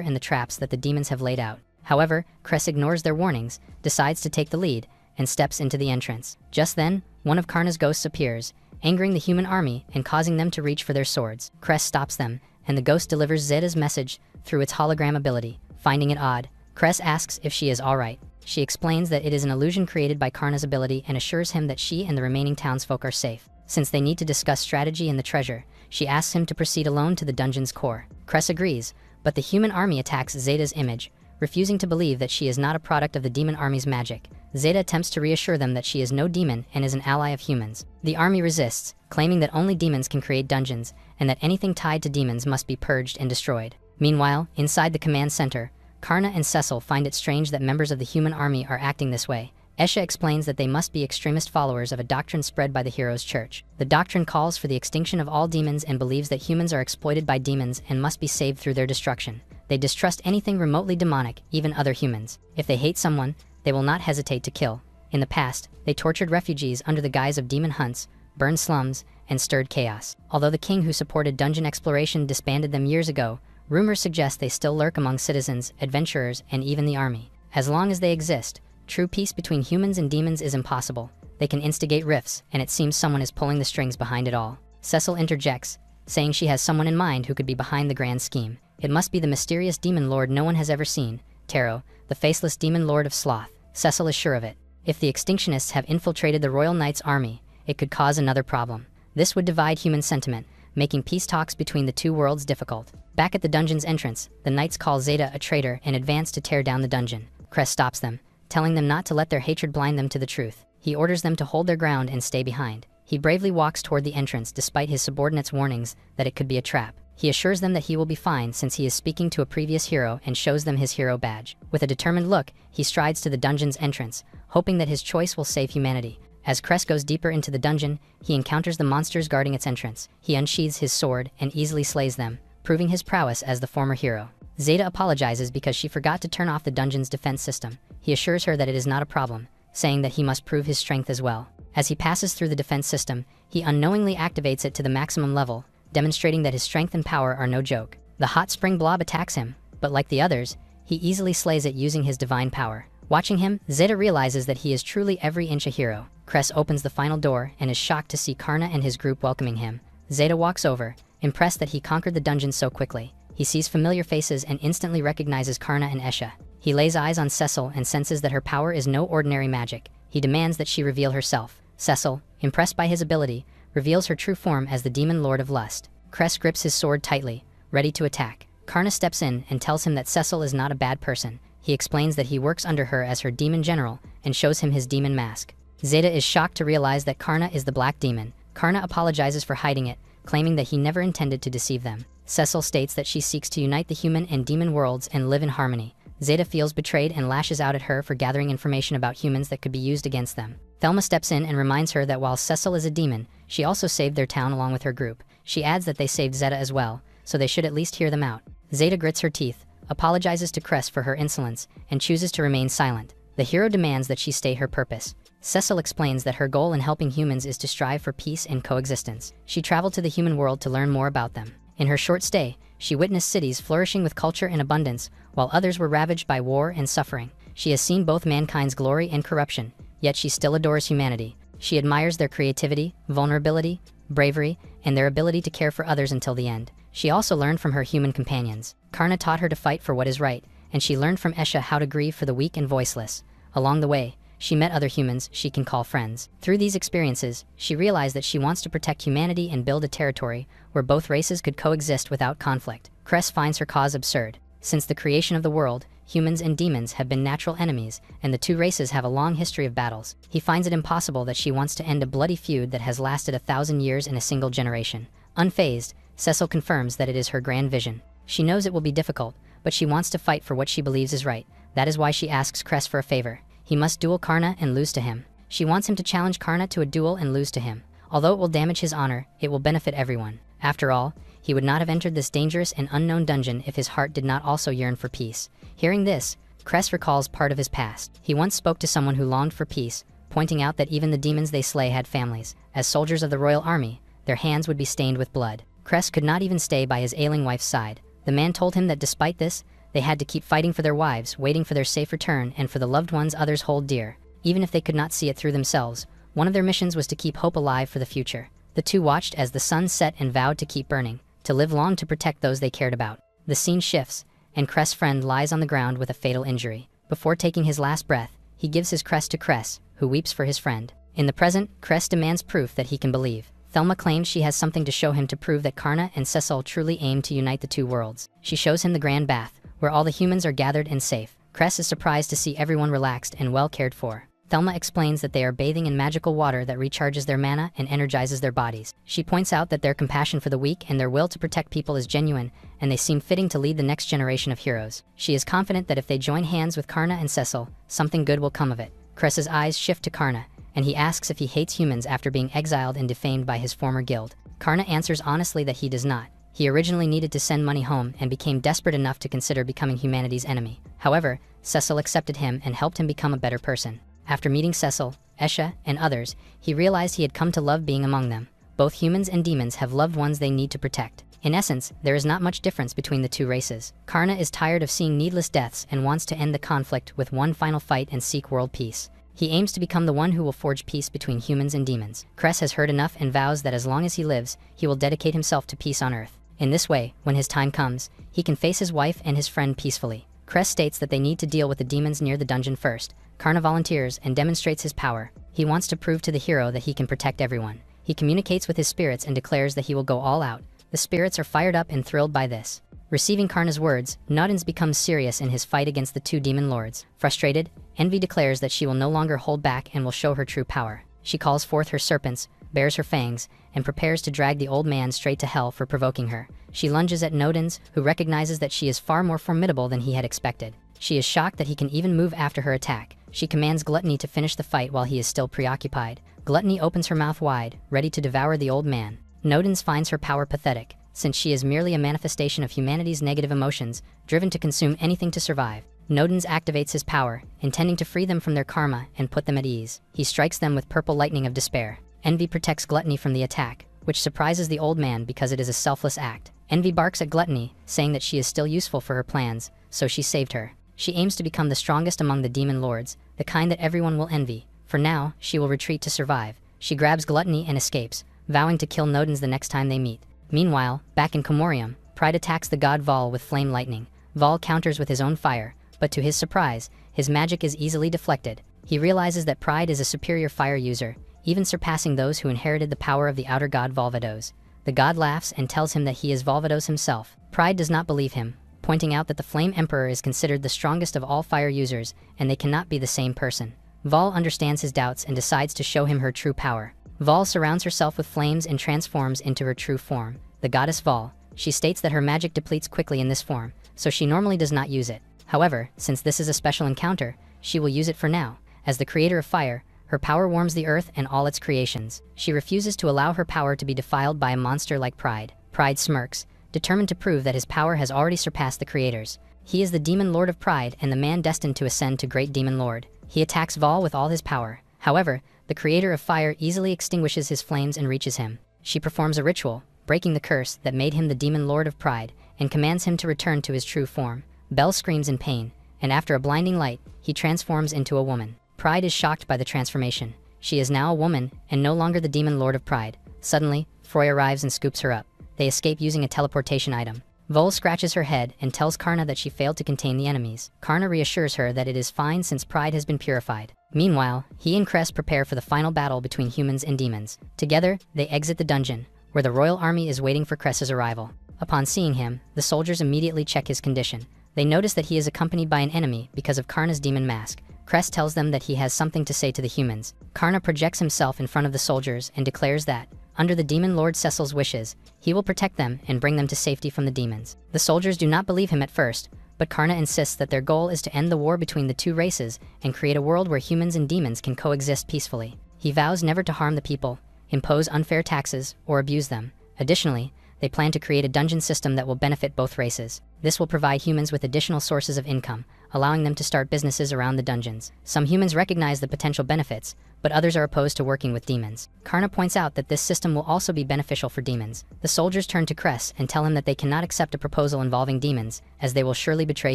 and the traps that the demons have laid out. However, Cress ignores their warnings, decides to take the lead, and steps into the entrance. Just then, one of Karna's ghosts appears, angering the human army and causing them to reach for their swords. Cress stops them, and the ghost delivers Zeta's message through its hologram ability. Finding it odd, Cress asks if she is alright. She explains that it is an illusion created by Karna's ability and assures him that she and the remaining townsfolk are safe. Since they need to discuss strategy and the treasure, she asks him to proceed alone to the dungeon's core. Cress agrees, but the human army attacks Zeta's image, refusing to believe that she is not a product of the demon army's magic. Zeta attempts to reassure them that she is no demon and is an ally of humans. The army resists, claiming that only demons can create dungeons, and that anything tied to demons must be purged and destroyed. Meanwhile, inside the command center, Karna and Cecil find it strange that members of the human army are acting this way. Esha explains that they must be extremist followers of a doctrine spread by the Heroes' Church. The doctrine calls for the extinction of all demons and believes that humans are exploited by demons and must be saved through their destruction. They distrust anything remotely demonic, even other humans. If they hate someone, they will not hesitate to kill. In the past, they tortured refugees under the guise of demon hunts, burned slums, and stirred chaos. Although the king who supported dungeon exploration disbanded them years ago, rumors suggest they still lurk among citizens, adventurers, and even the army. As long as they exist, true peace between humans and demons is impossible. They can instigate rifts, and it seems someone is pulling the strings behind it all. Cecil interjects, saying she has someone in mind who could be behind the grand scheme. It must be the mysterious demon lord no one has ever seen, Taro, the faceless demon lord of sloth. Cecil is sure of it. If the extinctionists have infiltrated the Royal Knight's army, it could cause another problem. This would divide human sentiment, making peace talks between the two worlds difficult. Back at the dungeon's entrance, the knights call Zeta a traitor and advance to tear down the dungeon. Cress stops them, telling them not to let their hatred blind them to the truth. He orders them to hold their ground and stay behind. He bravely walks toward the entrance despite his subordinates' warnings that it could be a trap. He assures them that he will be fine since he is speaking to a previous hero and shows them his hero badge. With a determined look, he strides to the dungeon's entrance, hoping that his choice will save humanity. As Cress goes deeper into the dungeon, he encounters the monsters guarding its entrance. He unsheathes his sword and easily slays them, proving his prowess as the former hero. Zeta apologizes because she forgot to turn off the dungeon's defense system. He assures her that it is not a problem, saying that he must prove his strength as well. As he passes through the defense system, he unknowingly activates it to the maximum level, demonstrating that his strength and power are no joke. The hot spring blob attacks him, but like the others, he easily slays it using his divine power. Watching him, Zeta realizes that he is truly every inch a hero. Cress opens the final door and is shocked to see Karna and his group welcoming him. Zeta walks over, impressed that he conquered the dungeon so quickly. He sees familiar faces and instantly recognizes Karna and Esha. He lays eyes on Cecil and senses that her power is no ordinary magic. He demands that she reveal herself. Cecil, impressed by his ability, reveals her true form as the demon lord of lust. Cress grips his sword tightly, ready to attack. Karna steps in and tells him that Cecil is not a bad person. He explains that he works under her as her demon general and shows him his demon mask. Zeta is shocked to realize that Karna is the black demon. Karna apologizes for hiding it, claiming that he never intended to deceive them. Cecil states that she seeks to unite the human and demon worlds and live in harmony. Zeta feels betrayed and lashes out at her for gathering information about humans that could be used against them. Thelma steps in and reminds her that while Cecil is a demon, she also saved their town along with her group. She adds that they saved Zeta as well, so they should at least hear them out. Zeta grits her teeth, apologizes to Cress for her insolence, and chooses to remain silent. The hero demands that she state her purpose. Cecil explains that her goal in helping humans is to strive for peace and coexistence. She traveled to the human world to learn more about them. In her short stay, she witnessed cities flourishing with culture and abundance, while others were ravaged by war and suffering. She has seen both mankind's glory and corruption, yet she still adores humanity. She admires their creativity, vulnerability, bravery, and their ability to care for others until the end. She also learned from her human companions. Karna taught her to fight for what is right, and she learned from Esha how to grieve for the weak and voiceless. Along the way, she met other humans she can call friends. Through these experiences, she realized that she wants to protect humanity and build a territory where both races could coexist without conflict. Cress finds her cause absurd. Since the creation of the world, humans and demons have been natural enemies, and the two races have a long history of battles. He finds it impossible that she wants to end a bloody feud that has lasted 1,000 years in a single generation. Unfazed, Cecil confirms that it is her grand vision. She knows it will be difficult, but she wants to fight for what she believes is right. That is why she asks Cress for a favor. He must duel Karna and lose to him. She wants him to challenge Karna to a duel and lose to him. Although it will damage his honor, it will benefit everyone. After all, he would not have entered this dangerous and unknown dungeon if his heart did not also yearn for peace. Hearing this, Cress recalls part of his past. He once spoke to someone who longed for peace, pointing out that even the demons they slay had families. As soldiers of the royal army, their hands would be stained with blood. Cress could not even stay by his ailing wife's side. The man told him that despite this, they had to keep fighting for their wives, waiting for their safe return and for the loved ones others hold dear. Even if they could not see it through themselves, one of their missions was to keep hope alive for the future. The two watched as the sun set and vowed to keep burning, to live long to protect those they cared about. The scene shifts, and Cress' friend lies on the ground with a fatal injury. Before taking his last breath, he gives his crest to Cress, who weeps for his friend. In the present, Cress demands proof that he can believe. Thelma claims she has something to show him to prove that Karna and Cecil truly aim to unite the two worlds. She shows him the grand bath, where all the humans are gathered and safe. Cress is surprised to see everyone relaxed and well cared for. Thelma explains that they are bathing in magical water that recharges their mana and energizes their bodies. She points out that their compassion for the weak and their will to protect people is genuine, and they seem fitting to lead the next generation of heroes. She is confident that if they join hands with Karna and Cecil, something good will come of it. Cress's eyes shift to Karna, and he asks if he hates humans after being exiled and defamed by his former guild. Karna answers honestly that he does not. He originally needed to send money home and became desperate enough to consider becoming humanity's enemy. However, Cecil accepted him and helped him become a better person. After meeting Cecil, Esha, and others, he realized he had come to love being among them. Both humans and demons have loved ones they need to protect. In essence, there is not much difference between the two races. Karna is tired of seeing needless deaths and wants to end the conflict with one final fight and seek world peace. He aims to become the one who will forge peace between humans and demons. Cress has heard enough and vows that as long as he lives, he will dedicate himself to peace on Earth. In this way, when his time comes, he can face his wife and his friend peacefully. Cress states that they need to deal with the demons near the dungeon first. Karna volunteers and demonstrates his power. He wants to prove to the hero that he can protect everyone. He communicates with his spirits and declares that he will go all out. The spirits are fired up and thrilled by this. Receiving Karna's words, Nodens becomes serious in his fight against the two demon lords. Frustrated, Envy declares that she will no longer hold back and will show her true power. She calls forth her serpents, bares her fangs, and prepares to drag the old man straight to hell for provoking her. She lunges at Nodens, who recognizes that she is far more formidable than he had expected. She is shocked that he can even move after her attack. She commands Gluttony to finish the fight while he is still preoccupied. Gluttony opens her mouth wide, ready to devour the old man. Nodens finds her power pathetic, since she is merely a manifestation of humanity's negative emotions, driven to consume anything to survive. Nodens activates his power, intending to free them from their karma and put them at ease. He strikes them with purple lightning of despair. Envy protects Gluttony from the attack, which surprises the old man because it is a selfless act. Envy barks at Gluttony, saying that she is still useful for her plans, so she saved her. She aims to become the strongest among the demon lords, the kind that everyone will envy. For now, she will retreat to survive. She grabs Gluttony and escapes, vowing to kill Nodens the next time they meet. Meanwhile, back in Comorium, Pride attacks the god Vol with flame lightning. Vol counters with his own fire, but to his surprise, his magic is easily deflected. He realizes that Pride is a superior fire user, even surpassing those who inherited the power of the outer god Volvados. The god laughs and tells him that he is Volvados himself. Pride does not believe him, pointing out that the Flame Emperor is considered the strongest of all fire users, and they cannot be the same person. Vol understands his doubts and decides to show him her true power. Vol surrounds herself with flames and transforms into her true form, the goddess Vol. She states that her magic depletes quickly in this form, so she normally does not use it. However, since this is a special encounter, she will use it for now. As the creator of fire, her power warms the earth and all its creations. She refuses to allow her power to be defiled by a monster like Pride. Pride smirks, determined to prove that his power has already surpassed the creator's. He is the demon lord of Pride and the man destined to ascend to great demon lord. He attacks Vol with all his power. However, the creator of fire easily extinguishes his flames and reaches him. She performs a ritual, breaking the curse that made him the demon lord of Pride, and commands him to return to his true form. Bell screams in pain, and after a blinding light, he transforms into a woman. Pride is shocked by the transformation. She is now a woman, and no longer the demon lord of Pride. Suddenly, Froy arrives and scoops her up. They escape using a teleportation item. Vol scratches her head and tells Karna that she failed to contain the enemies. Karna reassures her that it is fine since Pride has been purified. Meanwhile, he and Cress prepare for the final battle between humans and demons. Together, they exit the dungeon, where the royal army is waiting for Cress's arrival. Upon seeing him, the soldiers immediately check his condition. They notice that he is accompanied by an enemy because of Karna's demon mask. Cress tells them that he has something to say to the humans. Karna projects himself in front of the soldiers and declares that, under the demon lord Cecil's wishes, he will protect them and bring them to safety from the demons. The soldiers do not believe him at first, but Karna insists that their goal is to end the war between the two races and create a world where humans and demons can coexist peacefully. He vows never to harm the people, impose unfair taxes, or abuse them. Additionally, they plan to create a dungeon system that will benefit both races. This will provide humans with additional sources of income, allowing them to start businesses around the dungeons. Some humans recognize the potential benefits, but others are opposed to working with demons. Karna points out that this system will also be beneficial for demons. The soldiers turn to Cress and tell him that they cannot accept a proposal involving demons, as they will surely betray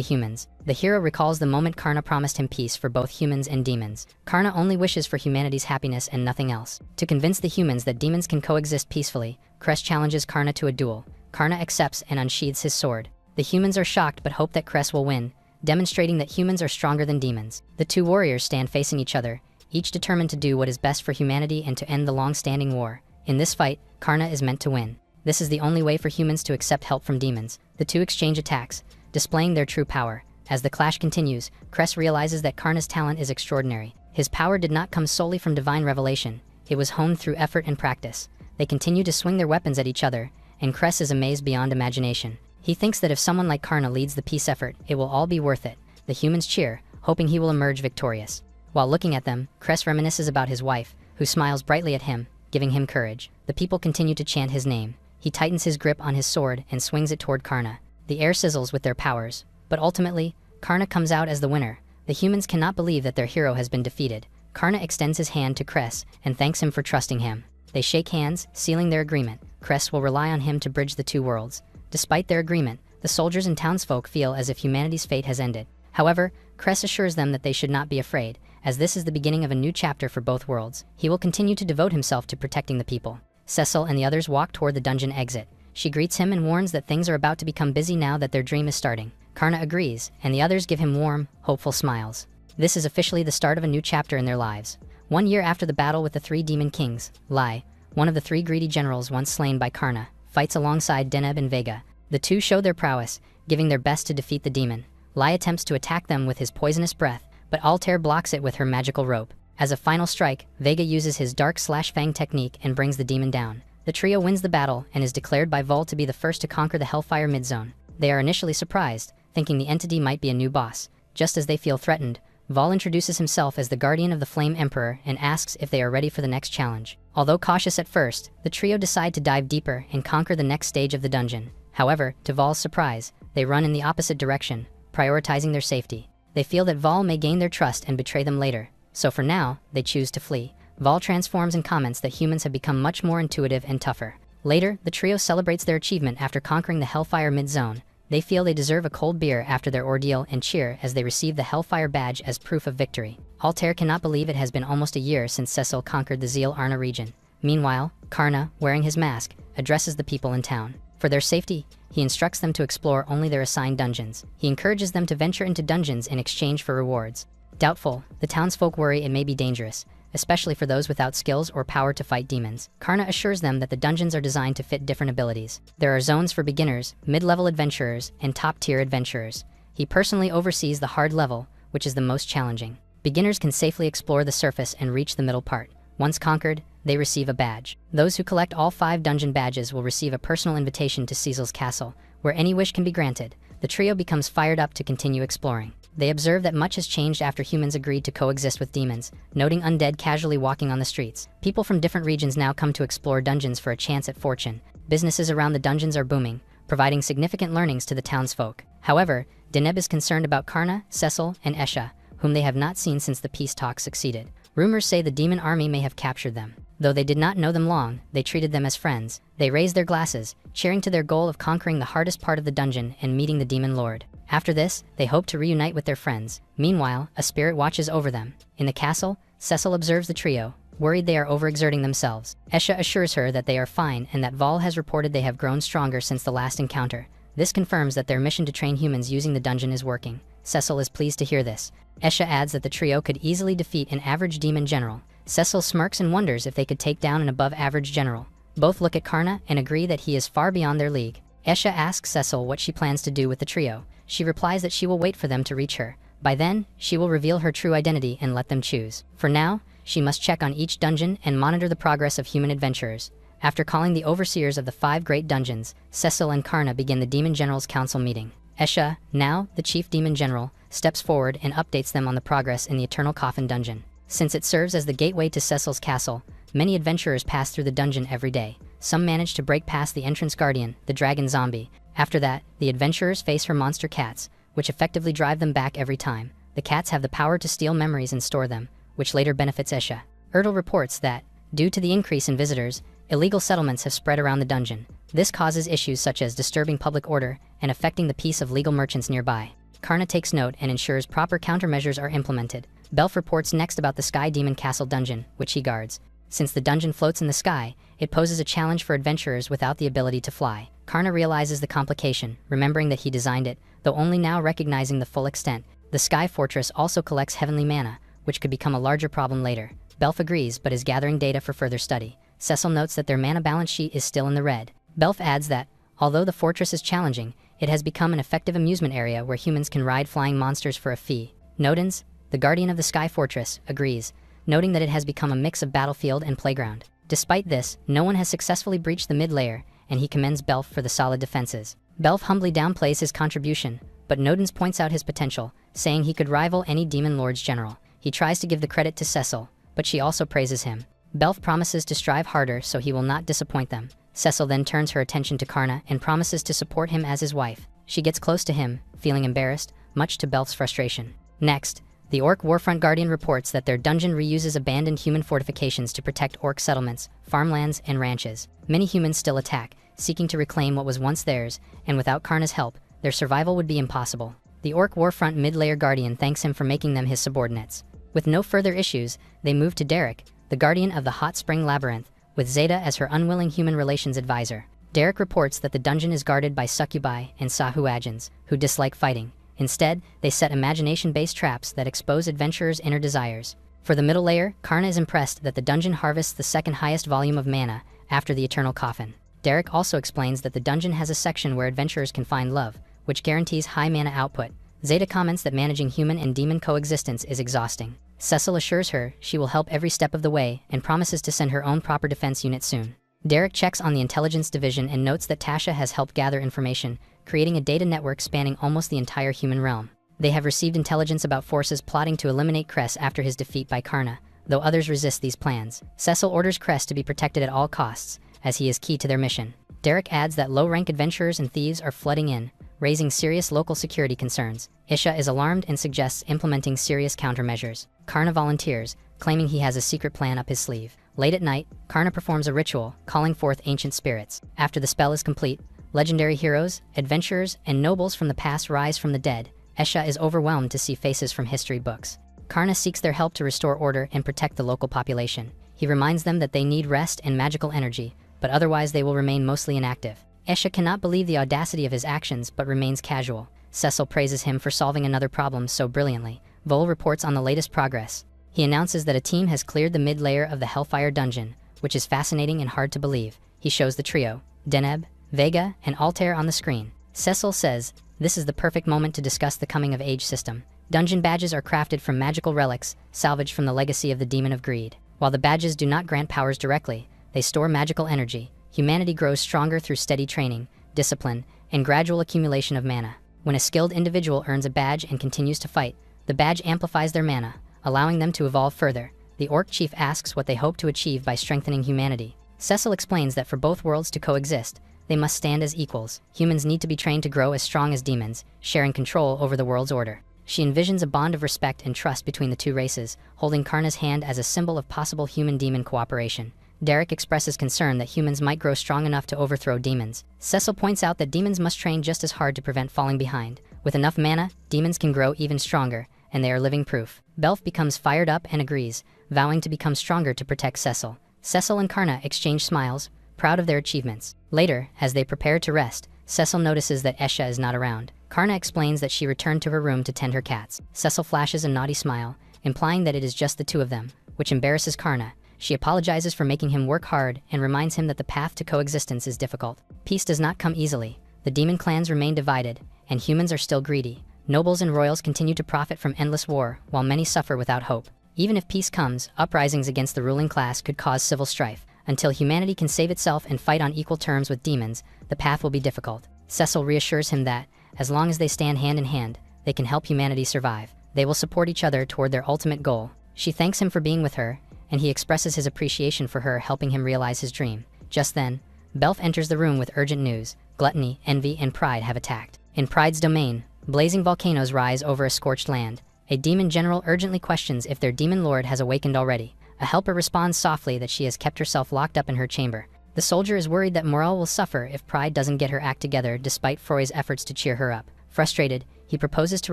humans. The hero recalls the moment Karna promised him peace for both humans and demons. Karna only wishes for humanity's happiness and nothing else. To convince the humans that demons can coexist peacefully, Cress challenges Karna to a duel. Karna accepts and unsheathes his sword. The humans are shocked but hope that Cress will win, demonstrating that humans are stronger than demons. The two warriors stand facing each other, each determined to do what is best for humanity and to end the long-standing war. In this fight, Karna is meant to win. This is the only way for humans to accept help from demons. The two exchange attacks, displaying their true power. As the clash continues, Cress realizes that Karna's talent is extraordinary. His power did not come solely from divine revelation. It was honed through effort and practice. They continue to swing their weapons at each other, and Cress is amazed beyond imagination. He thinks that if someone like Karna leads the peace effort, it will all be worth it. The humans cheer, hoping he will emerge victorious. While looking at them, Cress reminisces about his wife, who smiles brightly at him, giving him courage. The people continue to chant his name. He tightens his grip on his sword and swings it toward Karna. The air sizzles with their powers, but ultimately, Karna comes out as the winner. The humans cannot believe that their hero has been defeated. Karna extends his hand to Cress and thanks him for trusting him. They shake hands, sealing their agreement. Cress will rely on him to bridge the two worlds. Despite their agreement, the soldiers and townsfolk feel as if humanity's fate has ended. However, Cress assures them that they should not be afraid, as this is the beginning of a new chapter for both worlds. He will continue to devote himself to protecting the people. Cecil and the others walk toward the dungeon exit. She greets him and warns that things are about to become busy now that their dream is starting. Karna agrees, and the others give him warm, hopeful smiles. This is officially the start of a new chapter in their lives. 1 year after the battle with the three demon kings, Lai, one of the three greedy generals once slain by Karna, fights alongside Deneb and Vega. The two show their prowess, giving their best to defeat the demon. Lai attempts to attack them with his poisonous breath, but Altair blocks it with her magical rope. As a final strike, Vega uses his dark/fang technique and brings the demon down. The trio wins the battle and is declared by Vol to be the first to conquer the Hellfire Midzone. They are initially surprised, thinking the entity might be a new boss. Just as they feel threatened, Vol introduces himself as the guardian of the Flame Emperor and asks if they are ready for the next challenge. Although cautious at first, the trio decide to dive deeper and conquer the next stage of the dungeon. However, to Vol's surprise, they run in the opposite direction, prioritizing their safety. They feel that Vol may gain their trust and betray them later, so for now, they choose to flee. Vol transforms and comments that humans have become much more intuitive and tougher. Later, the trio celebrates their achievement after conquering the Hellfire Midzone. They feel they deserve a cold beer after their ordeal and cheer as they receive the Hellfire Badge as proof of victory. Altair cannot believe it has been almost a year since Cecil conquered the Zeal Arna region. Meanwhile, Karna, wearing his mask, addresses the people in town. For their safety, he instructs them to explore only their assigned dungeons. He encourages them to venture into dungeons in exchange for rewards. Doubtful, the townsfolk worry it may be dangerous, especially for those without skills or power to fight demons. Karna assures them that the dungeons are designed to fit different abilities. There are zones for beginners, mid-level adventurers, and top-tier adventurers. He personally oversees the hard level, which is the most challenging. Beginners can safely explore the surface and reach the middle part. Once conquered, they receive a badge. Those who collect all 5 dungeon badges will receive a personal invitation to Cecil's castle, where any wish can be granted. The trio becomes fired up to continue exploring. They observe that much has changed after humans agreed to coexist with demons, noting undead casually walking on the streets. People from different regions now come to explore dungeons for a chance at fortune. Businesses around the dungeons are booming, providing significant learnings to the townsfolk. However, Deneb is concerned about Karna, Cecil, and Esha, whom they have not seen since the peace talks succeeded. Rumors say the demon army may have captured them. Though they did not know them long, they treated them as friends. They raised their glasses, cheering to their goal of conquering the hardest part of the dungeon and meeting the demon lord. After this, they hope to reunite with their friends. Meanwhile, a spirit watches over them. In the castle, Cecil observes the trio, worried they are overexerting themselves. Esha assures her that they are fine and that Vol has reported they have grown stronger since the last encounter. This confirms that their mission to train humans using the dungeon is working. Cecil is pleased to hear this. Esha adds that the trio could easily defeat an average demon general. Cecil smirks and wonders if they could take down an above-average general. Both look at Karna and agree that he is far beyond their league. Esha asks Cecil what she plans to do with the trio. She replies that she will wait for them to reach her. By then, she will reveal her true identity and let them choose. For now, she must check on each dungeon and monitor the progress of human adventurers. After calling the overseers of the 5 great dungeons, Cecil and Karna begin the Demon General's Council meeting. Esha, now the chief demon general, steps forward and updates them on the progress in the Eternal Coffin dungeon. Since it serves as the gateway to Cecil's castle, many adventurers pass through the dungeon every day. Some manage to break past the entrance guardian, the dragon zombie. After that, the adventurers face her monster cats, which effectively drive them back every time. The cats have the power to steal memories and store them, which later benefits Esha. Erdl reports that, due to the increase in visitors, illegal settlements have spread around the dungeon. This causes issues such as disturbing public order and affecting the peace of legal merchants nearby. Karna takes note and ensures proper countermeasures are implemented. Belf reports next about the Sky Demon Castle dungeon, which he guards. Since the dungeon floats in the sky, it poses a challenge for adventurers without the ability to fly. Karna realizes the complication, remembering that he designed it, though only now recognizing the full extent. The Sky Fortress also collects heavenly mana, which could become a larger problem later. Belf agrees but is gathering data for further study. Cecil notes that their mana balance sheet is still in the red. Belf adds that, although the fortress is challenging, it has become an effective amusement area where humans can ride flying monsters for a fee. Nodens, the guardian of the Sky Fortress, agrees, noting that it has become a mix of battlefield and playground. Despite this, no one has successfully breached the mid-layer, and he commends Belf for the solid defenses. Belf humbly downplays his contribution, but Nodens points out his potential, saying he could rival any Demon Lord's general. He tries to give the credit to Cecil, but she also praises him. Belf promises to strive harder so he will not disappoint them. Cecil then turns her attention to Karna and promises to support him as his wife. She gets close to him, feeling embarrassed, much to Belf's frustration. Next, the Orc Warfront Guardian reports that their dungeon reuses abandoned human fortifications to protect Orc settlements, farmlands, and ranches. Many humans still attack, seeking to reclaim what was once theirs, and without Karna's help, their survival would be impossible. The Orc Warfront Mid-Layer Guardian thanks him for making them his subordinates. With no further issues, they move to Derek, the guardian of the Hot Spring Labyrinth, with Zeta as her unwilling human relations advisor. Derek reports that the dungeon is guarded by succubi and sahuagins, who dislike fighting. Instead, they set imagination-based traps that expose adventurers' inner desires. For the middle layer, Karna is impressed that the dungeon harvests the second highest volume of mana, after the Eternal Coffin. Derek also explains that the dungeon has a section where adventurers can find love, which guarantees high mana output. Zeta comments that managing human and demon coexistence is exhausting. Cecil assures her she will help every step of the way and promises to send her own proper defense unit soon. Derek checks on the intelligence division and notes that Tasha has helped gather information, creating a data network spanning almost the entire human realm. They have received intelligence about forces plotting to eliminate Cress after his defeat by Karna, though others resist these plans. Cecil orders Cress to be protected at all costs, as he is key to their mission. Derek adds that low-rank adventurers and thieves are flooding in, raising serious local security concerns. Isha is alarmed and suggests implementing serious countermeasures. Karna volunteers, claiming he has a secret plan up his sleeve. Late at night, Karna performs a ritual, calling forth ancient spirits. After the spell is complete, legendary heroes, adventurers, and nobles from the past rise from the dead. Esha is overwhelmed to see faces from history books. Karna seeks their help to restore order and protect the local population. He reminds them that they need rest and magical energy, but otherwise they will remain mostly inactive. Esha cannot believe the audacity of his actions but remains casual. Cecil praises him for solving another problem so brilliantly. Vol reports on the latest progress. He announces that a team has cleared the mid-layer of the Hellfire dungeon, which is fascinating and hard to believe. He shows the trio, Deneb, Vega, and Altair on the screen. Cecil says, this is the perfect moment to discuss the coming-of-age system. Dungeon badges are crafted from magical relics, salvaged from the legacy of the Demon of Greed. While the badges do not grant powers directly, they store magical energy. Humanity grows stronger through steady training, discipline, and gradual accumulation of mana. When a skilled individual earns a badge and continues to fight, the badge amplifies their mana, allowing them to evolve further. The Orc Chief asks what they hope to achieve by strengthening humanity. Cecil explains that for both worlds to coexist, they must stand as equals. Humans need to be trained to grow as strong as demons, sharing control over the world's order. She envisions a bond of respect and trust between the two races, holding Karna's hand as a symbol of possible human-demon cooperation. Derek expresses concern that humans might grow strong enough to overthrow demons. Cecil points out that demons must train just as hard to prevent falling behind. With enough mana, demons can grow even stronger, and they are living proof. Belf becomes fired up and agrees, vowing to become stronger to protect Cecil. Cecil and Karna exchange smiles, proud of their achievements. Later, as they prepare to rest, Cecil notices that Esha is not around. Karna explains that she returned to her room to tend her cats. Cecil flashes a naughty smile, implying that it is just the two of them, which embarrasses Karna. She apologizes for making him work hard and reminds him that the path to coexistence is difficult. Peace does not come easily. The demon clans remain divided, and humans are still greedy. Nobles and royals continue to profit from endless war, while many suffer without hope. Even if peace comes, uprisings against the ruling class could cause civil strife. Until humanity can save itself and fight on equal terms with demons, the path will be difficult. Cecil reassures him that, as long as they stand hand in hand, they can help humanity survive. They will support each other toward their ultimate goal. She thanks him for being with her, and he expresses his appreciation for her helping him realize his dream. Just then, Belf enters the room with urgent news. Gluttony, envy, and pride have attacked. In Pride's domain, blazing volcanoes rise over a scorched land. A demon general urgently questions if their demon lord has awakened already. A helper responds softly that she has kept herself locked up in her chamber. The soldier is worried that morale will suffer if Pride doesn't get her act together despite Froy's efforts to cheer her up. Frustrated, he proposes to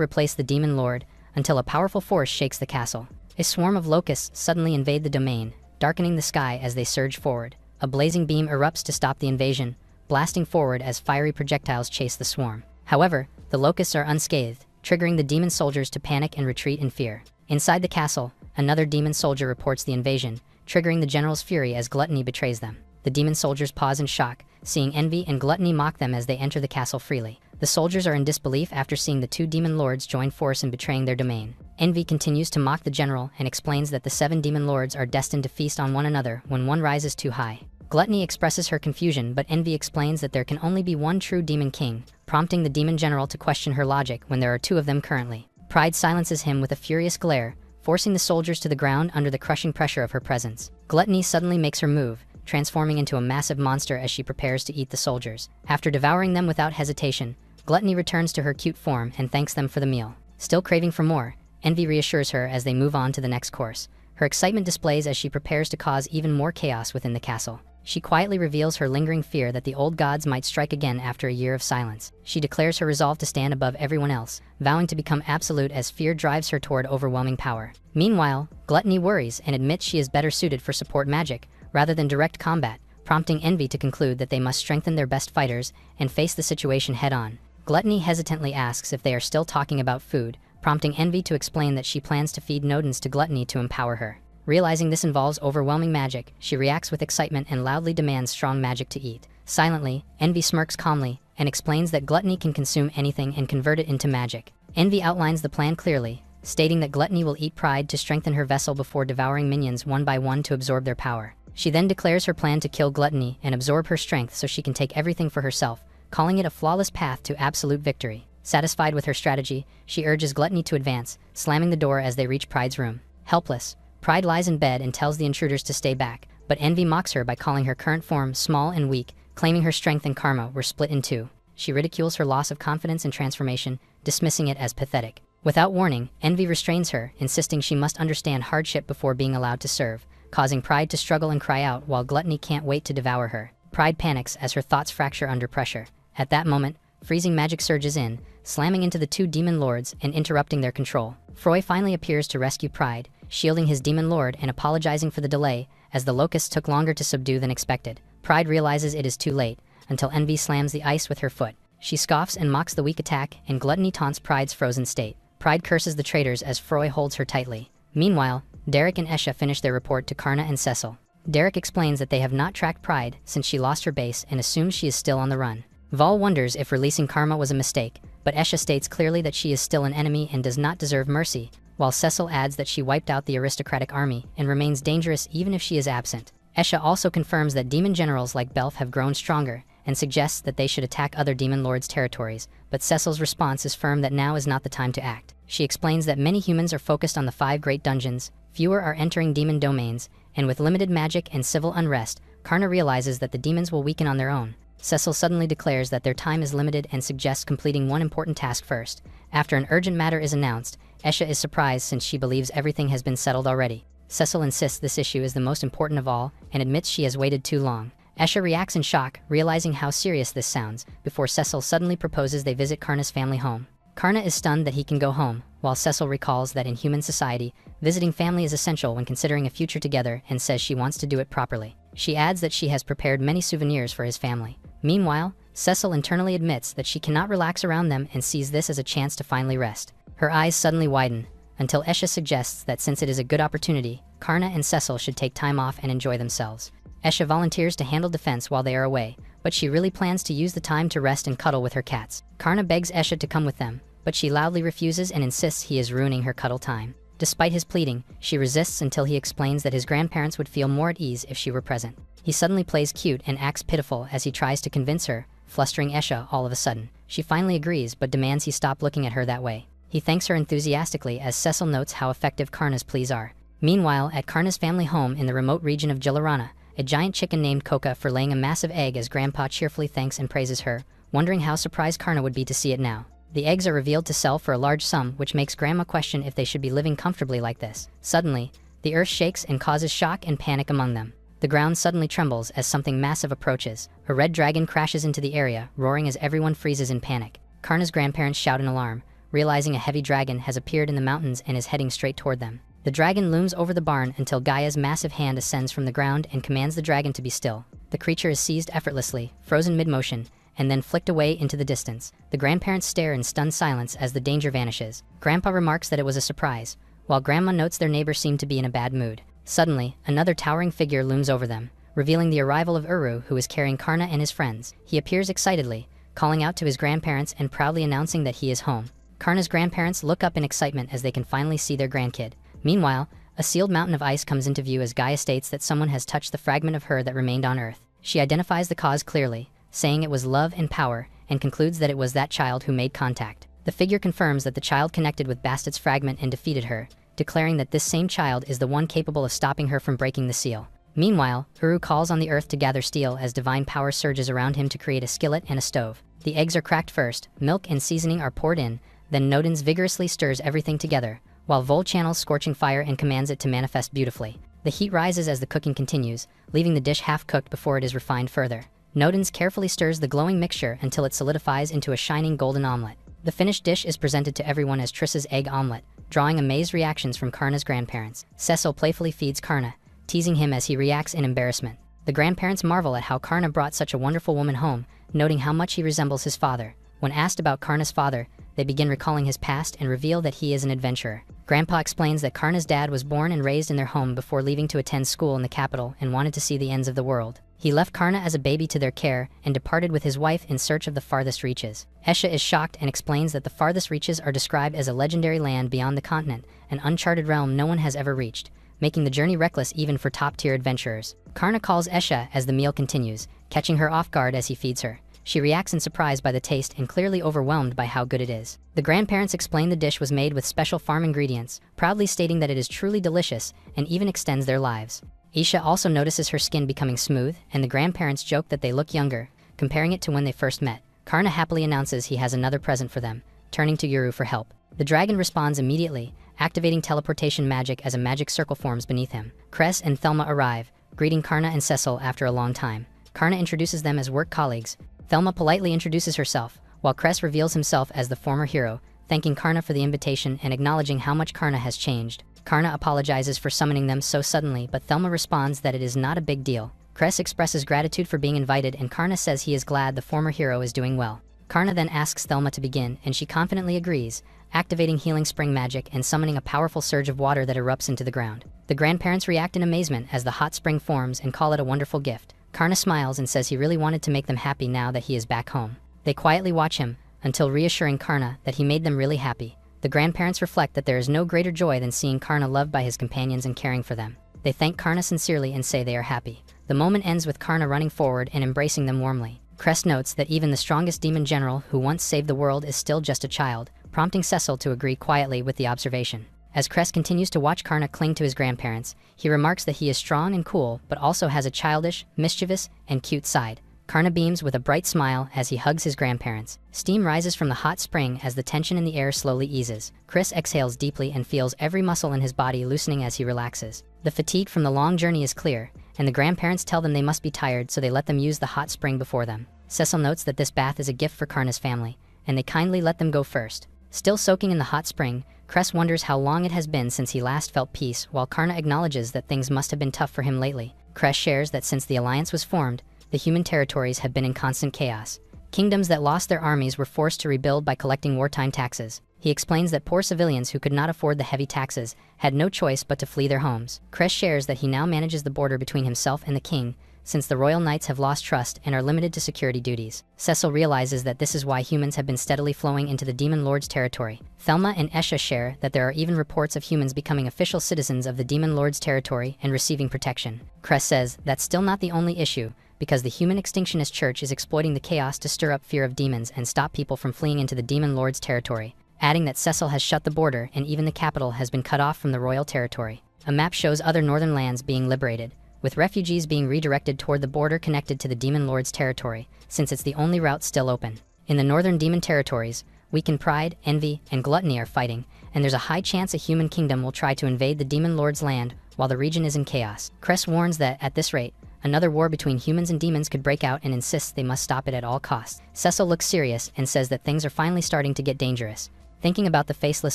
replace the demon lord until a powerful force shakes the castle. A swarm of locusts suddenly invade the domain, darkening the sky as they surge forward. A blazing beam erupts to stop the invasion, blasting forward as fiery projectiles chase the swarm. However, the locusts are unscathed, triggering the demon soldiers to panic and retreat in fear. Inside the castle, another demon soldier reports the invasion, triggering the general's fury as Gluttony betrays them. The demon soldiers pause in shock, seeing Envy and Gluttony mock them as they enter the castle freely. The soldiers are in disbelief after seeing the two demon lords join force in betraying their domain. Envy continues to mock the general and explains that the 7 demon lords are destined to feast on one another when one rises too high. Gluttony expresses her confusion, but Envy explains that there can only be one true demon king, prompting the demon general to question her logic when there are 2 of them currently. Pride silences him with a furious glare, forcing the soldiers to the ground under the crushing pressure of her presence. Gluttony suddenly makes her move, transforming into a massive monster as she prepares to eat the soldiers. After devouring them without hesitation, Gluttony returns to her cute form and thanks them for the meal. Still craving for more, Envy reassures her as they move on to the next course. Her excitement displays as she prepares to cause even more chaos within the castle. She quietly reveals her lingering fear that the old gods might strike again after a year of silence. She declares her resolve to stand above everyone else, vowing to become absolute as fear drives her toward overwhelming power. Meanwhile, Gluttony worries and admits she is better suited for support magic rather than direct combat, prompting Envy to conclude that they must strengthen their best fighters and face the situation head-on. Gluttony hesitantly asks if they are still talking about food, prompting Envy to explain that she plans to feed Nodens to Gluttony to empower her. Realizing this involves overwhelming magic, she reacts with excitement and loudly demands strong magic to eat. Silently, Envy smirks calmly and explains that Gluttony can consume anything and convert it into magic. Envy outlines the plan clearly, stating that Gluttony will eat Pride to strengthen her vessel before devouring minions one by one to absorb their power. She then declares her plan to kill Gluttony and absorb her strength so she can take everything for herself, calling it a flawless path to absolute victory. Satisfied with her strategy, she urges Gluttony to advance, slamming the door as they reach Pride's room. Helpless, Pride lies in bed and tells the intruders to stay back, but Envy mocks her by calling her current form small and weak, claiming her strength and karma were split in 2. She ridicules her loss of confidence and transformation, dismissing it as pathetic. Without warning, Envy restrains her, insisting she must understand hardship before being allowed to serve, causing Pride to struggle and cry out while Gluttony can't wait to devour her. Pride panics as her thoughts fracture under pressure. At that moment, freezing magic surges in, slamming into the 2 demon lords and interrupting their control. Froy finally appears to rescue Pride, shielding his demon lord and apologizing for the delay, as the locusts took longer to subdue than expected. Pride realizes it is too late, until Envy slams the ice with her foot. She scoffs and mocks the weak attack, and Gluttony taunts Pride's frozen state. Pride curses the traitors as Froy holds her tightly. Meanwhile, Derek and Esha finish their report to Karna and Cecil. Derek explains that they have not tracked Pride since she lost her base and assumes she is still on the run. Vol wonders if releasing Karma was a mistake, but Esha states clearly that she is still an enemy and does not deserve mercy, while Cecil adds that she wiped out the aristocratic army and remains dangerous even if she is absent. Esha also confirms that demon generals like Belf have grown stronger and suggests that they should attack other demon lords' territories, but Cecil's response is firm that now is not the time to act. She explains that many humans are focused on the 5 great dungeons, fewer are entering demon domains, and with limited magic and civil unrest, Karna realizes that the demons will weaken on their own. Cecil suddenly declares that their time is limited and suggests completing one important task first. After an urgent matter is announced, Esha is surprised since she believes everything has been settled already. Cecil insists this issue is the most important of all and admits she has waited too long. Esha reacts in shock, realizing how serious this sounds, before Cecil suddenly proposes they visit Karna's family home. Karna is stunned that he can go home, while Cecil recalls that in human society, visiting family is essential when considering a future together and says she wants to do it properly. She adds that she has prepared many souvenirs for his family. Meanwhile, Cecil internally admits that she cannot relax around them and sees this as a chance to finally rest. Her eyes suddenly widen, until Esha suggests that since it is a good opportunity, Karna and Cecil should take time off and enjoy themselves. Esha volunteers to handle defense while they are away, but she really plans to use the time to rest and cuddle with her cats. Karna begs Esha to come with them, but she loudly refuses and insists he is ruining her cuddle time. Despite his pleading, she resists until he explains that his grandparents would feel more at ease if she were present. He suddenly plays cute and acts pitiful as he tries to convince her, flustering Esha all of a sudden. She finally agrees but demands he stop looking at her that way. He thanks her enthusiastically as Cecil notes how effective Karna's pleas are. Meanwhile, at Karna's family home in the remote region of Jilarana, a giant chicken named Coca for laying a massive egg as Grandpa cheerfully thanks and praises her, wondering how surprised Karna would be to see it now. The eggs are revealed to sell for a large sum, which makes Grandma question if they should be living comfortably like this. Suddenly, the earth shakes and causes shock and panic among them. The ground suddenly trembles as something massive approaches. A red dragon crashes into the area, roaring as everyone freezes in panic. Karna's grandparents shout in alarm, realizing a heavy dragon has appeared in the mountains and is heading straight toward them. The dragon looms over the barn until Gaia's massive hand ascends from the ground and commands the dragon to be still. The creature is seized effortlessly, frozen mid-motion, and then flicked away into the distance. The grandparents stare in stunned silence as the danger vanishes. Grandpa remarks that it was a surprise, while Grandma notes their neighbor seemed to be in a bad mood. Suddenly, another towering figure looms over them, revealing the arrival of Uru, who is carrying Karna and his friends. He appears excitedly, calling out to his grandparents and proudly announcing that he is home. Karna's grandparents look up in excitement as they can finally see their grandkid. Meanwhile, a sealed mountain of ice comes into view as Gaia states that someone has touched the fragment of her that remained on Earth. She identifies the cause clearly, saying it was love and power, and concludes that it was that child who made contact. The figure confirms that the child connected with Bastit's fragment and defeated her, declaring that this same child is the one capable of stopping her from breaking the seal. Meanwhile, Uru calls on the earth to gather steel as divine power surges around him to create a skillet and a stove. The eggs are cracked first, milk and seasoning are poured in, then Nodens vigorously stirs everything together, while Vol channels scorching fire and commands it to manifest beautifully. The heat rises as the cooking continues, leaving the dish half-cooked before it is refined further. Nodens carefully stirs the glowing mixture until it solidifies into a shining golden omelet. The finished dish is presented to everyone as Triss's egg omelet, drawing amazed reactions from Karna's grandparents. Cecil playfully feeds Karna, teasing him as he reacts in embarrassment. The grandparents marvel at how Karna brought such a wonderful woman home, noting how much he resembles his father. When asked about Karna's father, they begin recalling his past and reveal that he is an adventurer. Grandpa explains that Karna's dad was born and raised in their home before leaving to attend school in the capital and wanted to see the ends of the world. He left Karna as a baby to their care and departed with his wife in search of the farthest reaches. Esha is shocked and explains that the farthest reaches are described as a legendary land beyond the continent, an uncharted realm no one has ever reached, making the journey reckless even for top-tier adventurers. Karna calls Esha as the meal continues, catching her off guard as he feeds her. She reacts in surprise by the taste and clearly overwhelmed by how good it is. The grandparents explain the dish was made with special farm ingredients, proudly stating that it is truly delicious and even extends their lives. Isha also notices her skin becoming smooth, and the grandparents joke that they look younger, comparing it to when they first met. Karna happily announces he has another present for them, turning to Uru for help. The dragon responds immediately, activating teleportation magic as a magic circle forms beneath him. Cress and Thelma arrive, greeting Karna and Cecil after a long time. Karna introduces them as work colleagues. Thelma politely introduces herself, while Cress reveals himself as the former hero, thanking Karna for the invitation and acknowledging how much Karna has changed. Karna apologizes for summoning them so suddenly, but Thelma responds that it is not a big deal. Cress expresses gratitude for being invited, and Karna says he is glad the former hero is doing well. Karna then asks Thelma to begin, and she confidently agrees, activating healing spring magic and summoning a powerful surge of water that erupts into the ground. The grandparents react in amazement as the hot spring forms and call it a wonderful gift. Karna smiles and says he really wanted to make them happy now that he is back home. They quietly watch him, until reassuring Karna that he made them really happy. The grandparents reflect that there is no greater joy than seeing Karna loved by his companions and caring for them. They thank Karna sincerely and say they are happy. The moment ends with Karna running forward and embracing them warmly. Cress notes that even the strongest demon general who once saved the world is still just a child, prompting Cecil to agree quietly with the observation. As Cress continues to watch Karna cling to his grandparents, he remarks that he is strong and cool, but also has a childish, mischievous, and cute side. Karna beams with a bright smile as he hugs his grandparents. Steam rises from the hot spring as the tension in the air slowly eases. Chris exhales deeply and feels every muscle in his body loosening as he relaxes. The fatigue from the long journey is clear, and the grandparents tell them they must be tired, so they let them use the hot spring before them. Cecil notes that this bath is a gift for Karna's family, and they kindly let them go first. Still soaking in the hot spring, Cress wonders how long it has been since he last felt peace, while Karna acknowledges that things must have been tough for him lately. Cress shares that since the alliance was formed, the human territories have been in constant chaos. Kingdoms that lost their armies were forced to rebuild by collecting wartime taxes. He explains that poor civilians who could not afford the heavy taxes had no choice but to flee their homes. Cress shares that he now manages the border between himself and the king, since the royal knights have lost trust and are limited to security duties. Cecil realizes that this is why humans have been steadily flowing into the Demon Lord's territory. Thelma and Esha share that there are even reports of humans becoming official citizens of the Demon Lord's territory and receiving protection. Cress says that's still not the only issue, because the human extinctionist church is exploiting the chaos to stir up fear of demons and stop people from fleeing into the demon lord's territory, adding that Cecil has shut the border and even the capital has been cut off from the royal territory. A map shows other northern lands being liberated, with refugees being redirected toward the border connected to the demon lord's territory, since it's the only route still open. In the northern demon territories, weakened pride, envy, and gluttony are fighting, and there's a high chance a human kingdom will try to invade the demon lord's land while the region is in chaos. Cress warns that, at this rate, another war between humans and demons could break out and insists they must stop it at all costs. Cecil looks serious and says that things are finally starting to get dangerous. Thinking about the faceless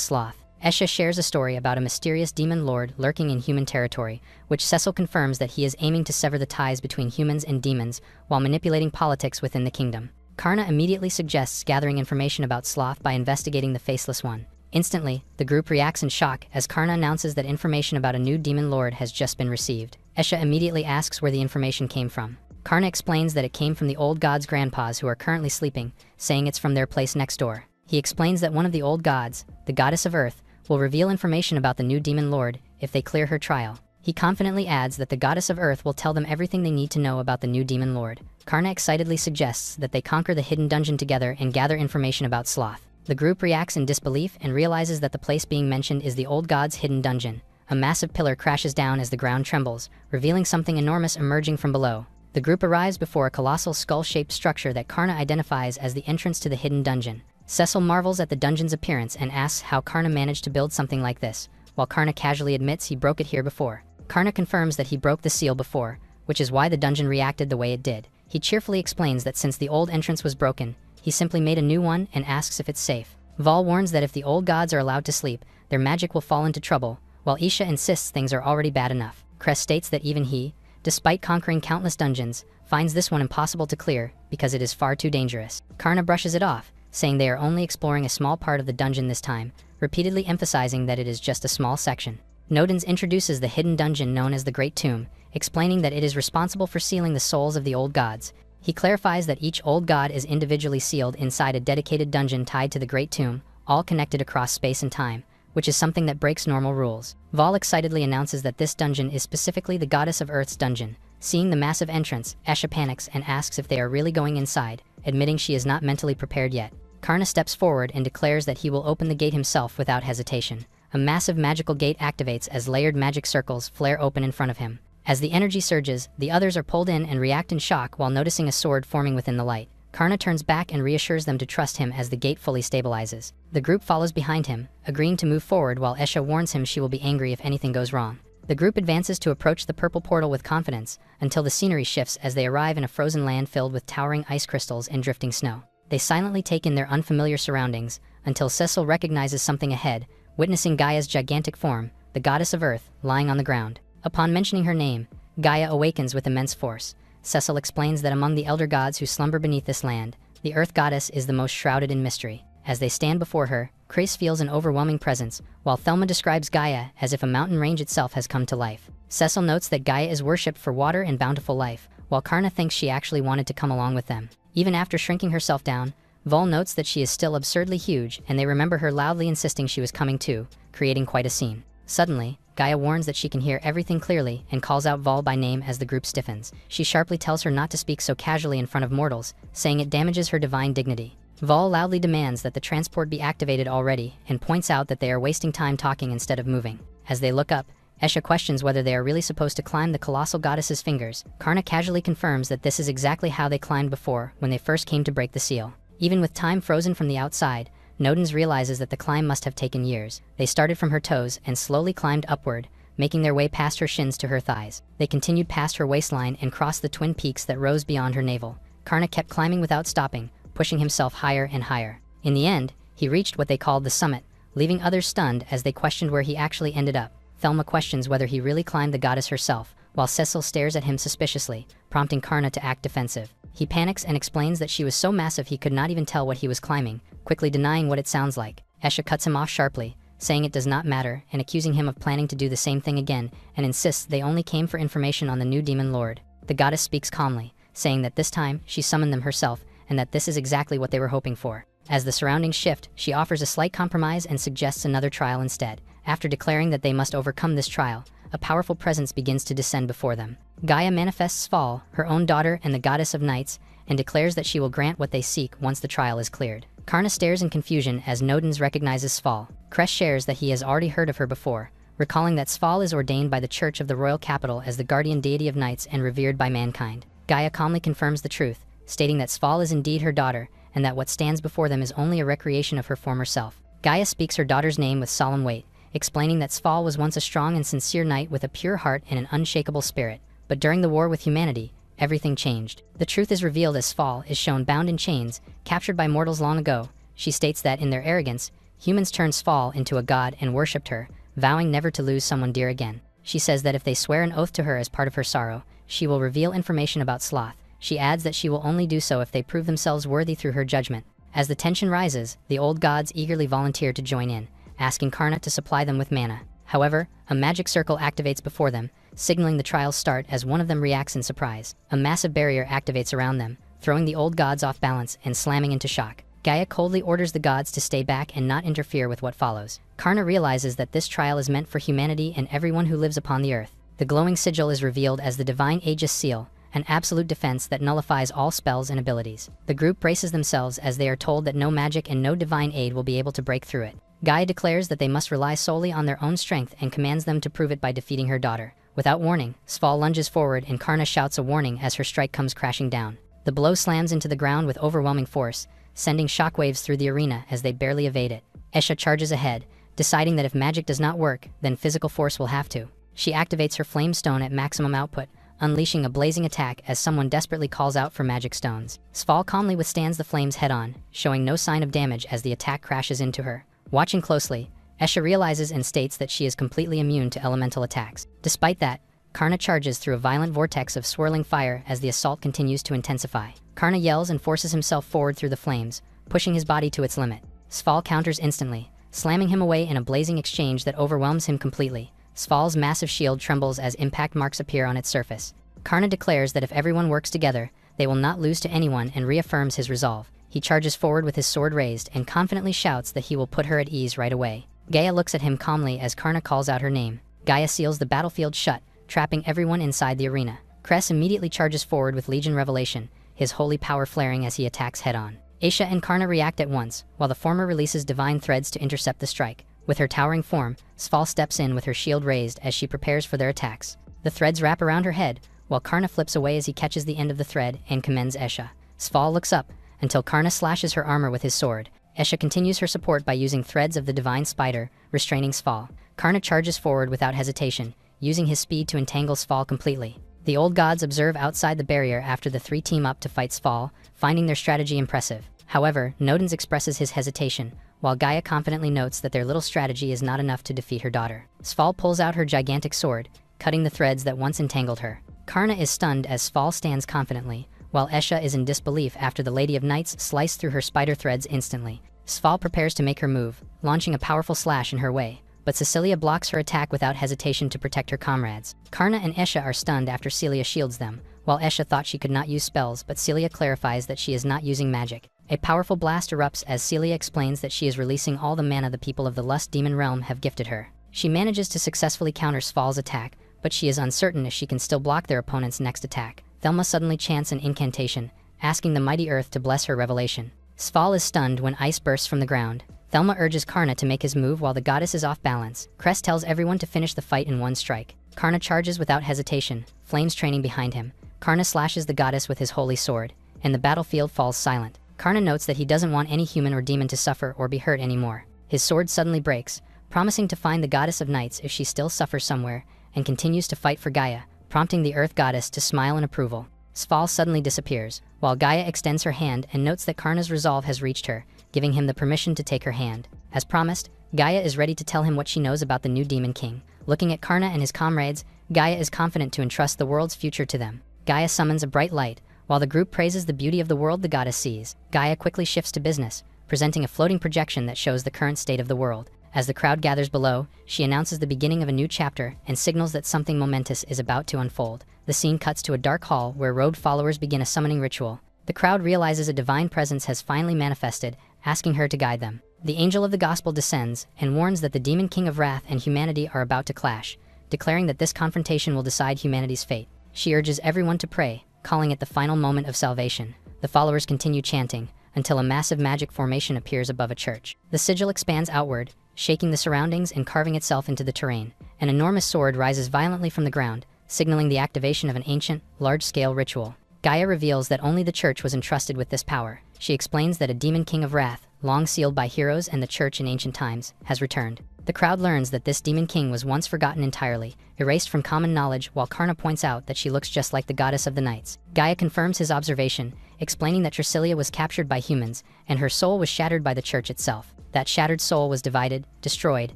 sloth, Esha shares a story about a mysterious demon lord lurking in human territory, which Cecil confirms that he is aiming to sever the ties between humans and demons while manipulating politics within the kingdom. Karna immediately suggests gathering information about Sloth by investigating the faceless one. Instantly, the group reacts in shock as Karna announces that information about a new demon lord has just been received. Esha immediately asks where the information came from. Karna explains that it came from the old gods' grandpas who are currently sleeping, saying it's from their place next door. He explains that one of the old gods, the goddess of earth, will reveal information about the new demon lord if they clear her trial. He confidently adds that the goddess of earth will tell them everything they need to know about the new demon lord. Karna excitedly suggests that they conquer the hidden dungeon together and gather information about Sloth. The group reacts in disbelief and realizes that the place being mentioned is the old god's hidden dungeon. A massive pillar crashes down as the ground trembles, revealing something enormous emerging from below. The group arrives before a colossal skull-shaped structure that Karna identifies as the entrance to the hidden dungeon. Cecil marvels at the dungeon's appearance and asks how Karna managed to build something like this, while Karna casually admits he broke it here before. Karna confirms that he broke the seal before, which is why the dungeon reacted the way it did. He cheerfully explains that since the old entrance was broken, he simply made a new one and asks if it's safe. Vol warns that if the old gods are allowed to sleep, their magic will fall into trouble, while Isha insists things are already bad enough. Cress states that even he, despite conquering countless dungeons, finds this one impossible to clear because it is far too dangerous. Karna brushes it off, saying they are only exploring a small part of the dungeon this time, repeatedly emphasizing that it is just a small section. Nodens introduces the hidden dungeon known as the Great Tomb, explaining that it is responsible for sealing the souls of the old gods. He clarifies that each old god is individually sealed inside a dedicated dungeon tied to the Great Tomb, all connected across space and time, which is something that breaks normal rules. Vol excitedly announces that this dungeon is specifically the Goddess of Earth's dungeon. Seeing the massive entrance, Esha panics and asks if they are really going inside, admitting she is not mentally prepared yet. Karna steps forward and declares that he will open the gate himself without hesitation. A massive magical gate activates as layered magic circles flare open in front of him. As the energy surges, the others are pulled in and react in shock while noticing a sword forming within the light. Karna turns back and reassures them to trust him as the gate fully stabilizes. The group follows behind him, agreeing to move forward while Esha warns him she will be angry if anything goes wrong. The group advances to approach the purple portal with confidence, until the scenery shifts as they arrive in a frozen land filled with towering ice crystals and drifting snow. They silently take in their unfamiliar surroundings, until Cecil recognizes something ahead, witnessing Gaia's gigantic form, the goddess of earth, lying on the ground. Upon mentioning her name, Gaia awakens with immense force. Cecil explains that among the elder gods who slumber beneath this land, the earth goddess is the most shrouded in mystery. As they stand before her, Chris feels an overwhelming presence, while Thelma describes Gaia as if a mountain range itself has come to life. Cecil notes that Gaia is worshipped for water and bountiful life, while Karna thinks she actually wanted to come along with them. Even after shrinking herself down, Vol notes that she is still absurdly huge, and they remember her loudly insisting she was coming too, creating quite a scene. Suddenly, Gaia warns that she can hear everything clearly and calls out Vol by name as the group stiffens. She sharply tells her not to speak so casually in front of mortals, saying it damages her divine dignity. Vol loudly demands that the transport be activated already and points out that they are wasting time talking instead of moving. As they look up, Esha questions whether they are really supposed to climb the colossal goddess's fingers. Karna casually confirms that this is exactly how they climbed before when they first came to break the seal. Even with time frozen from the outside, Nodens realizes that the climb must have taken years. They started from her toes and slowly climbed upward, making their way past her shins to her thighs. They continued past her waistline and crossed the twin peaks that rose beyond her navel. Karna kept climbing without stopping, pushing himself higher and higher. In the end, he reached what they called the summit, leaving others stunned as they questioned where he actually ended up. Thelma questions whether he really climbed the goddess herself, while Cecil stares at him suspiciously, prompting Karna to act defensive. He panics and explains that she was so massive he could not even tell what he was climbing, quickly denying what it sounds like. Esha cuts him off sharply, saying it does not matter and accusing him of planning to do the same thing again, and insists they only came for information on the new demon lord. The goddess speaks calmly, saying that this time she summoned them herself and that this is exactly what they were hoping for. As the surroundings shift, she offers a slight compromise and suggests another trial instead. After declaring that they must overcome this trial, a powerful presence begins to descend before them. Gaia manifests Sval, her own daughter and the goddess of nights, and declares that she will grant what they seek once the trial is cleared. Karna stares in confusion as Nodens recognizes Sval. Kresh shares that he has already heard of her before, recalling that Sval is ordained by the Church of the Royal Capital as the guardian deity of nights and revered by mankind. Gaia calmly confirms the truth, stating that Sval is indeed her daughter, and that what stands before them is only a recreation of her former self. Gaia speaks her daughter's name with solemn weight, explaining that Sval was once a strong and sincere knight with a pure heart and an unshakable spirit, but during the war with humanity, everything changed. The truth is revealed as Sval is shown bound in chains, captured by mortals long ago. She states that in their arrogance, humans turned Sval into a god and worshipped her, vowing never to lose someone dear again. She says that if they swear an oath to her as part of her sorrow, she will reveal information about Sloth. She adds that she will only do so if they prove themselves worthy through her judgment. As the tension rises, the old gods eagerly volunteer to join in, asking Karna to supply them with mana. However, a magic circle activates before them, signaling the trial's start as one of them reacts in surprise. A massive barrier activates around them, throwing the old gods off balance and slamming into shock. Gaia coldly orders the gods to stay back and not interfere with what follows. Karna realizes that this trial is meant for humanity and everyone who lives upon the earth. The glowing sigil is revealed as the divine Aegis seal, an absolute defense that nullifies all spells and abilities. The group braces themselves as they are told that no magic and no divine aid will be able to break through it. Gaia declares that they must rely solely on their own strength and commands them to prove it by defeating her daughter. Without warning, Sval lunges forward and Karna shouts a warning as her strike comes crashing down. The blow slams into the ground with overwhelming force, sending shockwaves through the arena as they barely evade it. Esha charges ahead, deciding that if magic does not work, then physical force will have to. She activates her flame stone at maximum output, unleashing a blazing attack as someone desperately calls out for magic stones. Sval calmly withstands the flames head-on, showing no sign of damage as the attack crashes into her. Watching closely, Esha realizes and states that she is completely immune to elemental attacks. Despite that, Karna charges through a violent vortex of swirling fire as the assault continues to intensify. Karna yells and forces himself forward through the flames, pushing his body to its limit. Sval counters instantly, slamming him away in a blazing exchange that overwhelms him completely. Sval's massive shield trembles as impact marks appear on its surface. Karna declares that if everyone works together, they will not lose to anyone and reaffirms his resolve. He charges forward with his sword raised and confidently shouts that he will put her at ease right away. Gaia looks at him calmly as Karna calls out her name. Gaia seals the battlefield shut, trapping everyone inside the arena. Kress immediately charges forward with Legion Revelation, his holy power flaring as he attacks head-on. Aisha and Karna react at once, while the former releases divine threads to intercept the strike. With her towering form, Sval steps in with her shield raised as she prepares for their attacks. The threads wrap around her head, while Karna flips away as he catches the end of the thread and commends Esha. Sval looks up, until Karna slashes her armor with his sword. Esha continues her support by using threads of the divine spider, restraining Sval. Karna charges forward without hesitation, using his speed to entangle Sval completely. The old gods observe outside the barrier after the three team up to fight Sval, finding their strategy impressive. However, Nodens expresses his hesitation, while Gaia confidently notes that their little strategy is not enough to defeat her daughter. Sval pulls out her gigantic sword, cutting the threads that once entangled her. Karna is stunned as Sval stands confidently, while Esha is in disbelief after the Lady of Nights sliced through her spider threads instantly. Sval prepares to make her move, launching a powerful slash in her way, but Cecilia blocks her attack without hesitation to protect her comrades. Karna and Esha are stunned after Celia shields them, while Esha thought she could not use spells, but Celia clarifies that she is not using magic. A powerful blast erupts as Celia explains that she is releasing all the mana the people of the Lust Demon Realm have gifted her. She manages to successfully counter Sval's attack, but she is uncertain if she can still block their opponent's next attack. Thelma suddenly chants an incantation, asking the mighty earth to bless her revelation. Sval is stunned when ice bursts from the ground. Thelma urges Karna to make his move while the goddess is off balance. Crest tells everyone to finish the fight in one strike. Karna charges without hesitation, flames training behind him. Karna slashes the goddess with his holy sword, and the battlefield falls silent. Karna notes that he doesn't want any human or demon to suffer or be hurt anymore. His sword suddenly breaks, promising to find the goddess of nights if she still suffers somewhere, and continues to fight for Gaia, prompting the earth goddess to smile in approval. Sval suddenly disappears, while Gaia extends her hand and notes that Karna's resolve has reached her, giving him the permission to take her hand. As promised, Gaia is ready to tell him what she knows about the new Demon King. Looking at Karna and his comrades, Gaia is confident to entrust the world's future to them. Gaia summons a bright light, while the group praises the beauty of the world the goddess sees. Gaia quickly shifts to business, presenting a floating projection that shows the current state of the world. As the crowd gathers below, she announces the beginning of a new chapter and signals that something momentous is about to unfold. The scene cuts to a dark hall where robed followers begin a summoning ritual. The crowd realizes a divine presence has finally manifested, asking her to guide them. The angel of the gospel descends and warns that the demon king of wrath and humanity are about to clash, declaring that this confrontation will decide humanity's fate. She urges everyone to pray, calling it the final moment of salvation. The followers continue chanting, until a massive magic formation appears above a church. The sigil expands outward, shaking the surroundings and carving itself into the terrain. An enormous sword rises violently from the ground, signaling the activation of an ancient, large-scale ritual. Gaia reveals that only the church was entrusted with this power. She explains that a demon king of wrath, long sealed by heroes and the church in ancient times, has returned. The crowd learns that this demon king was once forgotten entirely, erased from common knowledge, while Karna points out that she looks just like the goddess of the nights. Gaia confirms his observation, explaining that Tricilia was captured by humans, and her soul was shattered by the church itself. That shattered soul was divided, destroyed,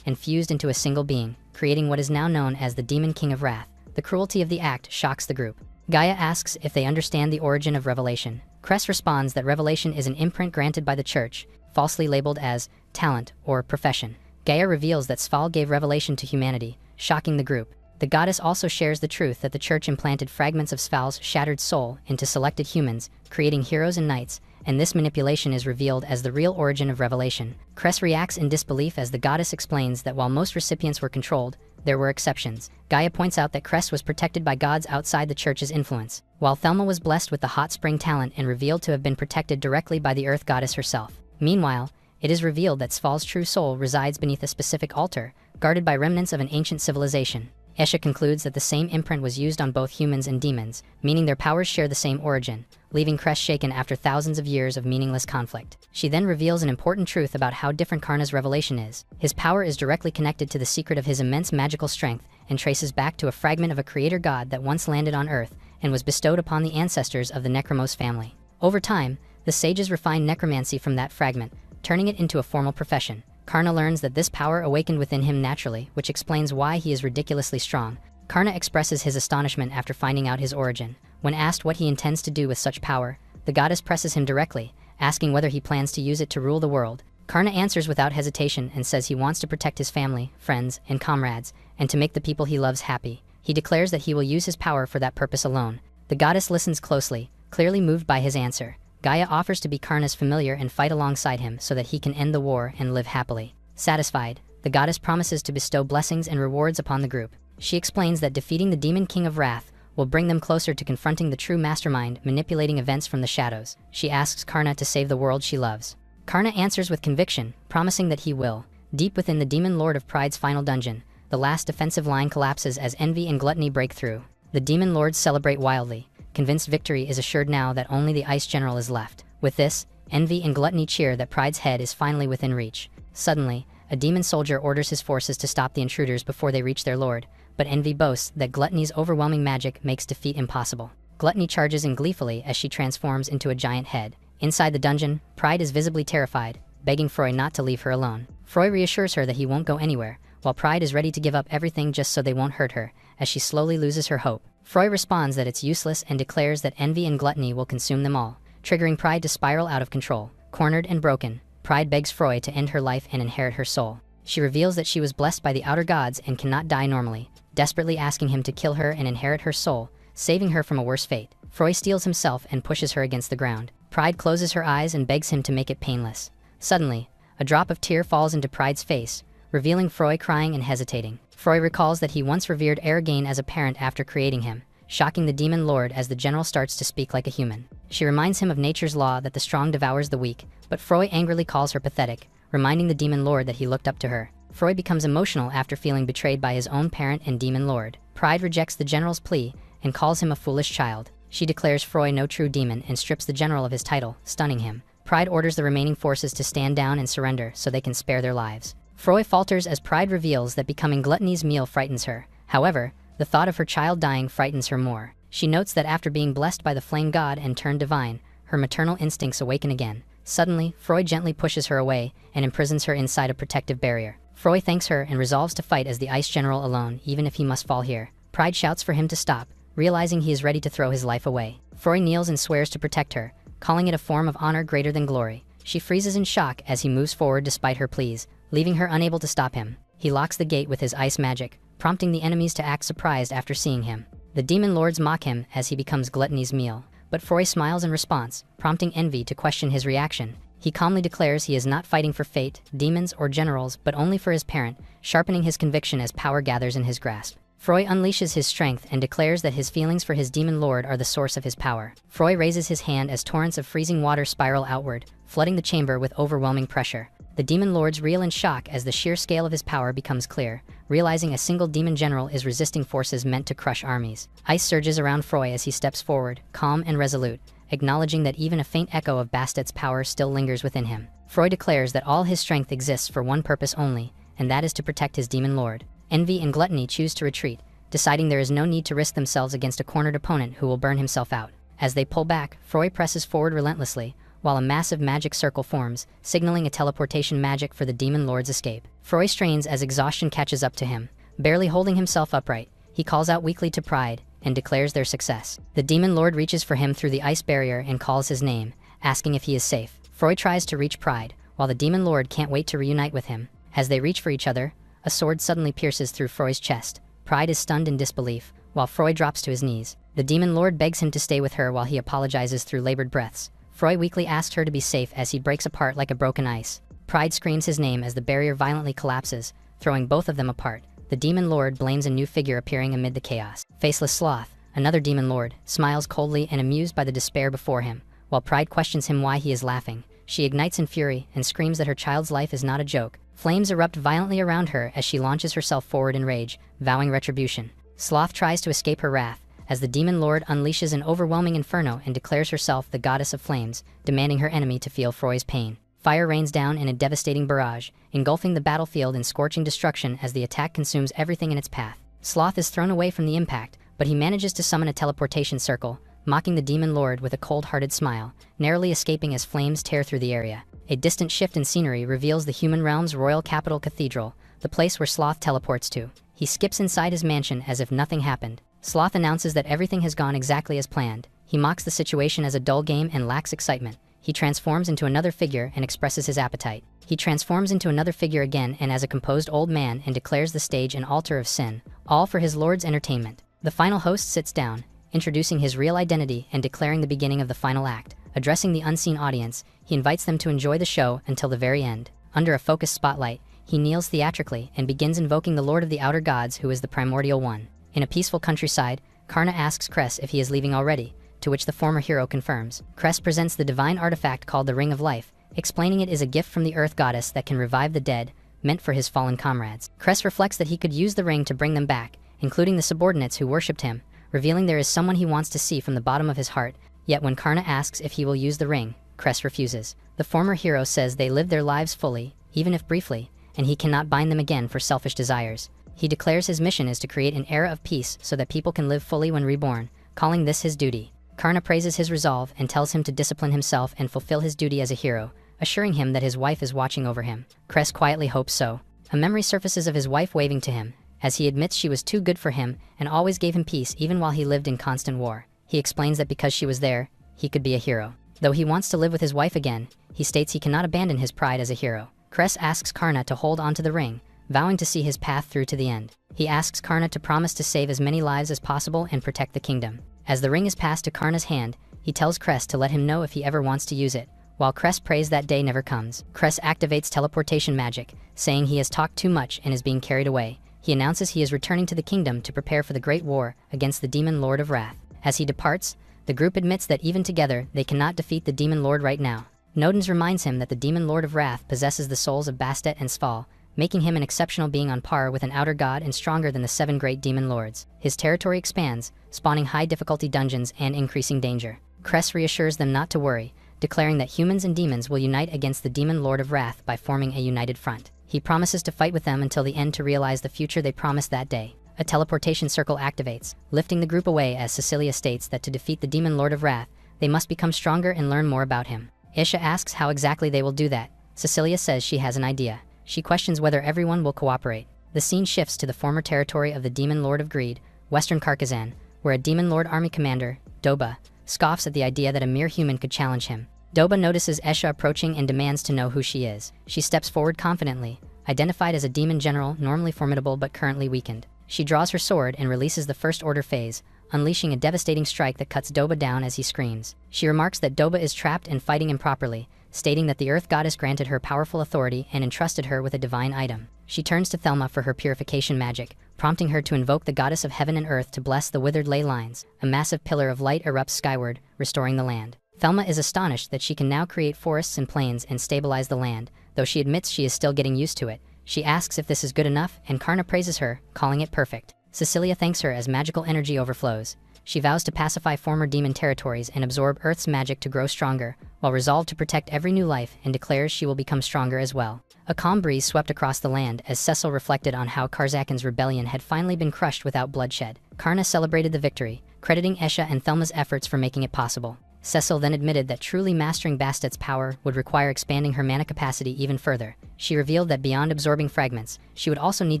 and fused into a single being, creating what is now known as the Demon King of Wrath. The cruelty of the act shocks the group. Gaia asks if they understand the origin of revelation. Cress responds that revelation is an imprint granted by the church, falsely labeled as talent or profession. Gaia reveals that Sval gave revelation to humanity, shocking the group. The goddess also shares the truth that the church implanted fragments of Sval's shattered soul into selected humans, creating heroes and knights, and this manipulation is revealed as the real origin of revelation. Cress reacts in disbelief as the goddess explains that while most recipients were controlled, there were exceptions. Gaia points out that Cress was protected by gods outside the church's influence, while Thelma was blessed with the hot spring talent and revealed to have been protected directly by the earth goddess herself. Meanwhile, it is revealed that Sval's true soul resides beneath a specific altar, guarded by remnants of an ancient civilization. Esha concludes that the same imprint was used on both humans and demons, meaning their powers share the same origin, leaving Cress shaken after thousands of years of meaningless conflict. She then reveals an important truth about how different Karna's revelation is. His power is directly connected to the secret of his immense magical strength and traces back to a fragment of a creator god that once landed on Earth and was bestowed upon the ancestors of the Necromos family. Over time, the sages refined necromancy from that fragment, turning it into a formal profession. Karna learns that this power awakened within him naturally, which explains why he is ridiculously strong. Karna expresses his astonishment after finding out his origin. When asked what he intends to do with such power, the goddess presses him directly, asking whether he plans to use it to rule the world. Karna answers without hesitation and says he wants to protect his family, friends, and comrades, and to make the people he loves happy. He declares that he will use his power for that purpose alone. The goddess listens closely, clearly moved by his answer. Gaia offers to be Karna's familiar and fight alongside him so that he can end the war and live happily. Satisfied, the goddess promises to bestow blessings and rewards upon the group. She explains that defeating the Demon King of Wrath will bring them closer to confronting the true mastermind manipulating events from the shadows. She asks Karna to save the world she loves. Karna answers with conviction, promising that he will. Deep within the Demon Lord of Pride's final dungeon, the last defensive line collapses as envy and gluttony break through. The Demon Lords celebrate wildly, convinced victory is assured now that only the Ice General is left. With this, envy and gluttony cheer that Pride's head is finally within reach. Suddenly, a demon soldier orders his forces to stop the intruders before they reach their lord, but envy boasts that gluttony's overwhelming magic makes defeat impossible. Gluttony charges in gleefully as she transforms into a giant head. Inside the dungeon, Pride is visibly terrified, begging Froy not to leave her alone. Froy reassures her that he won't go anywhere, while Pride is ready to give up everything just so they won't hurt her, as she slowly loses her hope. Froy responds that it's useless and declares that envy and gluttony will consume them all, triggering Pride to spiral out of control. Cornered and broken, Pride begs Froy to end her life and inherit her soul. She reveals that she was blessed by the outer gods and cannot die normally, desperately asking him to kill her and inherit her soul, saving her from a worse fate. Froy steels himself and pushes her against the ground. Pride closes her eyes and begs him to make it painless. Suddenly, a drop of tear falls into Pride's face, revealing Froy crying and hesitating. Froy recalls that he once revered Aragain as a parent after creating him, shocking the Demon Lord as the general starts to speak like a human. She reminds him of nature's law that the strong devours the weak, but Froy angrily calls her pathetic, reminding the Demon Lord that he looked up to her. Froy becomes emotional after feeling betrayed by his own parent and Demon Lord. Pride rejects the general's plea and calls him a foolish child. She declares Froy no true demon and strips the general of his title, stunning him. Pride orders the remaining forces to stand down and surrender so they can spare their lives. Froy falters as Pride reveals that becoming Gluttony's meal frightens her. However, the thought of her child dying frightens her more. She notes that after being blessed by the flame god and turned divine, her maternal instincts awaken again. Suddenly, Froy gently pushes her away and imprisons her inside a protective barrier. Froy thanks her and resolves to fight as the Ice General alone, even if he must fall here. Pride shouts for him to stop, realizing he is ready to throw his life away. Froy kneels and swears to protect her, calling it a form of honor greater than glory. She freezes in shock as he moves forward despite her pleas, leaving her unable to stop him. He locks the gate with his ice magic, prompting the enemies to act surprised after seeing him. The Demon Lords mock him as he becomes Gluttony's meal, but Froy smiles in response, prompting Envy to question his reaction. He calmly declares he is not fighting for fate, demons, or generals, but only for his parent, sharpening his conviction as power gathers in his grasp. Froy unleashes his strength and declares that his feelings for his demon lord are the source of his power. Froy raises his hand as torrents of freezing water spiral outward, flooding the chamber with overwhelming pressure. The demon lords reel in shock as the sheer scale of his power becomes clear, realizing a single demon general is resisting forces meant to crush armies. Ice surges around Froy as he steps forward, calm and resolute, acknowledging that even a faint echo of Bastet's power still lingers within him. Froy declares that all his strength exists for one purpose only, and that is to protect his demon lord. Envy and Gluttony choose to retreat, deciding there is no need to risk themselves against a cornered opponent who will burn himself out. As they pull back, Froy presses forward relentlessly, while a massive magic circle forms, signaling a teleportation magic for the demon lord's escape. Froy strains as exhaustion catches up to him. Barely holding himself upright, he calls out weakly to Pride and declares their success. The demon lord reaches for him through the ice barrier and calls his name, asking if he is safe. Froy tries to reach Pride, while the demon lord can't wait to reunite with him. As they reach for each other, a sword suddenly pierces through Froy's chest. Pride is stunned in disbelief, while Froy drops to his knees. The demon lord begs him to stay with her while he apologizes through labored breaths. Froy weakly asks her to be safe as he breaks apart like a broken ice. Pride screams his name as the barrier violently collapses, throwing both of them apart. The demon lord blames a new figure appearing amid the chaos. Faceless Sloth, another demon lord, smiles coldly and amused by the despair before him, while Pride questions him why he is laughing. She ignites in fury and screams that her child's life is not a joke. Flames erupt violently around her as she launches herself forward in rage, vowing retribution. Sloth tries to escape her wrath, as the demon lord unleashes an overwhelming inferno and declares herself the goddess of flames, demanding her enemy to feel Froy's pain. Fire rains down in a devastating barrage, engulfing the battlefield in scorching destruction as the attack consumes everything in its path. Sloth is thrown away from the impact, but he manages to summon a teleportation circle, mocking the demon lord with a cold-hearted smile, narrowly escaping as flames tear through the area. A distant shift in scenery reveals the human realm's royal capital cathedral, the place where Sloth teleports to. He skips inside his mansion as if nothing happened. Sloth announces that everything has gone exactly as planned. He mocks the situation as a dull game and lacks excitement. He transforms into another figure and expresses his appetite. He transforms into another figure again and as a composed old man and declares the stage an altar of sin, all for his lord's entertainment. The final host sits down, introducing his real identity and declaring the beginning of the final act. Addressing the unseen audience, he invites them to enjoy the show until the very end. Under a focused spotlight, he kneels theatrically and begins invoking the Lord of the Outer Gods, who is the primordial one. In a peaceful countryside, Karna asks Cress if he is leaving already, to which the former hero confirms. Cress presents the divine artifact called the Ring of Life, explaining it is a gift from the Earth Goddess that can revive the dead, meant for his fallen comrades. Cress reflects that he could use the ring to bring them back, including the subordinates who worshipped him, revealing there is someone he wants to see from the bottom of his heart. Yet when Karna asks if he will use the ring, Cress refuses. The former hero says they live their lives fully, even if briefly, and he cannot bind them again for selfish desires. He declares his mission is to create an era of peace so that people can live fully when reborn, calling this his duty. Karna praises his resolve and tells him to discipline himself and fulfill his duty as a hero, assuring him that his wife is watching over him. Cress quietly hopes so. A memory surfaces of his wife waving to him, as he admits she was too good for him and always gave him peace even while he lived in constant war. He explains that because she was there, he could be a hero. Though he wants to live with his wife again, he states he cannot abandon his pride as a hero. Cress asks Karna to hold onto the ring, vowing to see his path through to the end. He asks Karna to promise to save as many lives as possible and protect the kingdom. As the ring is passed to Karna's hand, he tells Cress to let him know if he ever wants to use it, while Cress prays that day never comes. Cress activates teleportation magic, saying he has talked too much and is being carried away. He announces he is returning to the kingdom to prepare for the great war against the demon Lord of Wrath. As he departs, the group admits that even together, they cannot defeat the demon lord right now. Nodens reminds him that the demon Lord of Wrath possesses the souls of Bastet and Sval, making him an exceptional being on par with an outer god and stronger than the 7 great demon lords. His territory expands, spawning high-difficulty dungeons and increasing danger. Cress reassures them not to worry, declaring that humans and demons will unite against the demon Lord of Wrath by forming a united front. He promises to fight with them until the end to realize the future they promised that day. A teleportation circle activates, lifting the group away as Cecilia states that to defeat the demon Lord of Wrath, they must become stronger and learn more about him. Isha asks how exactly they will do that. Cecilia says she has an idea. She questions whether everyone will cooperate. The scene shifts to the former territory of the demon Lord of Greed, Western Carcazan, where a demon Lord army commander, Doba, scoffs at the idea that a mere human could challenge him. Doba notices Esha approaching and demands to know who she is. She steps forward confidently, identified as a demon general normally formidable but currently weakened. She draws her sword and releases the First Order phase, unleashing a devastating strike that cuts Doba down as he screams. She remarks that Doba is trapped and fighting improperly, stating that the Earth Goddess granted her powerful authority and entrusted her with a divine item. She turns to Thelma for her purification magic, prompting her to invoke the goddess of heaven and earth to bless the withered ley lines. A massive pillar of light erupts skyward, restoring the land. Thelma is astonished that she can now create forests and plains and stabilize the land, though she admits she is still getting used to it. She asks if this is good enough, and Karna praises her, calling it perfect. Cecilia thanks her as magical energy overflows. She vows to pacify former demon territories and absorb Earth's magic to grow stronger, while resolved to protect every new life, and declares she will become stronger as well. A calm breeze swept across the land as Cecil reflected on how Karzakin's rebellion had finally been crushed without bloodshed. Karna celebrated the victory, crediting Esha and Thelma's efforts for making it possible. Cecil then admitted that truly mastering Bastet's power would require expanding her mana capacity even further. She revealed that beyond absorbing fragments, she would also need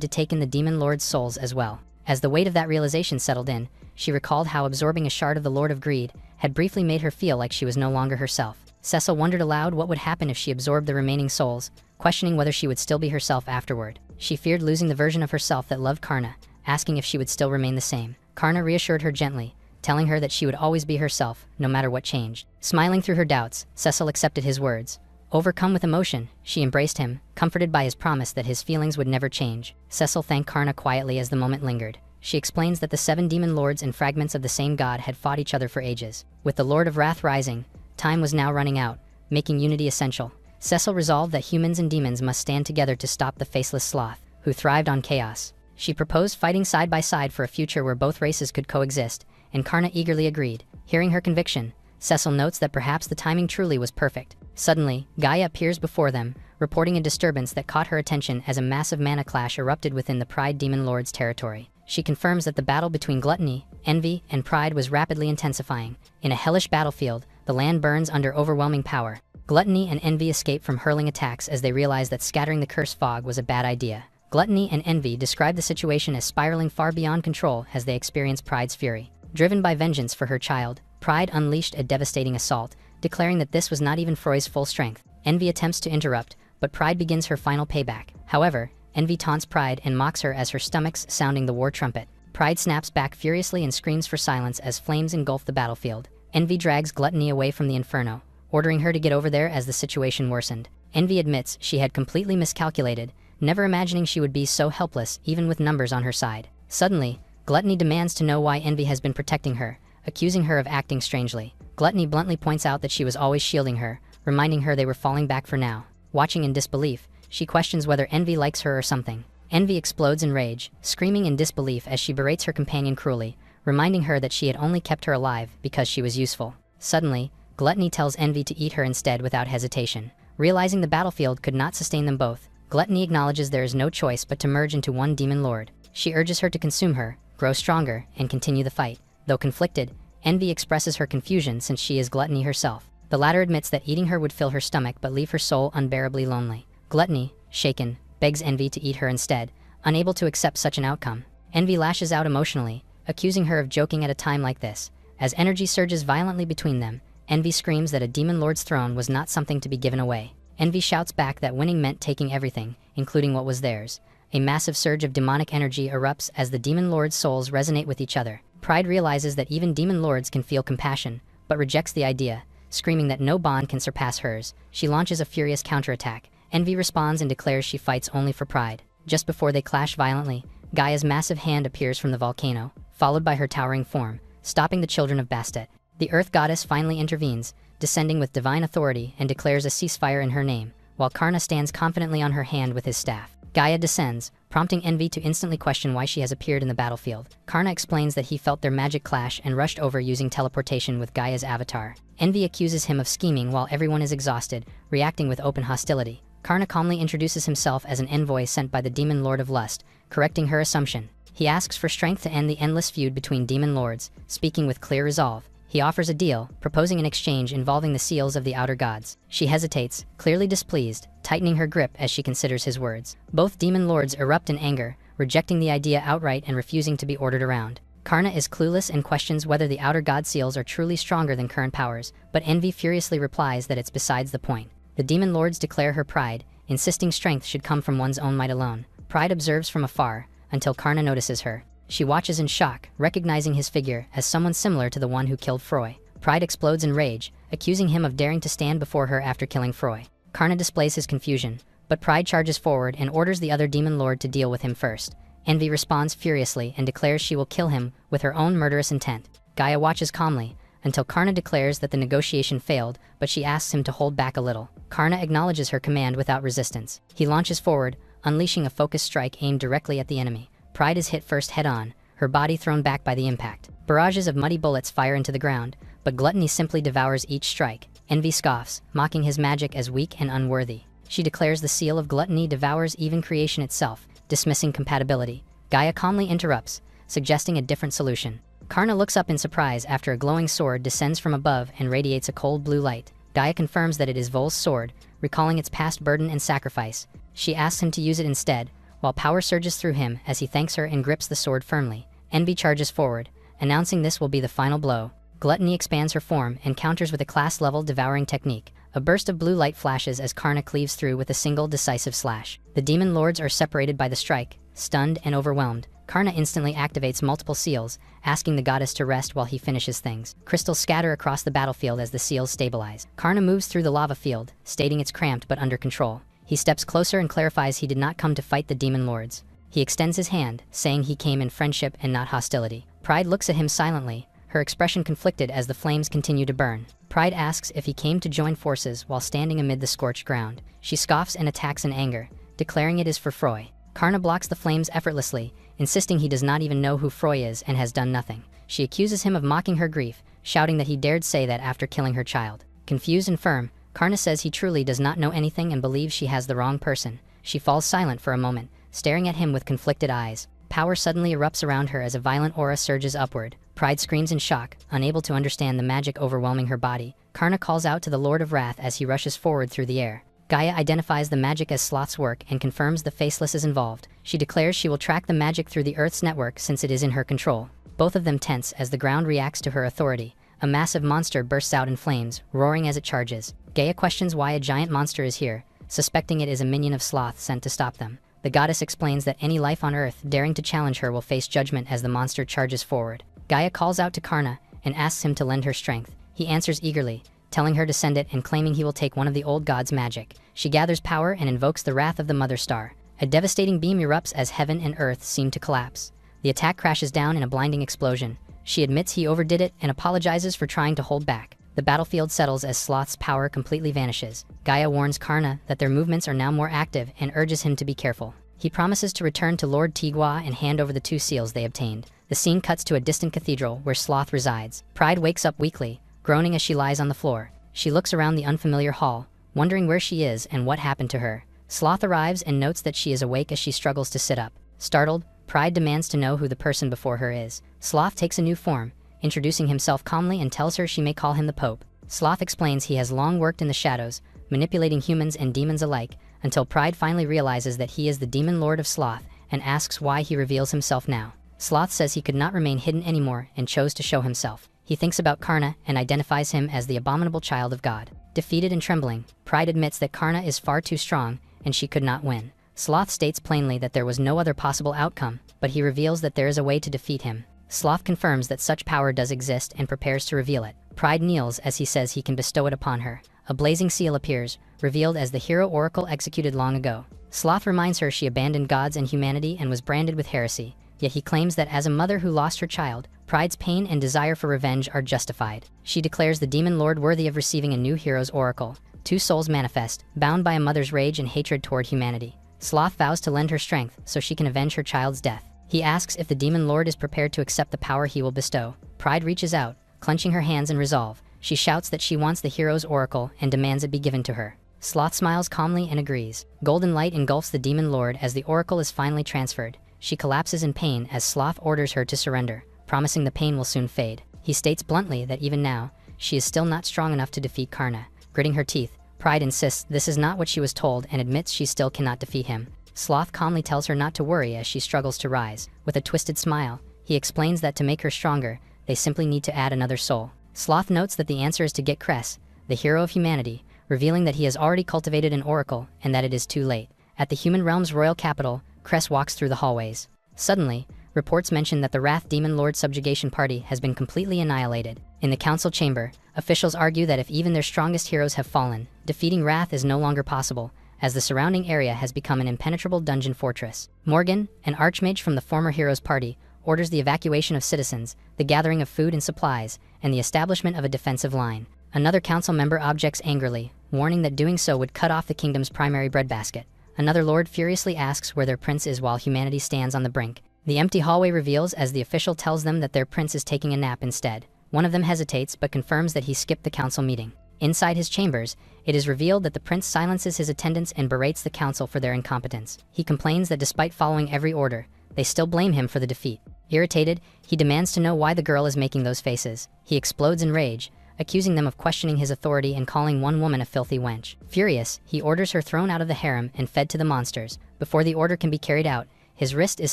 to take in the Demon Lord's souls as well. As the weight of that realization settled in, she recalled how absorbing a shard of the Lord of Greed had briefly made her feel like she was no longer herself. Cecil wondered aloud what would happen if she absorbed the remaining souls, questioning whether she would still be herself afterward. She feared losing the version of herself that loved Karna, asking if she would still remain the same. Karna reassured her gently, telling her that she would always be herself, no matter what changed. Smiling through her doubts, Cecil accepted his words. Overcome with emotion, she embraced him, comforted by his promise that his feelings would never change. Cecil thanked Karna quietly as the moment lingered. She explains that the 7 demon lords and fragments of the same god had fought each other for ages. With the Lord of Wrath rising, time was now running out, making unity essential. Cecil resolved that humans and demons must stand together to stop the faceless sloth, who thrived on chaos. She proposed fighting side by side for a future where both races could coexist, and Karna eagerly agreed. Hearing her conviction, Cecil notes that perhaps the timing truly was perfect. Suddenly, Gaia appears before them, reporting a disturbance that caught her attention as a massive mana clash erupted within the Pride Demon Lord's territory. She confirms that the battle between gluttony, envy, and pride was rapidly intensifying. In a hellish battlefield, the land burns under overwhelming power. Gluttony and envy escape from hurling attacks as they realize that scattering the cursed fog was a bad idea. Gluttony and envy describe the situation as spiraling far beyond control as they experience pride's fury. Driven by vengeance for her child, pride unleashed a devastating assault, declaring that this was not even Freud's full strength. Envy attempts to interrupt, but pride begins her final payback. However, envy taunts pride and mocks her as her stomach's sounding the war trumpet. Pride snaps back furiously and screams for silence as flames engulf the battlefield. Envy drags gluttony away from the inferno, ordering her to get over there as the situation worsened. Envy admits she had completely miscalculated, never imagining she would be so helpless even with numbers on her side. Suddenly, Gluttony demands to know why Envy has been protecting her, accusing her of acting strangely. Gluttony bluntly points out that she was always shielding her, reminding her they were falling back for now. Watching in disbelief, she questions whether Envy likes her or something. Envy explodes in rage, screaming in disbelief as she berates her companion cruelly, reminding her that she had only kept her alive because she was useful. Suddenly, Gluttony tells Envy to eat her instead without hesitation. Realizing the battlefield could not sustain them both, Gluttony acknowledges there is no choice but to merge into one demon lord. She urges her to consume her, grow stronger, and continue the fight. Though conflicted, Envy expresses her confusion since she is Gluttony herself. The latter admits that eating her would fill her stomach but leave her soul unbearably lonely. Gluttony, shaken, begs Envy to eat her instead, unable to accept such an outcome. Envy lashes out emotionally, accusing her of joking at a time like this. As energy surges violently between them, Envy screams that a demon lord's throne was not something to be given away. Envy shouts back that winning meant taking everything, including what was theirs. A massive surge of demonic energy erupts as the demon lord's souls resonate with each other. Pride realizes that even demon lords can feel compassion, but rejects the idea, screaming that no bond can surpass hers. She launches a furious counterattack. Envy responds and declares she fights only for pride. Just before they clash violently, Gaia's massive hand appears from the volcano, followed by her towering form, stopping the children of Bastet. The Earth Goddess finally intervenes, descending with divine authority and declares a ceasefire in her name, while Karna stands confidently on her hand with his staff. Gaia descends, prompting Envy to instantly question why she has appeared in the battlefield. Karna explains that he felt their magic clash and rushed over using teleportation with Gaia's avatar. Envy accuses him of scheming while everyone is exhausted, reacting with open hostility. Karna calmly introduces himself as an envoy sent by the Demon Lord of Lust, correcting her assumption. He asks for strength to end the endless feud between demon lords, speaking with clear resolve. He offers a deal, proposing an exchange involving the seals of the outer gods. She hesitates, clearly displeased, tightening her grip as she considers his words. Both demon lords erupt in anger, rejecting the idea outright and refusing to be ordered around. Karna is clueless and questions whether the outer god seals are truly stronger than current powers, but Envy furiously replies that it's besides the point. The demon lords declare her pride, insisting strength should come from one's own might alone. Pride observes from afar, until Karna notices her. She watches in shock, recognizing his figure as someone similar to the one who killed Froy. Pride explodes in rage, accusing him of daring to stand before her after killing Froy. Karna displays his confusion, but Pride charges forward and orders the other demon lord to deal with him first. Envy responds furiously and declares she will kill him with her own murderous intent. Gaia watches calmly until Karna declares that the negotiation failed, but she asks him to hold back a little. Karna acknowledges her command without resistance. He launches forward, unleashing a focused strike aimed directly at the enemy. Pride is hit first head-on, her body thrown back by the impact. Barrages of muddy bullets fire into the ground, but Gluttony simply devours each strike. Envy scoffs, mocking his magic as weak and unworthy. She declares the seal of Gluttony devours even creation itself, dismissing compatibility. Gaia calmly interrupts, suggesting a different solution. Karna looks up in surprise after a glowing sword descends from above and radiates a cold blue light. Gaia confirms that it is Vol's sword, recalling its past burden and sacrifice. She asks him to use it instead, while power surges through him as he thanks her and grips the sword firmly. Envy charges forward, announcing this will be the final blow. Gluttony expands her form and counters with a class-level devouring technique. A burst of blue light flashes as Karna cleaves through with a single decisive slash. The demon lords are separated by the strike, stunned and overwhelmed. Karna instantly activates multiple seals, asking the goddess to rest while he finishes things. Crystals scatter across the battlefield as the seals stabilize. Karna moves through the lava field, stating it's cramped but under control. He steps closer and clarifies he did not come to fight the demon lords. He extends his hand, saying he came in friendship and not hostility. Pride looks at him silently, her expression conflicted as the flames continue to burn. Pride asks if he came to join forces while standing amid the scorched ground. She scoffs and attacks in anger, declaring it is for Froy. Karna blocks the flames effortlessly, insisting he does not even know who Froy is and has done nothing. She accuses him of mocking her grief, shouting that he dared say that after killing her child. Confused and firm, Karna says he truly does not know anything and believes she has the wrong person. She falls silent for a moment, staring at him with conflicted eyes. Power suddenly erupts around her as a violent aura surges upward. Pride screams in shock, unable to understand the magic overwhelming her body. Karna calls out to the Lord of Wrath as he rushes forward through the air. Gaia identifies the magic as Sloth's work and confirms the Faceless is involved. She declares she will track the magic through the Earth's network since it is in her control. Both of them tense as the ground reacts to her authority. A massive monster bursts out in flames, roaring as it charges. Gaia questions why a giant monster is here, suspecting it is a minion of Sloth sent to stop them. The goddess explains that any life on Earth daring to challenge her will face judgment as the monster charges forward. Gaia calls out to Karna and asks him to lend her strength. He answers eagerly, telling her to send it and claiming he will take one of the old gods' magic. She gathers power and invokes the wrath of the Mother Star. A devastating beam erupts as heaven and earth seem to collapse. The attack crashes down in a blinding explosion. She admits he overdid it and apologizes for trying to hold back. The battlefield settles as Sloth's power completely vanishes. Gaia warns Karna that their movements are now more active and urges him to be careful. He promises to return to Lord Tigua and hand over the 2 seals they obtained. The scene cuts to a distant cathedral where Sloth resides. Pride wakes up weakly, groaning as she lies on the floor. She looks around the unfamiliar hall, wondering where she is and what happened to her. Sloth arrives and notes that she is awake as she struggles to sit up. Startled, Pride demands to know who the person before her is. Sloth takes a new form, introducing himself calmly and tells her she may call him the Pope. Sloth explains he has long worked in the shadows, manipulating humans and demons alike, until Pride finally realizes that he is the demon lord of Sloth and asks why he reveals himself now. Sloth says he could not remain hidden anymore and chose to show himself. He thinks about Karna and identifies him as the abominable child of God. Defeated and trembling, Pride admits that Karna is far too strong and she could not win. Sloth states plainly that there was no other possible outcome, but he reveals that there is a way to defeat him. Sloth confirms that such power does exist and prepares to reveal it. Pride kneels as he says he can bestow it upon her. A blazing seal appears, revealed as the hero oracle executed long ago. Sloth reminds her she abandoned gods and humanity and was branded with heresy, yet he claims that as a mother who lost her child, Pride's pain and desire for revenge are justified. She declares the demon lord worthy of receiving a new hero's oracle. 2 souls manifest, bound by a mother's rage and hatred toward humanity. Sloth vows to lend her strength so she can avenge her child's death. He asks if the demon lord is prepared to accept the power he will bestow. Pride reaches out, clenching her hands in resolve. She shouts that she wants the hero's oracle and demands it be given to her. Sloth smiles calmly and agrees. Golden light engulfs the demon lord as the oracle is finally transferred. She collapses in pain as Sloth orders her to surrender, promising the pain will soon fade. He states bluntly that even now, she is still not strong enough to defeat Karna. Gritting her teeth, Pride insists this is not what she was told and admits she still cannot defeat him. Sloth calmly tells her not to worry as she struggles to rise. With a twisted smile, he explains that to make her stronger, they simply need to add another soul. Sloth notes that the answer is to get Cress, the hero of humanity, revealing that he has already cultivated an oracle and that it is too late. At the human realm's royal capital, Cress walks through the hallways. Suddenly, reports mention that the Wrath Demon Lord subjugation party has been completely annihilated. In the council chamber, officials argue that if even their strongest heroes have fallen, defeating Wrath is no longer possible, as the surrounding area has become an impenetrable dungeon fortress. Morgan, an archmage from the former hero's party, orders the evacuation of citizens, the gathering of food and supplies, and the establishment of a defensive line. Another council member objects angrily, warning that doing so would cut off the kingdom's primary breadbasket. Another lord furiously asks where their prince is while humanity stands on the brink. The empty hallway reveals as the official tells them that their prince is taking a nap instead. One of them hesitates but confirms that he skipped the council meeting. Inside his chambers, it is revealed that the prince silences his attendants and berates the council for their incompetence. He complains that despite following every order, they still blame him for the defeat. Irritated, he demands to know why the girl is making those faces. He explodes in rage, accusing them of questioning his authority and calling one woman a filthy wench. Furious, he orders her thrown out of the harem and fed to the monsters. Before the order can be carried out, his wrist is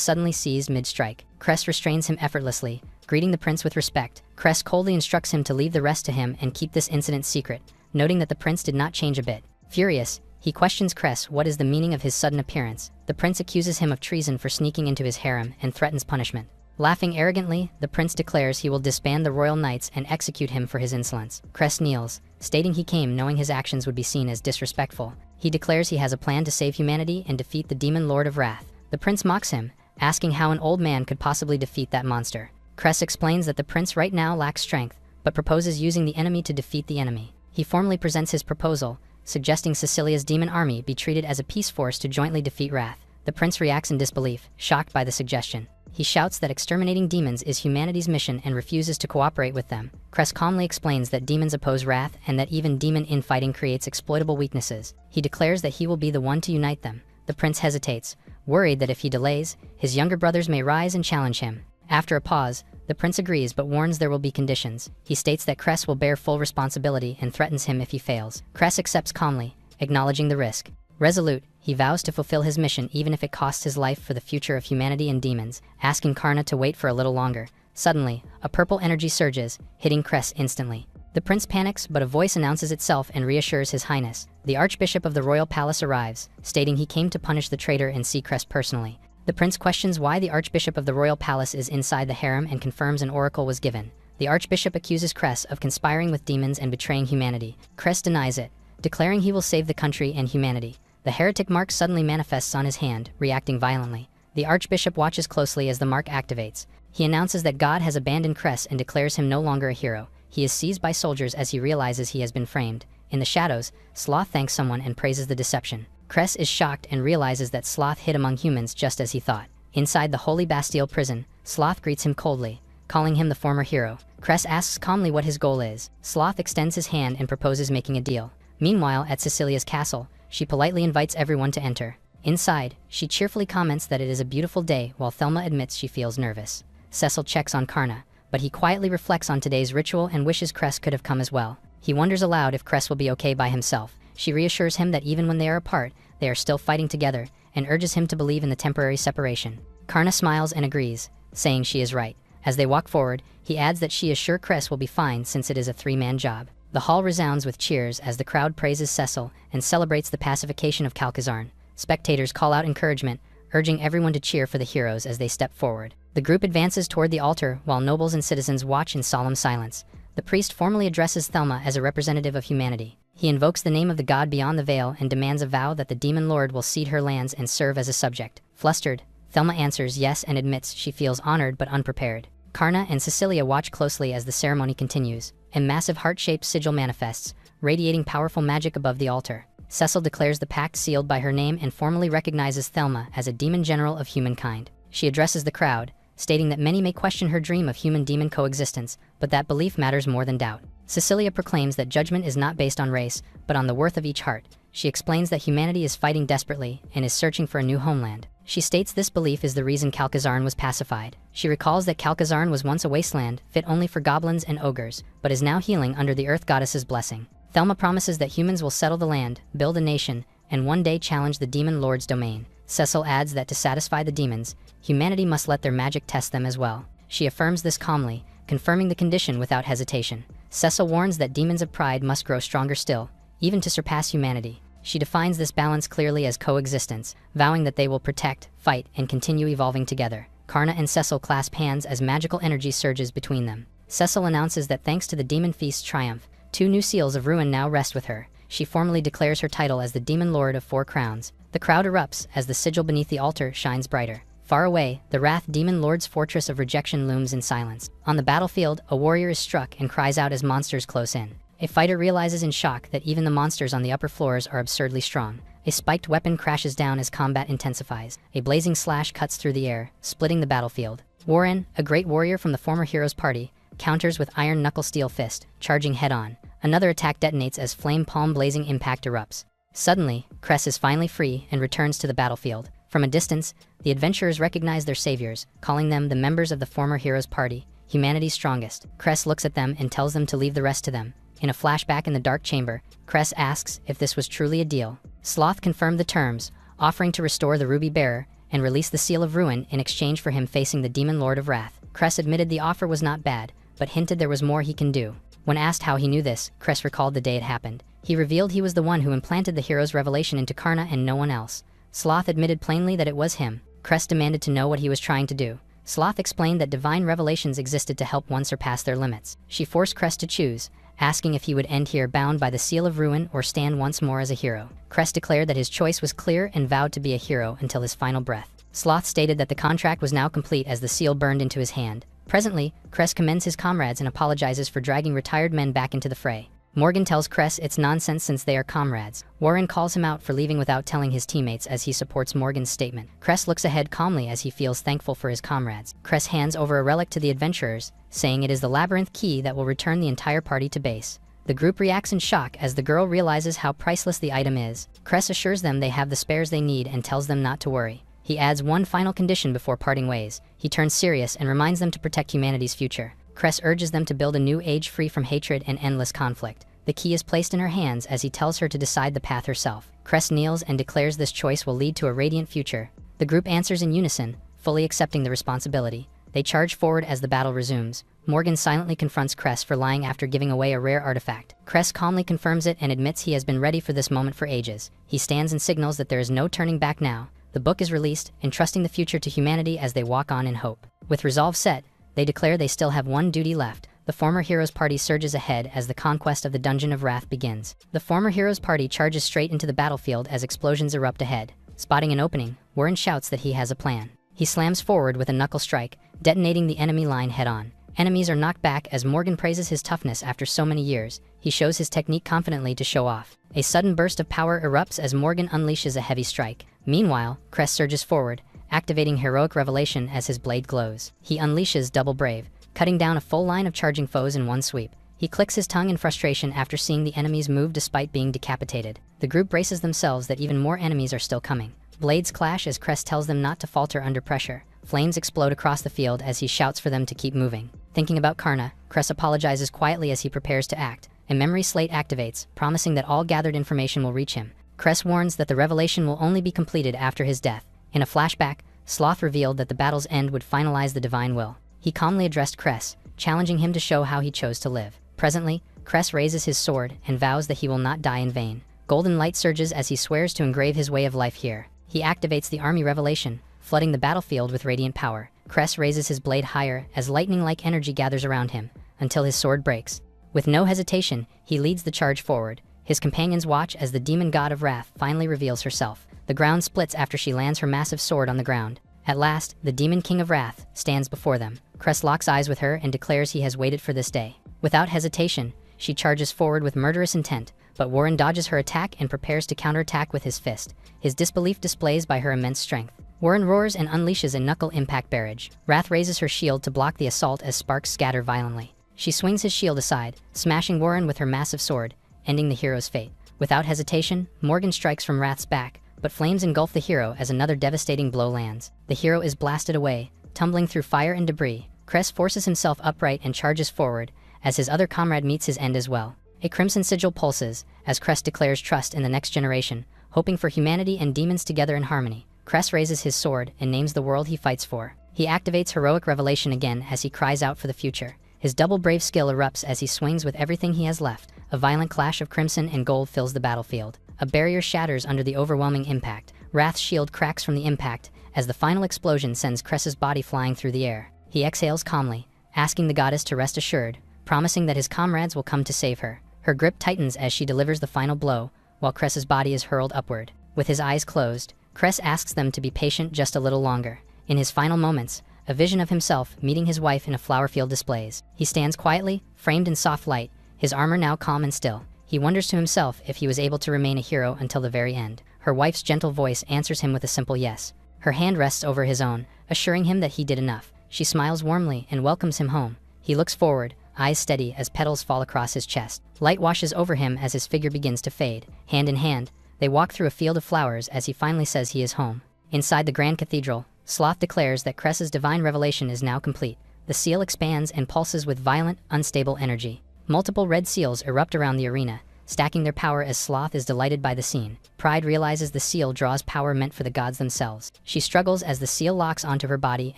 suddenly seized mid-strike. Cress restrains him effortlessly, greeting the prince with respect. Cress coldly instructs him to leave the rest to him and keep this incident secret, noting that the prince did not change a bit. Furious, he questions Cress what is the meaning of his sudden appearance. The prince accuses him of treason for sneaking into his harem and threatens punishment. Laughing arrogantly, the prince declares he will disband the royal knights and execute him for his insolence. Cress kneels, stating he came knowing his actions would be seen as disrespectful. He declares he has a plan to save humanity and defeat the demon Lord of Wrath. The prince mocks him, asking how an old man could possibly defeat that monster. Cress explains that the prince right now lacks strength, but proposes using the enemy to defeat the enemy. He formally presents his proposal, suggesting Sicilia's demon army be treated as a peace force to jointly defeat Wrath. The prince reacts in disbelief, shocked by the suggestion. He shouts that exterminating demons is humanity's mission and refuses to cooperate with them. Cress calmly explains that demons oppose Wrath and that even demon infighting creates exploitable weaknesses. He declares that he will be the one to unite them. The prince hesitates, worried that if he delays, his younger brothers may rise and challenge him. After a pause, the prince agrees but warns there will be conditions. He states that Cress will bear full responsibility and threatens him if he fails. Cress accepts calmly, acknowledging the risk. Resolute, he vows to fulfill his mission even if it costs his life for the future of humanity and demons, asking Karna to wait for a little longer. Suddenly, a purple energy surges, hitting Cress instantly. The prince panics, but a voice announces itself and reassures his highness. The archbishop of the royal palace arrives, stating he came to punish the traitor and see Cress personally. The prince questions why the archbishop of the royal palace is inside the harem and confirms an oracle was given. The archbishop accuses Cress of conspiring with demons and betraying humanity. Cress denies it, declaring he will save the country and humanity. The heretic mark suddenly manifests on his hand, reacting violently. The archbishop watches closely as the mark activates. He announces that God has abandoned Cress and declares him no longer a hero. He is seized by soldiers as he realizes he has been framed. In the shadows, Sloth thanks someone and praises the deception. Cress is shocked and realizes that Sloth hid among humans just as he thought. Inside the Holy Bastille prison, Sloth greets him coldly, calling him the former hero. Cress asks calmly what his goal is. Sloth extends his hand and proposes making a deal. Meanwhile, at Cecilia's castle, she politely invites everyone to enter. Inside, she cheerfully comments that it is a beautiful day while Thelma admits she feels nervous. Cecil checks on Karna, but he quietly reflects on today's ritual and wishes Cress could have come as well. He wonders aloud if Cress will be okay by himself. She reassures him that even when they are apart, they are still fighting together, and urges him to believe in the temporary separation. Karna smiles and agrees, saying she is right. As they walk forward, he adds that she is sure Cress will be fine since it is a three-man job. The hall resounds with cheers as the crowd praises Cecil and celebrates the pacification of Calcazarn. Spectators call out encouragement, urging everyone to cheer for the heroes as they step forward. The group advances toward the altar while nobles and citizens watch in solemn silence. The priest formally addresses Thelma as a representative of humanity. He invokes the name of the god beyond the veil and demands a vow that the demon lord will cede her lands and serve as a subject. Flustered, Thelma answers yes and admits she feels honored but unprepared. Karna and Cecilia watch closely as the ceremony continues. A massive heart-shaped sigil manifests, radiating powerful magic above the altar. Cecil declares the pact sealed by her name and formally recognizes Thelma as a demon general of humankind. She addresses the crowd, stating that many may question her dream of human-demon coexistence, but that belief matters more than doubt. Cecilia proclaims that judgment is not based on race, but on the worth of each heart. She explains that humanity is fighting desperately and is searching for a new homeland. She states this belief is the reason Calcazarn was pacified. She recalls that Calcazarn was once a wasteland, fit only for goblins and ogres, but is now healing under the Earth Goddess's blessing. Thelma promises that humans will settle the land, build a nation, and one day challenge the demon lord's domain. Cecil adds that to satisfy the demons, humanity must let their magic test them as well. She affirms this calmly, confirming the condition without hesitation. Cecil warns that demons of pride must grow stronger still, even to surpass humanity. She defines this balance clearly as coexistence, vowing that they will protect, fight, and continue evolving together. Karna and Cecil clasp hands as magical energy surges between them. Cecil announces that thanks to the demon feast's triumph, 2 new seals of ruin now rest with her. she formally declares her title as the Demon Lord of Four Crowns. The crowd erupts as the sigil beneath the altar shines brighter. Far away, the Wrath Demon Lord's fortress of rejection looms in silence. On the battlefield, a warrior is struck and cries out as monsters close in. A fighter realizes in shock that even the monsters on the upper floors are absurdly strong. A spiked weapon crashes down as combat intensifies. A blazing slash cuts through the air, splitting the battlefield. Warren, a great warrior from the former hero's party, counters with iron knuckle steel fist, charging head-on. Another attack detonates as flame palm blazing impact erupts. Suddenly, Cress is finally free and returns to the battlefield. From a distance, the adventurers recognize their saviors, calling them the members of the former hero's party, humanity's strongest. Cress looks at them and tells them to leave the rest to them. In a flashback in the dark chamber, Cress asks if this was truly a deal. Sloth confirmed the terms, offering to restore the Ruby Bearer and release the Seal of Ruin in exchange for him facing the Demon Lord of Wrath. Cress admitted the offer was not bad, but hinted there was more he can do. When asked how he knew this, Cress recalled the day it happened. He revealed he was the one who implanted the hero's revelation into Karna and no one else. Sloth admitted plainly that it was him. Cress demanded to know what he was trying to do. Sloth explained that divine revelations existed to help one surpass their limits. She forced Cress to choose, asking if he would end here bound by the Seal of Ruin or stand once more as a hero. Cress declared that his choice was clear and vowed to be a hero until his final breath. Sloth stated that the contract was now complete as the seal burned into his hand. Presently, Cress commends his comrades and apologizes for dragging retired men back into the fray. Morgan tells Cress it's nonsense since they are comrades. Warren calls him out for leaving without telling his teammates as he supports Morgan's statement. Cress looks ahead calmly as he feels thankful for his comrades. Cress hands over a relic to the adventurers, saying it is the labyrinth key that will return the entire party to base. The group reacts in shock as the girl realizes how priceless the item is. Cress assures them they have the spares they need and tells them not to worry. He adds one final condition before parting ways. He turns serious and reminds them to protect humanity's future. Cress urges them to build a new age free from hatred and endless conflict. The key is placed in her hands as he tells her to decide the path herself. Cress kneels and declares this choice will lead to a radiant future. The group answers in unison, fully accepting the responsibility. They charge forward as the battle resumes. Morgan silently confronts Cress for lying after giving away a rare artifact. Cress calmly confirms it and admits he has been ready for this moment for ages. He stands and signals that there is no turning back now. The book is released, entrusting the future to humanity as they walk on in hope. With resolve set, they declare they still have one duty left. The former hero's party surges ahead as the conquest of the Dungeon of Wrath begins. The former hero's party charges straight into the battlefield as explosions erupt ahead. Spotting an opening, Warren shouts that he has a plan. He slams forward with a knuckle strike, detonating the enemy line head-on. Enemies are knocked back as Morgan praises his toughness after so many years. He shows his technique confidently to show off. A sudden burst of power erupts as Morgan unleashes a heavy strike. Meanwhile, Cress surges forward, activating Heroic Revelation as his blade glows. He unleashes Double Brave, cutting down a full line of charging foes in one sweep. He clicks his tongue in frustration after seeing the enemies move despite being decapitated. The group braces themselves that even more enemies are still coming. Blades clash as Cress tells them not to falter under pressure. Flames explode across the field as he shouts for them to keep moving. Thinking about Karna, Cress apologizes quietly as he prepares to act. A memory slate activates, promising that all gathered information will reach him. Cress warns that the revelation will only be completed after his death. In a flashback, Sloth revealed that the battle's end would finalize the divine will. He calmly addressed Cress, challenging him to show how he chose to live. Presently, Cress raises his sword and vows that he will not die in vain. Golden light surges as he swears to engrave his way of life here. He activates the army revelation, flooding the battlefield with radiant power. Cress raises his blade higher as lightning-like energy gathers around him, until his sword breaks. With no hesitation, he leads the charge forward. His companions watch as the demon god of wrath finally reveals herself. The ground splits after she lands her massive sword on the ground. At last, the demon king of wrath stands before them. Cress locks eyes with her and declares he has waited for this day. Without hesitation, she charges forward with murderous intent, but Warren dodges her attack and prepares to counterattack with his fist, his disbelief displays by her immense strength. Warren roars and unleashes a knuckle impact barrage. Wrath raises her shield to block the assault as sparks scatter violently. She swings his shield aside, smashing Warren with her massive sword, ending the hero's fate. Without hesitation, Morgan strikes from Wrath's back, but flames engulf the hero as another devastating blow lands. The hero is blasted away, tumbling through fire and debris. Cress forces himself upright and charges forward, as his other comrade meets his end as well. A crimson sigil pulses, as Cress declares trust in the next generation, hoping for humanity and demons together in harmony. Cress raises his sword and names the world he fights for. He activates Heroic Revelation again as he cries out for the future. His double brave skill erupts as he swings with everything he has left. A violent clash of crimson and gold fills the battlefield. A barrier shatters under the overwhelming impact. Wrath's shield cracks from the impact as the final explosion sends Cress's body flying through the air. He exhales calmly, asking the goddess to rest assured, promising that his comrades will come to save her. Her grip tightens as she delivers the final blow, while Cress's body is hurled upward. With his eyes closed, Cress asks them to be patient just a little longer. In his final moments, a vision of himself meeting his wife in a flower field displays. He stands quietly, framed in soft light, his armor now calm and still. He wonders to himself if he was able to remain a hero until the very end. Her wife's gentle voice answers him with a simple yes. Her hand rests over his own, assuring him that he did enough. She smiles warmly and welcomes him home. He looks forward, eyes steady as petals fall across his chest. Light washes over him as his figure begins to fade. Hand in hand, they walk through a field of flowers as he finally says he is home. Inside the Grand Cathedral, Sloth declares that Cress's divine revelation is now complete. The seal expands and pulses with violent, unstable energy. Multiple red seals erupt around the arena, stacking their power as Sloth is delighted by the scene. Pride realizes the seal draws power meant for the gods themselves. She struggles as the seal locks onto her body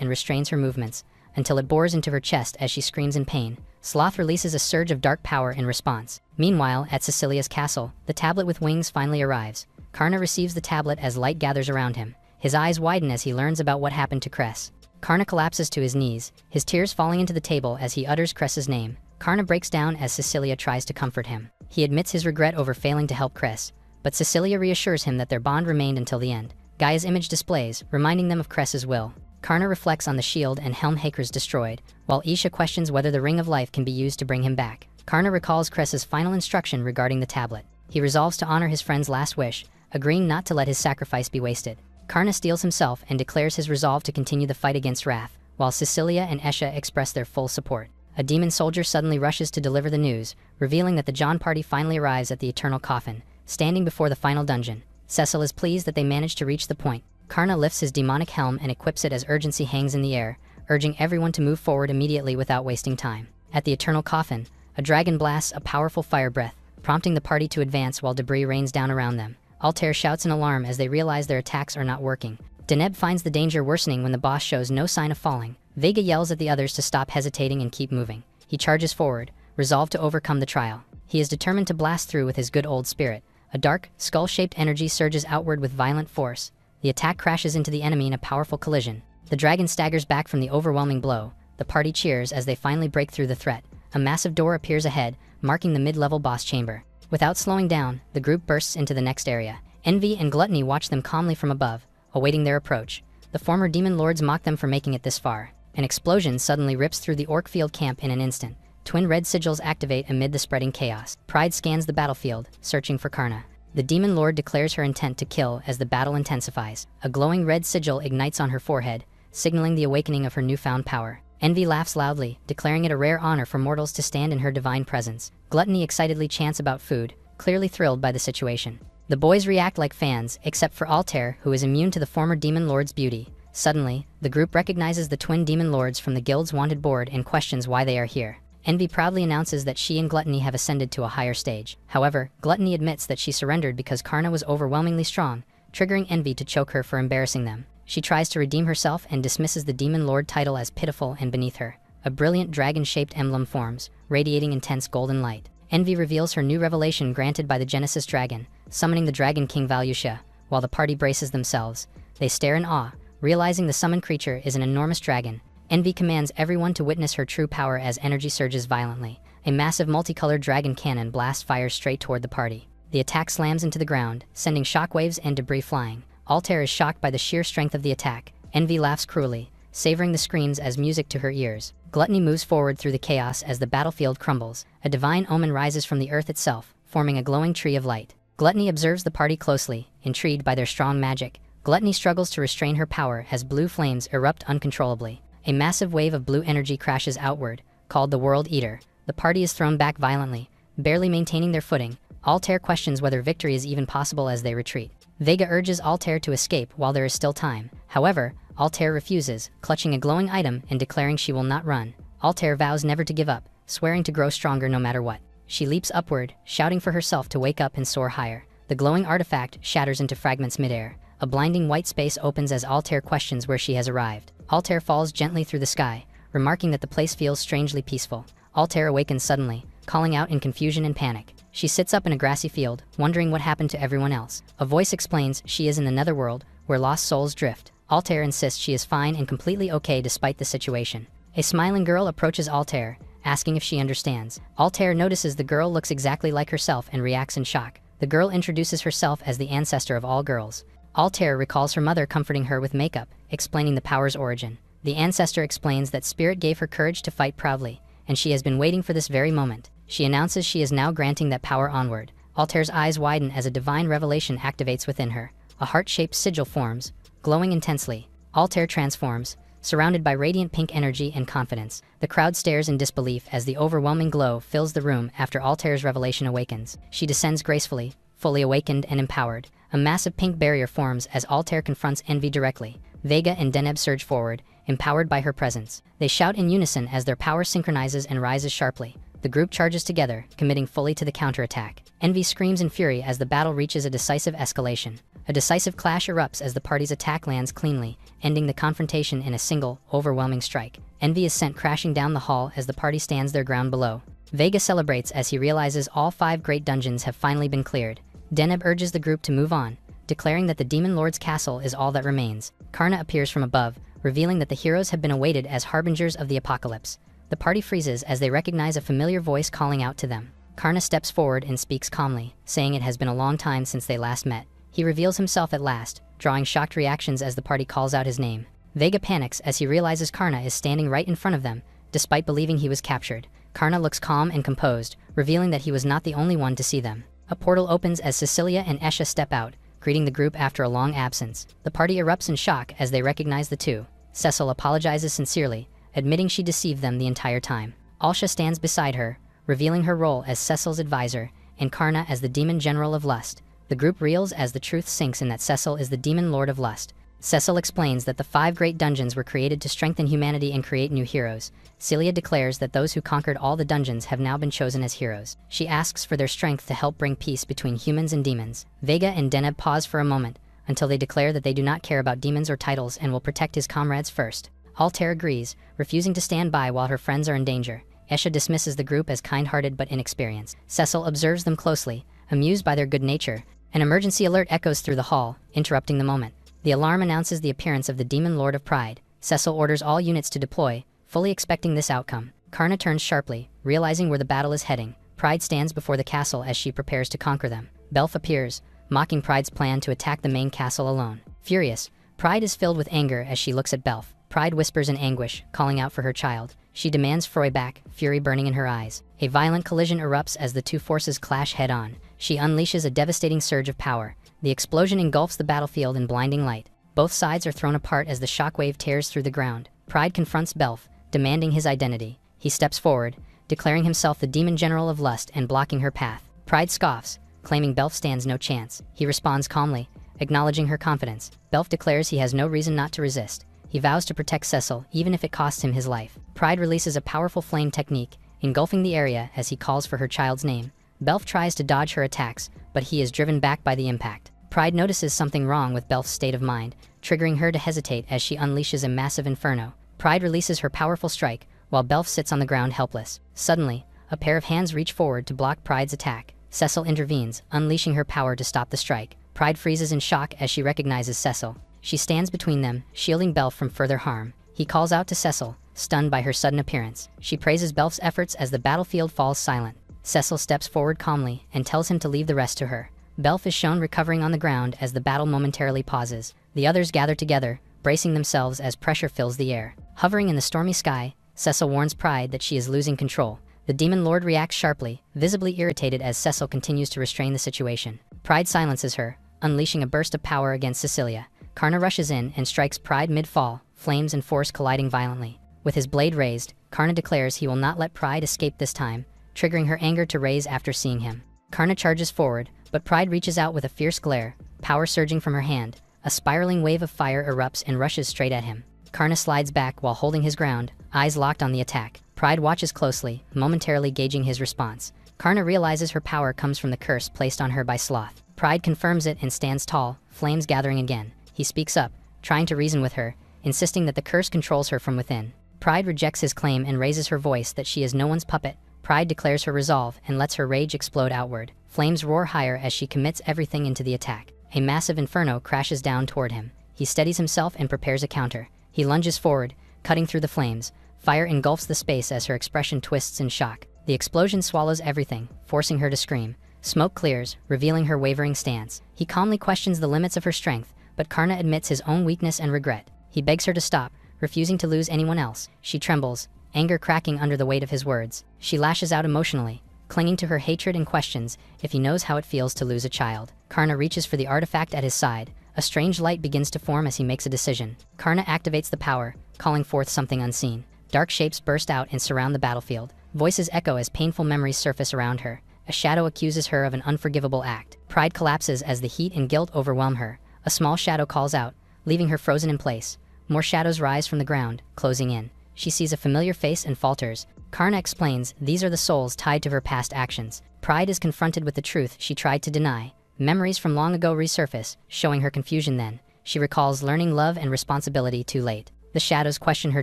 and restrains her movements, until it bores into her chest as she screams in pain. Sloth releases a surge of dark power in response. Meanwhile, at Cecilia's castle, the tablet with wings finally arrives. Karna receives the tablet as light gathers around him. His eyes widen as he learns about what happened to Cress. Karna collapses to his knees, his tears falling into the table as he utters Cress's name. Karna breaks down as Cecilia tries to comfort him. He admits his regret over failing to help Cress, but Cecilia reassures him that their bond remained until the end. Gaia's image displays, reminding them of Cress's will. Karna reflects on the shield and helm Hakers destroyed, while Isha questions whether the Ring of Life can be used to bring him back. Karna recalls Cress's final instruction regarding the tablet. He resolves to honor his friend's last wish, agreeing not to let his sacrifice be wasted. Karna steels himself and declares his resolve to continue the fight against Wrath, while Cecilia and Esha express their full support. A demon soldier suddenly rushes to deliver the news, revealing that the John party finally arrives at the Eternal Coffin, standing before the final dungeon. Cecil is pleased that they managed to reach the point. Karna lifts his demonic helm and equips it as urgency hangs in the air, urging everyone to move forward immediately without wasting time. At the Eternal Coffin, a dragon blasts a powerful fire breath, prompting the party to advance while debris rains down around them. Altair shouts in alarm as they realize their attacks are not working. Deneb finds the danger worsening when the boss shows no sign of falling. Vega yells at the others to stop hesitating and keep moving. He charges forward, resolved to overcome the trial. He is determined to blast through with his good old spirit. A dark, skull-shaped energy surges outward with violent force. The attack crashes into the enemy in a powerful collision. The dragon staggers back from the overwhelming blow. The party cheers as they finally break through the threat. A massive door appears ahead, marking the mid-level boss chamber. Without slowing down, the group bursts into the next area. Envy and Gluttony watch them calmly from above, awaiting their approach. The former demon lords mock them for making it this far. An explosion suddenly rips through the Orcfield camp in an instant. Twin red sigils activate amid the spreading chaos. Pride scans the battlefield, searching for Karna. The demon lord declares her intent to kill as the battle intensifies. A glowing red sigil ignites on her forehead, signaling the awakening of her newfound power. Envy laughs loudly, declaring it a rare honor for mortals to stand in her divine presence. Gluttony excitedly chants about food, clearly thrilled by the situation. The boys react like fans, except for Altair, who is immune to the former demon lord's beauty. Suddenly, the group recognizes the twin demon lords from the guild's wanted board and questions why they are here. Envy proudly announces that she and Gluttony have ascended to a higher stage. However, Gluttony admits that she surrendered because Karna was overwhelmingly strong, triggering Envy to choke her for embarrassing them. She tries to redeem herself and dismisses the demon lord title as pitiful and beneath her. A brilliant dragon-shaped emblem forms, radiating intense golden light. Envy reveals her new revelation granted by the Genesis dragon, summoning the Dragon King Valusha. While the party braces themselves, they stare in awe, realizing the summoned creature is an enormous dragon. Envy commands everyone to witness her true power as energy surges violently. A massive multicolored dragon cannon blasts fire straight toward the party. The attack slams into the ground, sending shockwaves and debris flying. Altair is shocked by the sheer strength of the attack. Envy laughs cruelly, savoring the screams as music to her ears. Gluttony moves forward through the chaos as the battlefield crumbles. A divine omen rises from the earth itself, forming a glowing tree of light. Gluttony observes the party closely, intrigued by their strong magic. Gluttony struggles to restrain her power as blue flames erupt uncontrollably. A massive wave of blue energy crashes outward, called the World Eater. The party is thrown back violently, barely maintaining their footing. Altair questions whether victory is even possible as they retreat. Vega urges Altair to escape while there is still time. However, Altair refuses, clutching a glowing item and declaring she will not run. Altair vows never to give up, swearing to grow stronger no matter what. She leaps upward, shouting for herself to wake up and soar higher. The glowing artifact shatters into fragments midair. A blinding white space opens as Altair questions where she has arrived. Altair falls gently through the sky, remarking that the place feels strangely peaceful. Altair awakens suddenly, calling out in confusion and panic. She sits up in a grassy field, wondering what happened to everyone else. A voice explains she is in the netherworld, where lost souls drift. Altair insists she is fine and completely okay despite the situation. A smiling girl approaches Altair, asking if she understands. Altair notices the girl looks exactly like herself and reacts in shock. The girl introduces herself as the ancestor of all girls. Altair recalls her mother comforting her with makeup, explaining the power's origin. The ancestor explains that spirit gave her courage to fight proudly, and she has been waiting for this very moment. She announces she is now granting that power onward. Altair's eyes widen as a divine revelation activates within her. A heart-shaped sigil forms, glowing intensely. Altair transforms, surrounded by radiant pink energy and confidence. The crowd stares in disbelief as the overwhelming glow fills the room after Altair's revelation awakens. She descends gracefully, fully awakened and empowered. A massive pink barrier forms as Altair confronts Envy directly. Vega and Deneb surge forward, empowered by her presence. They shout in unison as their power synchronizes and rises sharply. The group charges together, committing fully to the counterattack. Envy screams in fury as the battle reaches a decisive escalation. A decisive clash erupts as the party's attack lands cleanly, ending the confrontation in a single, overwhelming strike. Envy is sent crashing down the hall as the party stands their ground below. Vega celebrates as he realizes all 5 great dungeons have finally been cleared. Deneb urges the group to move on, declaring that the Demon Lord's castle is all that remains. Karna appears from above, revealing that the heroes have been awaited as harbingers of the apocalypse. The party freezes as they recognize a familiar voice calling out to them. Karna steps forward and speaks calmly, saying it has been a long time since they last met. He reveals himself at last, drawing shocked reactions as the party calls out his name. Vega panics as he realizes Karna is standing right in front of them, despite believing he was captured. Karna looks calm and composed, revealing that he was not the only one to see them. A portal opens as Cecilia and Esha step out, greeting the group after a long absence. The party erupts in shock as they recognize the two. Cecil apologizes sincerely, admitting she deceived them the entire time. Alsha stands beside her, revealing her role as Cecil's advisor, and Karna as the demon general of lust. The group reels as the truth sinks in that Cecil is the demon lord of lust. Cecil explains that the 5 great dungeons were created to strengthen humanity and create new heroes. Celia declares that those who conquered all the dungeons have now been chosen as heroes. She asks for their strength to help bring peace between humans and demons. Vega and Deneb pause for a moment, until they declare that they do not care about demons or titles and will protect his comrades first. Altair agrees, refusing to stand by while her friends are in danger. Esha dismisses the group as kind-hearted but inexperienced. Cecil observes them closely, amused by their good nature. An emergency alert echoes through the hall, interrupting the moment. The alarm announces the appearance of the Demon Lord of Pride. Cecil orders all units to deploy, fully expecting this outcome. Karna turns sharply, realizing where the battle is heading. Pride stands before the castle as she prepares to conquer them. Belf appears, mocking Pride's plan to attack the main castle alone. Furious, Pride is filled with anger as she looks at Belf. Pride whispers in anguish, calling out for her child. She demands Froy back, fury burning in her eyes. A violent collision erupts as the two forces clash head-on. She unleashes a devastating surge of power. The explosion engulfs the battlefield in blinding light. Both sides are thrown apart as the shockwave tears through the ground. Pride confronts Belf, demanding his identity. He steps forward, declaring himself the demon general of lust and blocking her path. Pride scoffs, claiming Belf stands no chance. He responds calmly, acknowledging her confidence. Belf declares he has no reason not to resist. He vows to protect Cecil, even if it costs him his life. Pride releases a powerful flame technique, engulfing the area as he calls for her child's name. Belf tries to dodge her attacks, but he is driven back by the impact. Pride notices something wrong with Belf's state of mind, triggering her to hesitate as she unleashes a massive inferno. Pride releases her powerful strike, while Belf sits on the ground helpless. Suddenly, a pair of hands reach forward to block Pride's attack. Cecil intervenes, unleashing her power to stop the strike. Pride freezes in shock as she recognizes Cecil. She stands between them, shielding Belf from further harm. He calls out to Cecil, stunned by her sudden appearance. She praises Belf's efforts as the battlefield falls silent. Cecil steps forward calmly and tells him to leave the rest to her. Belf is shown recovering on the ground as the battle momentarily pauses. The others gather together, bracing themselves as pressure fills the air. Hovering in the stormy sky, Cecil warns Pride that she is losing control. The Demon Lord reacts sharply, visibly irritated as Cecil continues to restrain the situation. Pride silences her, unleashing a burst of power against Cecilia. Karna rushes in and strikes Pride mid-fall, flames and force colliding violently. With his blade raised, Karna declares he will not let Pride escape this time, triggering her anger to raise after seeing him. Karna charges forward, but Pride reaches out with a fierce glare, power surging from her hand. A spiraling wave of fire erupts and rushes straight at him. Karna slides back while holding his ground, eyes locked on the attack. Pride watches closely, momentarily gauging his response. Karna realizes her power comes from the curse placed on her by Sloth. Pride confirms it and stands tall, flames gathering again. He speaks up, trying to reason with her, insisting that the curse controls her from within. Pride rejects his claim and raises her voice that she is no one's puppet. Pride declares her resolve and lets her rage explode outward. Flames roar higher as she commits everything into the attack. A massive inferno crashes down toward him. He steadies himself and prepares a counter. He lunges forward, cutting through the flames, Fire engulfs the space as her expression twists in shock. The explosion swallows everything, forcing her to scream. Smoke clears, revealing her wavering stance. He calmly questions the limits of her strength, but Karna admits his own weakness and regret. He begs her to stop, refusing to lose anyone else. She trembles, anger cracking under the weight of his words. She lashes out emotionally, clinging to her hatred and questions if he knows how it feels to lose a child. Karna reaches for the artifact at his side. A strange light begins to form as he makes a decision. Karna activates the power, calling forth something unseen. Dark shapes burst out and surround the battlefield. Voices echo as painful memories surface around her. A shadow accuses her of an unforgivable act. Pride collapses as the heat and guilt overwhelm her. A small shadow calls out, leaving her frozen in place. More shadows rise from the ground, closing in. She sees a familiar face and falters. Karna explains these are the souls tied to her past actions. Pride is confronted with the truth she tried to deny. Memories from long ago resurface, showing her confusion then. She recalls learning love and responsibility too late. The shadows question her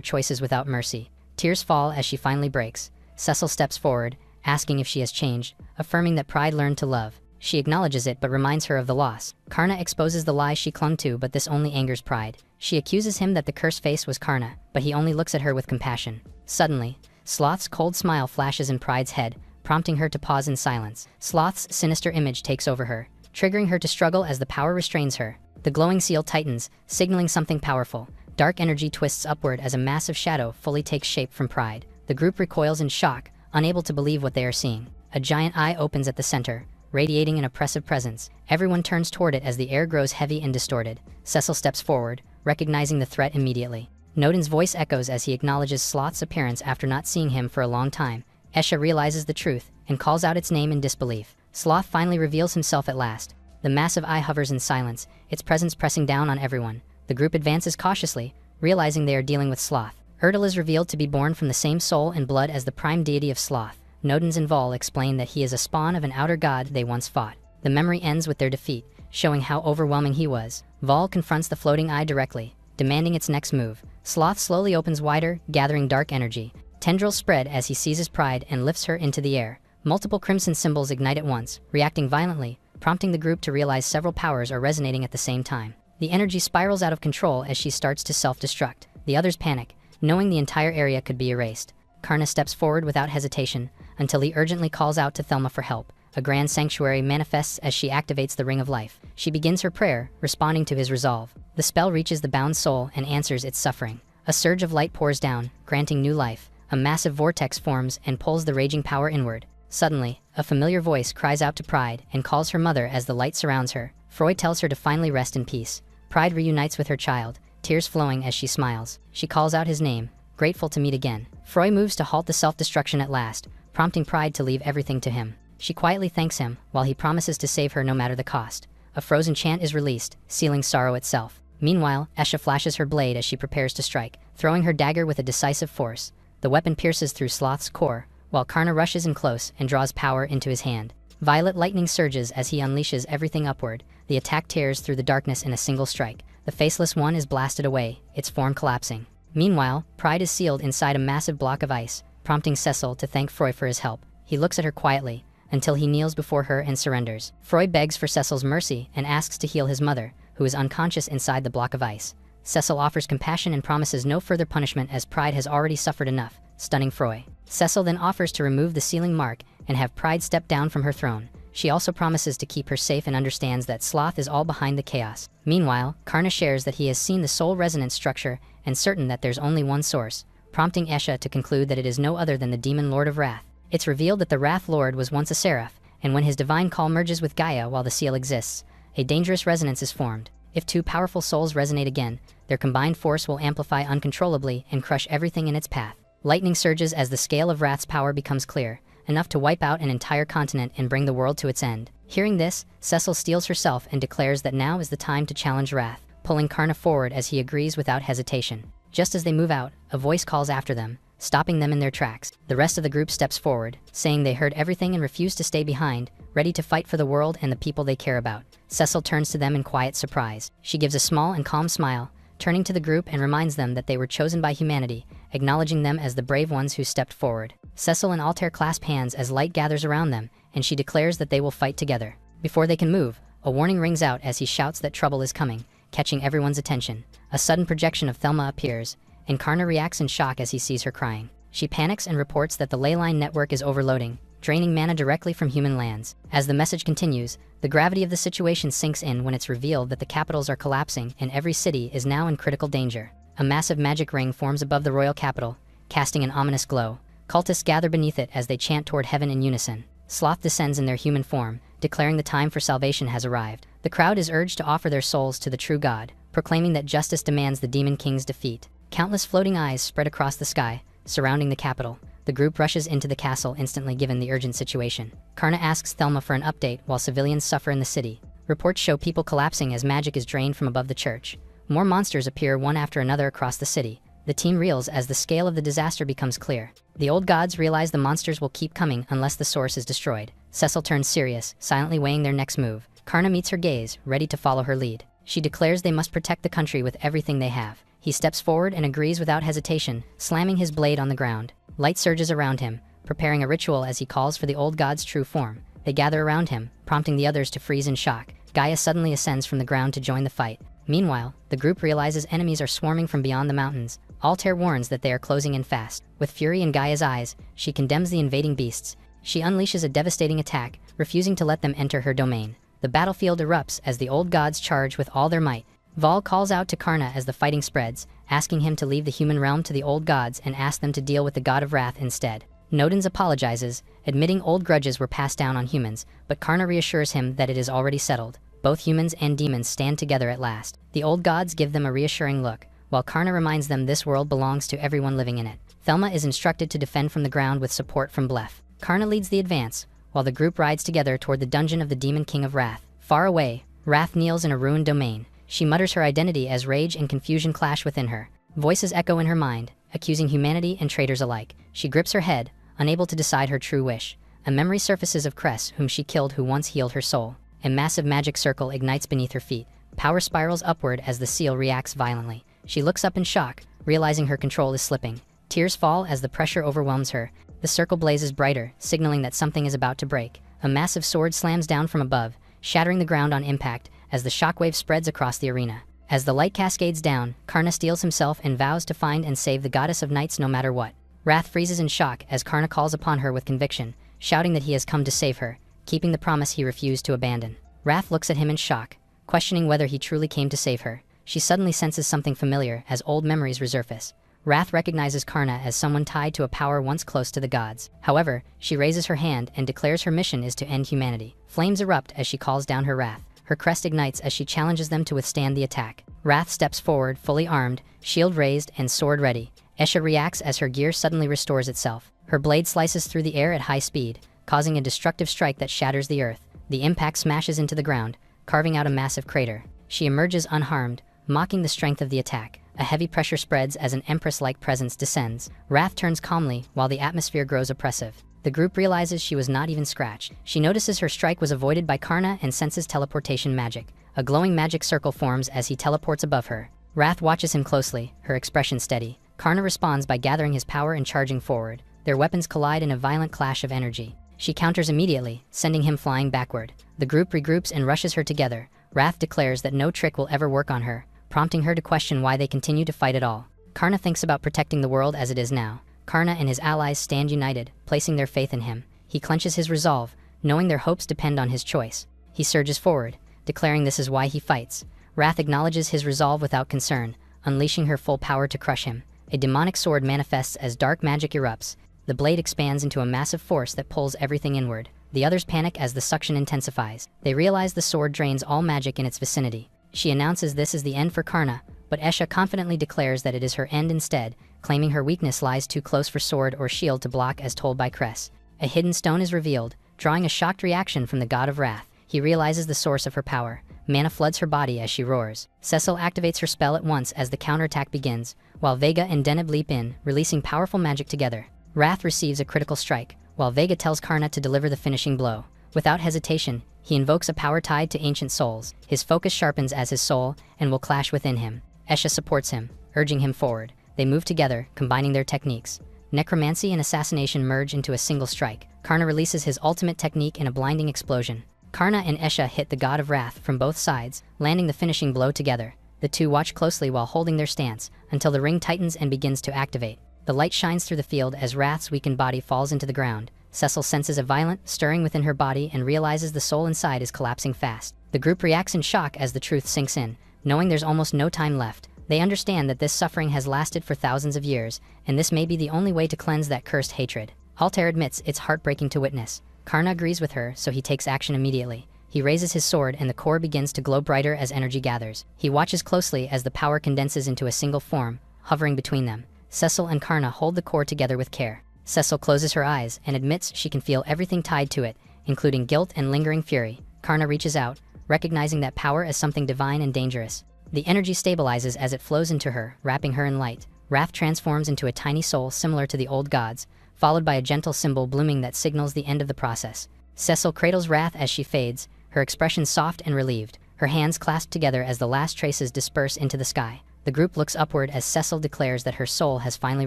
choices without mercy. Tears fall as she finally breaks. Cecil steps forward, asking if she has changed, affirming that Pride learned to love. She acknowledges it but reminds her of the loss. Karna exposes the lie she clung to, but this only angers Pride. She accuses him that the cursed face was Karna, but he only looks at her with compassion. Suddenly, Sloth's cold smile flashes in Pride's head, prompting her to pause in silence. Sloth's sinister image takes over her, triggering her to struggle as the power restrains her. The glowing seal tightens, signaling something powerful. Dark energy twists upward as a massive shadow fully takes shape from Pride. The group recoils in shock, unable to believe what they are seeing. A giant eye opens at the center, radiating an oppressive presence. Everyone turns toward it as the air grows heavy and distorted. Cecil steps forward, recognizing the threat immediately. Nodin's voice echoes as he acknowledges Sloth's appearance after not seeing him for a long time. Esha realizes the truth and calls out its name in disbelief. Sloth finally reveals himself at last. The massive eye hovers in silence, its presence pressing down on everyone. The group advances cautiously, realizing they are dealing with Sloth. Erdal is revealed to be born from the same soul and blood as the prime deity of Sloth. Nodens and Vol explain that he is a spawn of an outer god they once fought. The memory ends with their defeat, showing how overwhelming he was. Vol confronts the floating eye directly, demanding its next move. Sloth slowly opens wider, gathering dark energy. Tendrils spread as he seizes Pride and lifts her into the air. Multiple crimson symbols ignite at once, reacting violently, prompting the group to realize several powers are resonating at the same time. The energy spirals out of control as she starts to self-destruct. The others panic, knowing the entire area could be erased. Karna steps forward without hesitation, until he urgently calls out to Thelma for help. A grand sanctuary manifests as she activates the Ring of Life. She begins her prayer, responding to his resolve. The spell reaches the bound soul and answers its suffering. A surge of light pours down, granting new life. A massive vortex forms and pulls the raging power inward. Suddenly, a familiar voice cries out to Pride and calls her mother as the light surrounds her. Freud tells her to finally rest in peace. Pride reunites with her child, tears flowing as she smiles. She calls out his name, grateful to meet again. Freud moves to halt the self-destruction at last, prompting Pride to leave everything to him. She quietly thanks him, while he promises to save her no matter the cost. A frozen chant is released, sealing sorrow itself. Meanwhile, Esha flashes her blade as she prepares to strike, throwing her dagger with a decisive force. The weapon pierces through Sloth's core, while Karna rushes in close and draws power into his hand. Violet lightning surges as he unleashes everything upward. The attack tears through the darkness in a single strike. The faceless one is blasted away, its form collapsing. Meanwhile, Pride is sealed inside a massive block of ice, prompting Cecil to thank Freud for his help. He looks at her quietly, until he kneels before her and surrenders. Freud begs for Cecil's mercy and asks to heal his mother, who is unconscious inside the block of ice. Cecil offers compassion and promises no further punishment as Pride has already suffered enough, stunning Freud. Cecil then offers to remove the sealing mark and have Pride step down from her throne. She also promises to keep her safe and understands that Sloth is all behind the chaos. Meanwhile, Karna shares that he has seen the soul resonance structure and certain that there's only one source, prompting Esha to conclude that it is no other than the demon Lord of Wrath. It's revealed that the Wrath Lord was once a seraph, and when his divine call merges with Gaia while the seal exists, a dangerous resonance is formed. If two powerful souls resonate again, their combined force will amplify uncontrollably and crush everything in its path. Lightning surges as the scale of Wrath's power becomes clear, enough to wipe out an entire continent and bring the world to its end. Hearing this, Cecil steels herself and declares that now is the time to challenge Wrath, pulling Karna forward as he agrees without hesitation. Just as they move out, a voice calls after them, stopping them in their tracks. The rest of the group steps forward, saying they heard everything and refuse to stay behind, ready to fight for the world and the people they care about. Cecil turns to them in quiet surprise. She gives a small and calm smile, turning to the group and reminds them that they were chosen by humanity, acknowledging them as the brave ones who stepped forward. Cecil and Altair clasp hands as light gathers around them, and she declares that they will fight together. Before they can move, a warning rings out as he shouts that trouble is coming, catching everyone's attention. A sudden projection of Thelma appears, and Karna reacts in shock as he sees her crying. She panics and reports that the ley line network is overloading, draining mana directly from human lands. As the message continues, the gravity of the situation sinks in when it's revealed that the capitals are collapsing and every city is now in critical danger. A massive magic ring forms above the royal capital, casting an ominous glow. Cultists gather beneath it as they chant toward heaven in unison. Sloth descends in their human form, declaring the time for salvation has arrived. The crowd is urged to offer their souls to the true God, proclaiming that justice demands the Demon King's defeat. Countless floating eyes spread across the sky, surrounding the capital. The group rushes into the castle instantly given the urgent situation. Karna asks Thelma for an update while civilians suffer in the city. Reports show people collapsing as magic is drained from above the church. More monsters appear one after another across the city. The team reels as the scale of the disaster becomes clear. The old gods realize the monsters will keep coming unless the source is destroyed. Cecil turns serious, silently weighing their next move. Karna meets her gaze, ready to follow her lead. She declares they must protect the country with everything they have. He steps forward and agrees without hesitation, slamming his blade on the ground. Light surges around him, preparing a ritual as he calls for the old god's true form. They gather around him, prompting the others to freeze in shock. Gaia suddenly ascends from the ground to join the fight. Meanwhile, the group realizes enemies are swarming from beyond the mountains. Altair warns that they are closing in fast. With fury in Gaia's eyes, she condemns the invading beasts. She unleashes a devastating attack, refusing to let them enter her domain. The battlefield erupts as the old gods charge with all their might. Val calls out to Karna as the fighting spreads, asking him to leave the human realm to the old gods and ask them to deal with the god of wrath instead. Nodens apologizes, admitting old grudges were passed down on humans, but Karna reassures him that it is already settled. Both humans and demons stand together at last. The old gods give them a reassuring look, while Karna reminds them this world belongs to everyone living in it. Thelma is instructed to defend from the ground with support from Blef. Karna leads the advance, while the group rides together toward the dungeon of the Demon King of Wrath. Far away, Wrath kneels in a ruined domain. She mutters her identity as rage and confusion clash within her. Voices echo in her mind, accusing humanity and traitors alike. She grips her head, unable to decide her true wish. A memory surfaces of Cress, whom she killed, who once healed her soul. A massive magic circle ignites beneath her feet. Power spirals upward as the seal reacts violently. She looks up in shock, realizing her control is slipping. Tears fall as the pressure overwhelms her. The circle blazes brighter, signaling that something is about to break. A massive sword slams down from above, shattering the ground on impact as the shockwave spreads across the arena. As the light cascades down, Karna steels himself and vows to find and save the goddess of nights no matter what. Wrath freezes in shock as Karna calls upon her with conviction, shouting that he has come to save her, keeping the promise he refused to abandon. Wrath looks at him in shock, questioning whether he truly came to save her. She suddenly senses something familiar as old memories resurface. Wrath recognizes Karna as someone tied to a power once close to the gods. However, she raises her hand and declares her mission is to end humanity. Flames erupt as she calls down her wrath. Her crest ignites as she challenges them to withstand the attack. Wrath steps forward, fully armed, shield raised and sword ready. Esha reacts as her gear suddenly restores itself. Her blade slices through the air at high speed, causing a destructive strike that shatters the earth. The impact smashes into the ground, carving out a massive crater. She emerges unharmed, mocking the strength of the attack. A heavy pressure spreads as an empress-like presence descends. Wrath turns calmly while the atmosphere grows oppressive. The group realizes she was not even scratched. She notices her strike was avoided by Karna and senses teleportation magic. A glowing magic circle forms as he teleports above her. Wrath watches him closely, her expression steady. Karna responds by gathering his power and charging forward. Their weapons collide in a violent clash of energy. She counters immediately, sending him flying backward. The group regroups and rushes her together. Wrath declares that no trick will ever work on her, prompting her to question why they continue to fight at all. Karna thinks about protecting the world as it is now. Karna and his allies stand united, placing their faith in him. He clenches his resolve, knowing their hopes depend on his choice. He surges forward, declaring this is why he fights. Wrath acknowledges his resolve without concern, unleashing her full power to crush him. A demonic sword manifests as dark magic erupts. The blade expands into a massive force that pulls everything inward. The others panic as the suction intensifies. They realize the sword drains all magic in its vicinity. She announces this is the end for Karna, but Esha confidently declares that it is her end instead, claiming her weakness lies too close for sword or shield to block as told by Cress. A hidden stone is revealed, drawing a shocked reaction from the god of wrath. He realizes the source of her power. Mana floods her body as she roars. Cecil activates her spell at once as the counterattack begins, while Vega and Deneb leap in, releasing powerful magic together. Wrath receives a critical strike, while Vega tells Karna to deliver the finishing blow. Without hesitation, he invokes a power tied to ancient souls. His focus sharpens as his soul, and will clash within him. Esha supports him, urging him forward. They move together, combining their techniques. Necromancy and assassination merge into a single strike. Karna releases his ultimate technique in a blinding explosion. Karna and Esha hit the god of wrath from both sides, landing the finishing blow together. The two watch closely while holding their stance, until the ring tightens and begins to activate. The light shines through the field as Wrath's weakened body falls into the ground. Cecil senses a violent stirring within her body and realizes the soul inside is collapsing fast. The group reacts in shock as the truth sinks in, knowing there's almost no time left. They understand that this suffering has lasted for thousands of years, and this may be the only way to cleanse that cursed hatred. Altair admits it's heartbreaking to witness. Karna agrees with her, so he takes action immediately. He raises his sword and the core begins to glow brighter as energy gathers. He watches closely as the power condenses into a single form, hovering between them. Cecil and Karna hold the core together with care. Cecil closes her eyes and admits she can feel everything tied to it, including guilt and lingering fury. Karna reaches out, recognizing that power as something divine and dangerous. The energy stabilizes as it flows into her, wrapping her in light. Wrath transforms into a tiny soul similar to the old gods, followed by a gentle symbol blooming that signals the end of the process. Cecil cradles Wrath as she fades, her expression soft and relieved, her hands clasped together as the last traces disperse into the sky. The group looks upward as Cecil declares that her soul has finally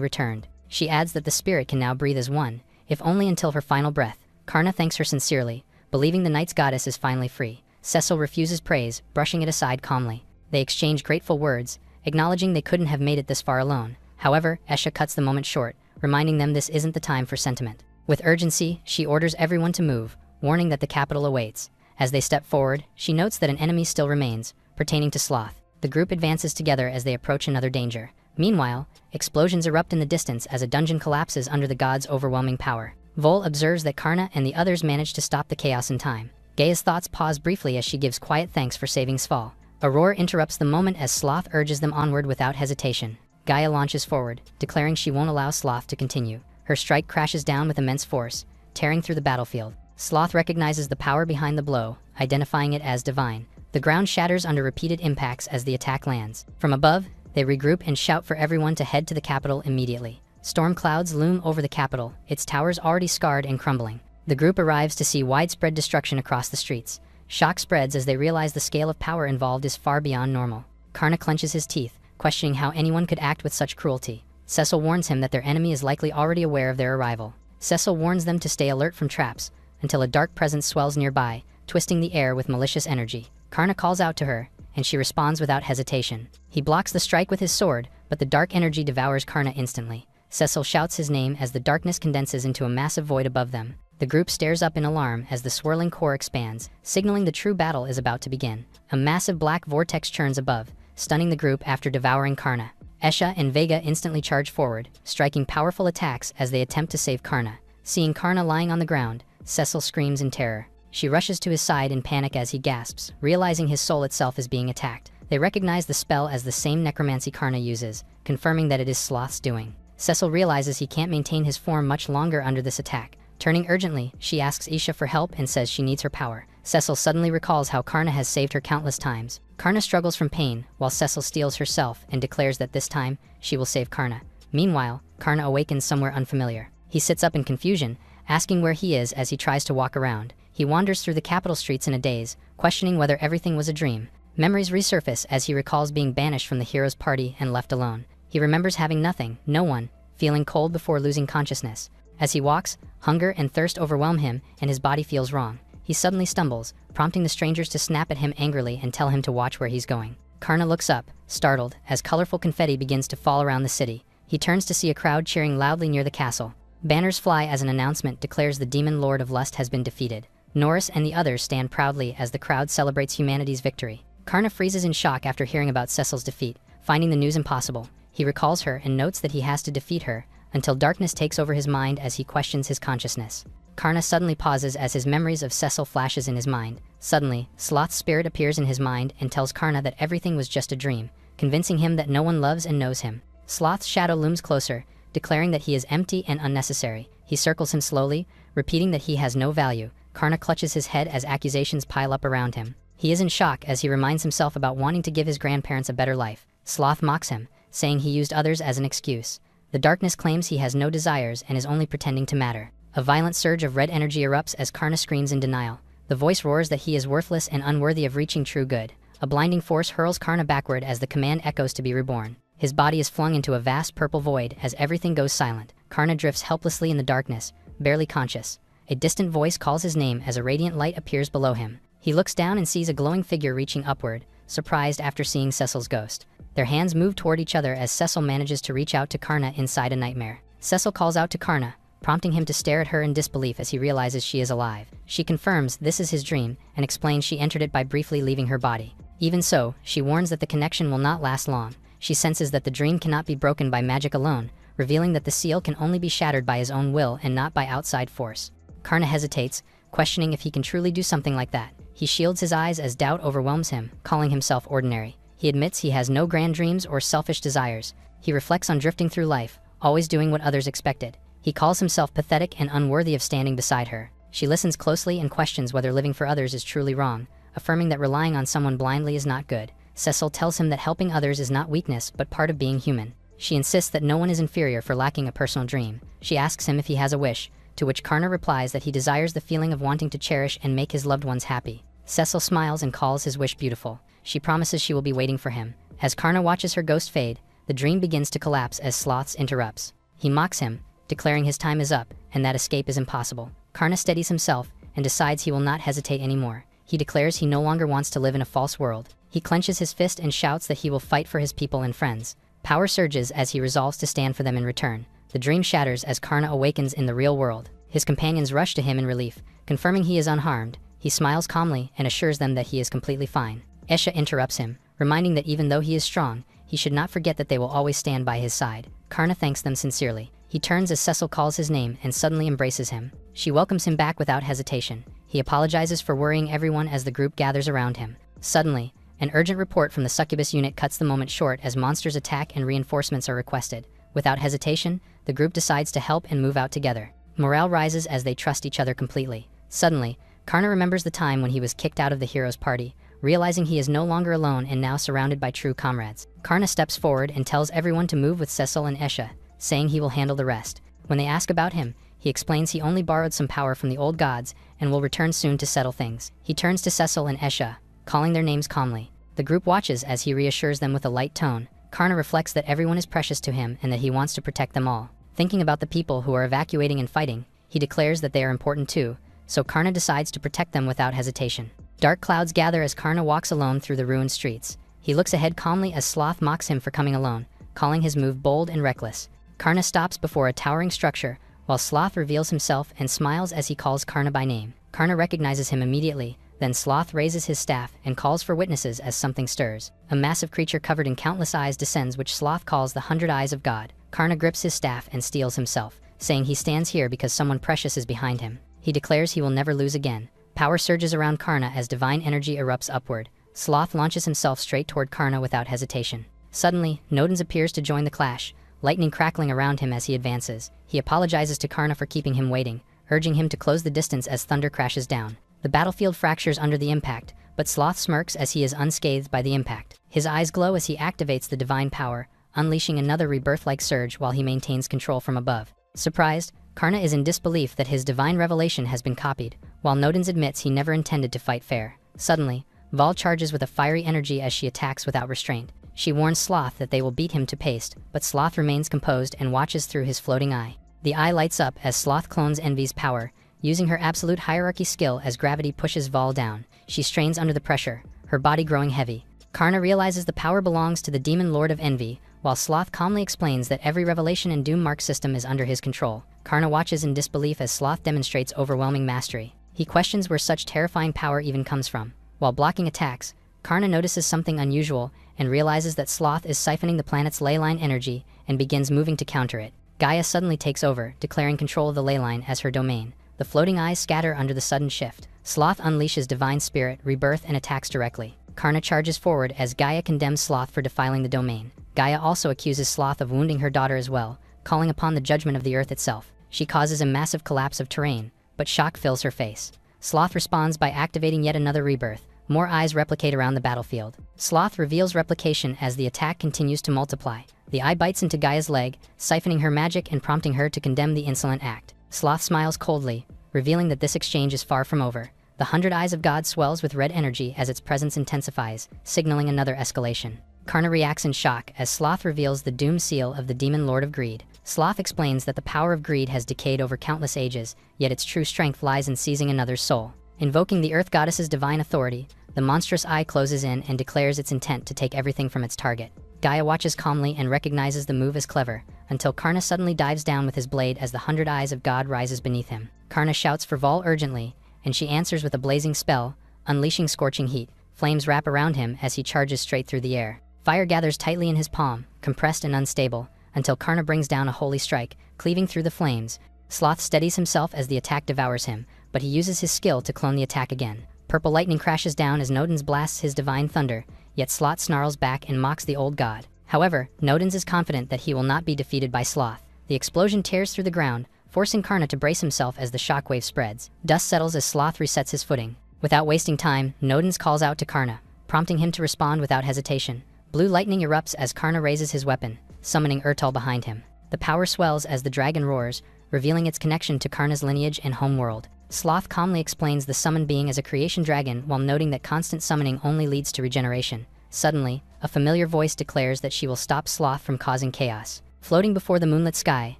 returned. She adds that the spirit can now breathe as one, if only until her final breath. Karna thanks her sincerely, believing the night's goddess is finally free. Cecil refuses praise, brushing it aside calmly. They exchange grateful words, acknowledging they couldn't have made it this far alone. However, Esha cuts the moment short, reminding them this isn't the time for sentiment. With urgency, she orders everyone to move, warning that the capital awaits. As they step forward, she notes that an enemy still remains, pertaining to Sloth. The group advances together as they approach another danger. Meanwhile, explosions erupt in the distance as a dungeon collapses under the god's overwhelming power. Vol observes that Karna and the others manage to stop the chaos in time. Gaia's thoughts pause briefly as she gives quiet thanks for saving Sval. A roar interrupts the moment as Sloth urges them onward without hesitation. Gaia launches forward, declaring she won't allow Sloth to continue. Her strike crashes down with immense force, tearing through the battlefield. Sloth recognizes the power behind the blow, identifying it as divine. The ground shatters under repeated impacts as the attack lands. From above, they regroup and shout for everyone to head to the capital immediately. Storm clouds loom over the capital, its towers already scarred and crumbling. The group arrives to see widespread destruction across the streets. Shock spreads as they realize the scale of power involved is far beyond normal. Karna clenches his teeth, questioning how anyone could act with such cruelty. Cecil warns him that their enemy is likely already aware of their arrival. Cecil warns them to stay alert from traps, until a dark presence swells nearby, twisting the air with malicious energy. Karna calls out to her, and she responds without hesitation. He blocks the strike with his sword, but the dark energy devours Karna instantly. Cecil shouts his name as the darkness condenses into a massive void above them. The group stares up in alarm as the swirling core expands, signaling the true battle is about to begin. A massive black vortex churns above, stunning the group after devouring Karna. Esha and Vega instantly charge forward, striking powerful attacks as they attempt to save Karna. Seeing Karna lying on the ground, Cecil screams in terror. She rushes to his side in panic as he gasps, realizing his soul itself is being attacked. They recognize the spell as the same necromancy Karna uses, confirming that it is Sloth's doing. Cecil realizes he can't maintain his form much longer under this attack. Turning urgently, she asks Isha for help and says she needs her power. Cecil suddenly recalls how Karna has saved her countless times. Karna struggles from pain, while Cecil steels herself and declares that this time, she will save Karna. Meanwhile, Karna awakens somewhere unfamiliar. He sits up in confusion, asking where he is as he tries to walk around. He wanders through the capital streets in a daze, questioning whether everything was a dream. Memories resurface as he recalls being banished from the hero's party and left alone. He remembers having nothing, no one, feeling cold before losing consciousness. As he walks, hunger and thirst overwhelm him and his body feels wrong. He suddenly stumbles, prompting the strangers to snap at him angrily and tell him to watch where he's going. Karna looks up, startled, as colorful confetti begins to fall around the city. He turns to see a crowd cheering loudly near the castle. Banners fly as an announcement declares the demon lord of lust has been defeated. Norris and the others stand proudly as the crowd celebrates humanity's victory. Karna freezes in shock after hearing about Cecil's defeat, finding the news impossible. He recalls her and notes that he has to defeat her, until darkness takes over his mind as he questions his consciousness. Karna suddenly pauses as his memories of Cecil flashes in his mind. Suddenly, Sloth's spirit appears in his mind and tells Karna that everything was just a dream, convincing him that no one loves and knows him. Sloth's shadow looms closer, declaring that he is empty and unnecessary. He circles him slowly, repeating that he has no value. Karna clutches his head as accusations pile up around him. He is in shock as he reminds himself about wanting to give his grandparents a better life. Sloth mocks him, saying he used others as an excuse. The darkness claims he has no desires and is only pretending to matter. A violent surge of red energy erupts as Karna screams in denial. The voice roars that he is worthless and unworthy of reaching true good. A blinding force hurls Karna backward as the command echoes to be reborn. His body is flung into a vast purple void as everything goes silent. Karna drifts helplessly in the darkness, barely conscious. A distant voice calls his name as a radiant light appears below him. He looks down and sees a glowing figure reaching upward, surprised after seeing Cecil's ghost. Their hands move toward each other as Cecil manages to reach out to Karna inside a nightmare. Cecil calls out to Karna, prompting him to stare at her in disbelief as he realizes she is alive. She confirms this is his dream and explains she entered it by briefly leaving her body. Even so, she warns that the connection will not last long. She senses that the dream cannot be broken by magic alone, revealing that the seal can only be shattered by his own will and not by outside force. Karna hesitates, questioning if he can truly do something like that. He shields his eyes as doubt overwhelms him, calling himself ordinary. He admits he has no grand dreams or selfish desires. He reflects on drifting through life, always doing what others expected. He calls himself pathetic and unworthy of standing beside her. She listens closely and questions whether living for others is truly wrong, affirming that relying on someone blindly is not good. Cecil tells him that helping others is not weakness but part of being human. She insists that no one is inferior for lacking a personal dream. She asks him if he has a wish, to which Karna replies that he desires the feeling of wanting to cherish and make his loved ones happy. Cecil smiles and calls his wish beautiful. She promises she will be waiting for him. As Karna watches her ghost fade, the dream begins to collapse as Sloths interrupts. He mocks him, declaring his time is up and that escape is impossible. Karna steadies himself and decides he will not hesitate anymore. He declares he no longer wants to live in a false world. He clenches his fist and shouts that he will fight for his people and friends. Power surges as he resolves to stand for them in return. The dream shatters as Karna awakens in the real world. His companions rush to him in relief, confirming he is unharmed. He smiles calmly and assures them that he is completely fine. Esha interrupts him, reminding that even though he is strong, he should not forget that they will always stand by his side. Karna thanks them sincerely. He turns as Cecil calls his name and suddenly embraces him. She welcomes him back without hesitation. He apologizes for worrying everyone as the group gathers around him. Suddenly, an urgent report from the succubus unit cuts the moment short as monsters attack and reinforcements are requested. Without hesitation, the group decides to help and move out together. Morale rises as they trust each other completely. Suddenly, Karna remembers the time when he was kicked out of the hero's party, realizing he is no longer alone and now surrounded by true comrades. Karna steps forward and tells everyone to move with Cecil and Esha, saying he will handle the rest. When they ask about him, he explains he only borrowed some power from the old gods and will return soon to settle things. He turns to Cecil and Esha, calling their names calmly. The group watches as he reassures them with a light tone. Karna reflects that everyone is precious to him and that he wants to protect them all. Thinking about the people who are evacuating and fighting, he declares that they are important too, so Karna decides to protect them without hesitation. Dark clouds gather as Karna walks alone through the ruined streets. He looks ahead calmly as Sloth mocks him for coming alone, calling his move bold and reckless. Karna stops before a towering structure, while Sloth reveals himself and smiles as he calls Karna by name. Karna recognizes him immediately, then Sloth raises his staff and calls for witnesses as something stirs. A massive creature covered in countless eyes descends, which Sloth calls the 100 Eyes of God. Karna grips his staff and steels himself, saying he stands here because someone precious is behind him. He declares he will never lose again. Power surges around Karna as divine energy erupts upward. Sloth launches himself straight toward Karna without hesitation. Suddenly, Nodens appears to join the clash, lightning crackling around him as he advances. He apologizes to Karna for keeping him waiting, urging him to close the distance as thunder crashes down. The battlefield fractures under the impact, but Sloth smirks as he is unscathed by the impact. His eyes glow as he activates the divine power, unleashing another rebirth-like surge while he maintains control from above. Surprised, Karna is in disbelief that his divine revelation has been copied, while Nodens admits he never intended to fight fair. Suddenly, Val charges with a fiery energy as she attacks without restraint. She warns Sloth that they will beat him to paste, but Sloth remains composed and watches through his floating eye. The eye lights up as Sloth clones Envy's power, using her absolute hierarchy skill as gravity pushes Val down. She strains under the pressure, her body growing heavy. Karna realizes the power belongs to the demon lord of Envy, while Sloth calmly explains that every revelation and doom mark system is under his control. Karna watches in disbelief as Sloth demonstrates overwhelming mastery. He questions where such terrifying power even comes from. While blocking attacks, Karna notices something unusual and realizes that Sloth is siphoning the planet's leyline energy and begins moving to counter it. Gaia suddenly takes over, declaring control of the leyline as her domain. The floating eyes scatter under the sudden shift. Sloth unleashes divine spirit, rebirth, and attacks directly. Karna charges forward as Gaia condemns Sloth for defiling the domain. Gaia also accuses Sloth of wounding her daughter as well, calling upon the judgment of the earth itself. She causes a massive collapse of terrain, but shock fills her face. Sloth responds by activating yet another rebirth. More eyes replicate around the battlefield. Sloth reveals replication as the attack continues to multiply. The eye bites into Gaia's leg, siphoning her magic and prompting her to condemn the insolent act. Sloth smiles coldly, revealing that this exchange is far from over. The 100 Eyes of God swells with red energy as its presence intensifies, signaling another escalation. Karna reacts in shock as Sloth reveals the doom seal of the demon lord of greed. Sloth explains that the power of greed has decayed over countless ages, yet its true strength lies in seizing another's soul. Invoking the earth goddess's divine authority, the monstrous eye closes in and declares its intent to take everything from its target. Gaia watches calmly and recognizes the move as clever, until Karna suddenly dives down with his blade as the 100 eyes of God rises beneath him. Karna shouts for Vol urgently, and she answers with a blazing spell, unleashing scorching heat. Flames wrap around him as he charges straight through the air. Fire gathers tightly in his palm, compressed and unstable, until Karna brings down a holy strike, cleaving through the flames. Sloth steadies himself as the attack devours him, but he uses his skill to clone the attack again. Purple lightning crashes down as Nodens blasts his divine thunder, yet Sloth snarls back and mocks the old god. However, Nodens is confident that he will not be defeated by Sloth. The explosion tears through the ground, forcing Karna to brace himself as the shockwave spreads. Dust settles as Sloth resets his footing. Without wasting time, Nodens calls out to Karna, prompting him to respond without hesitation. Blue lightning erupts as Karna raises his weapon, summoning Urtul behind him. The power swells as the dragon roars, revealing its connection to Karna's lineage and homeworld. Sloth calmly explains the summoned being as a creation dragon while noting that constant summoning only leads to regeneration. Suddenly, a familiar voice declares that she will stop Sloth from causing chaos. Floating before the moonlit sky,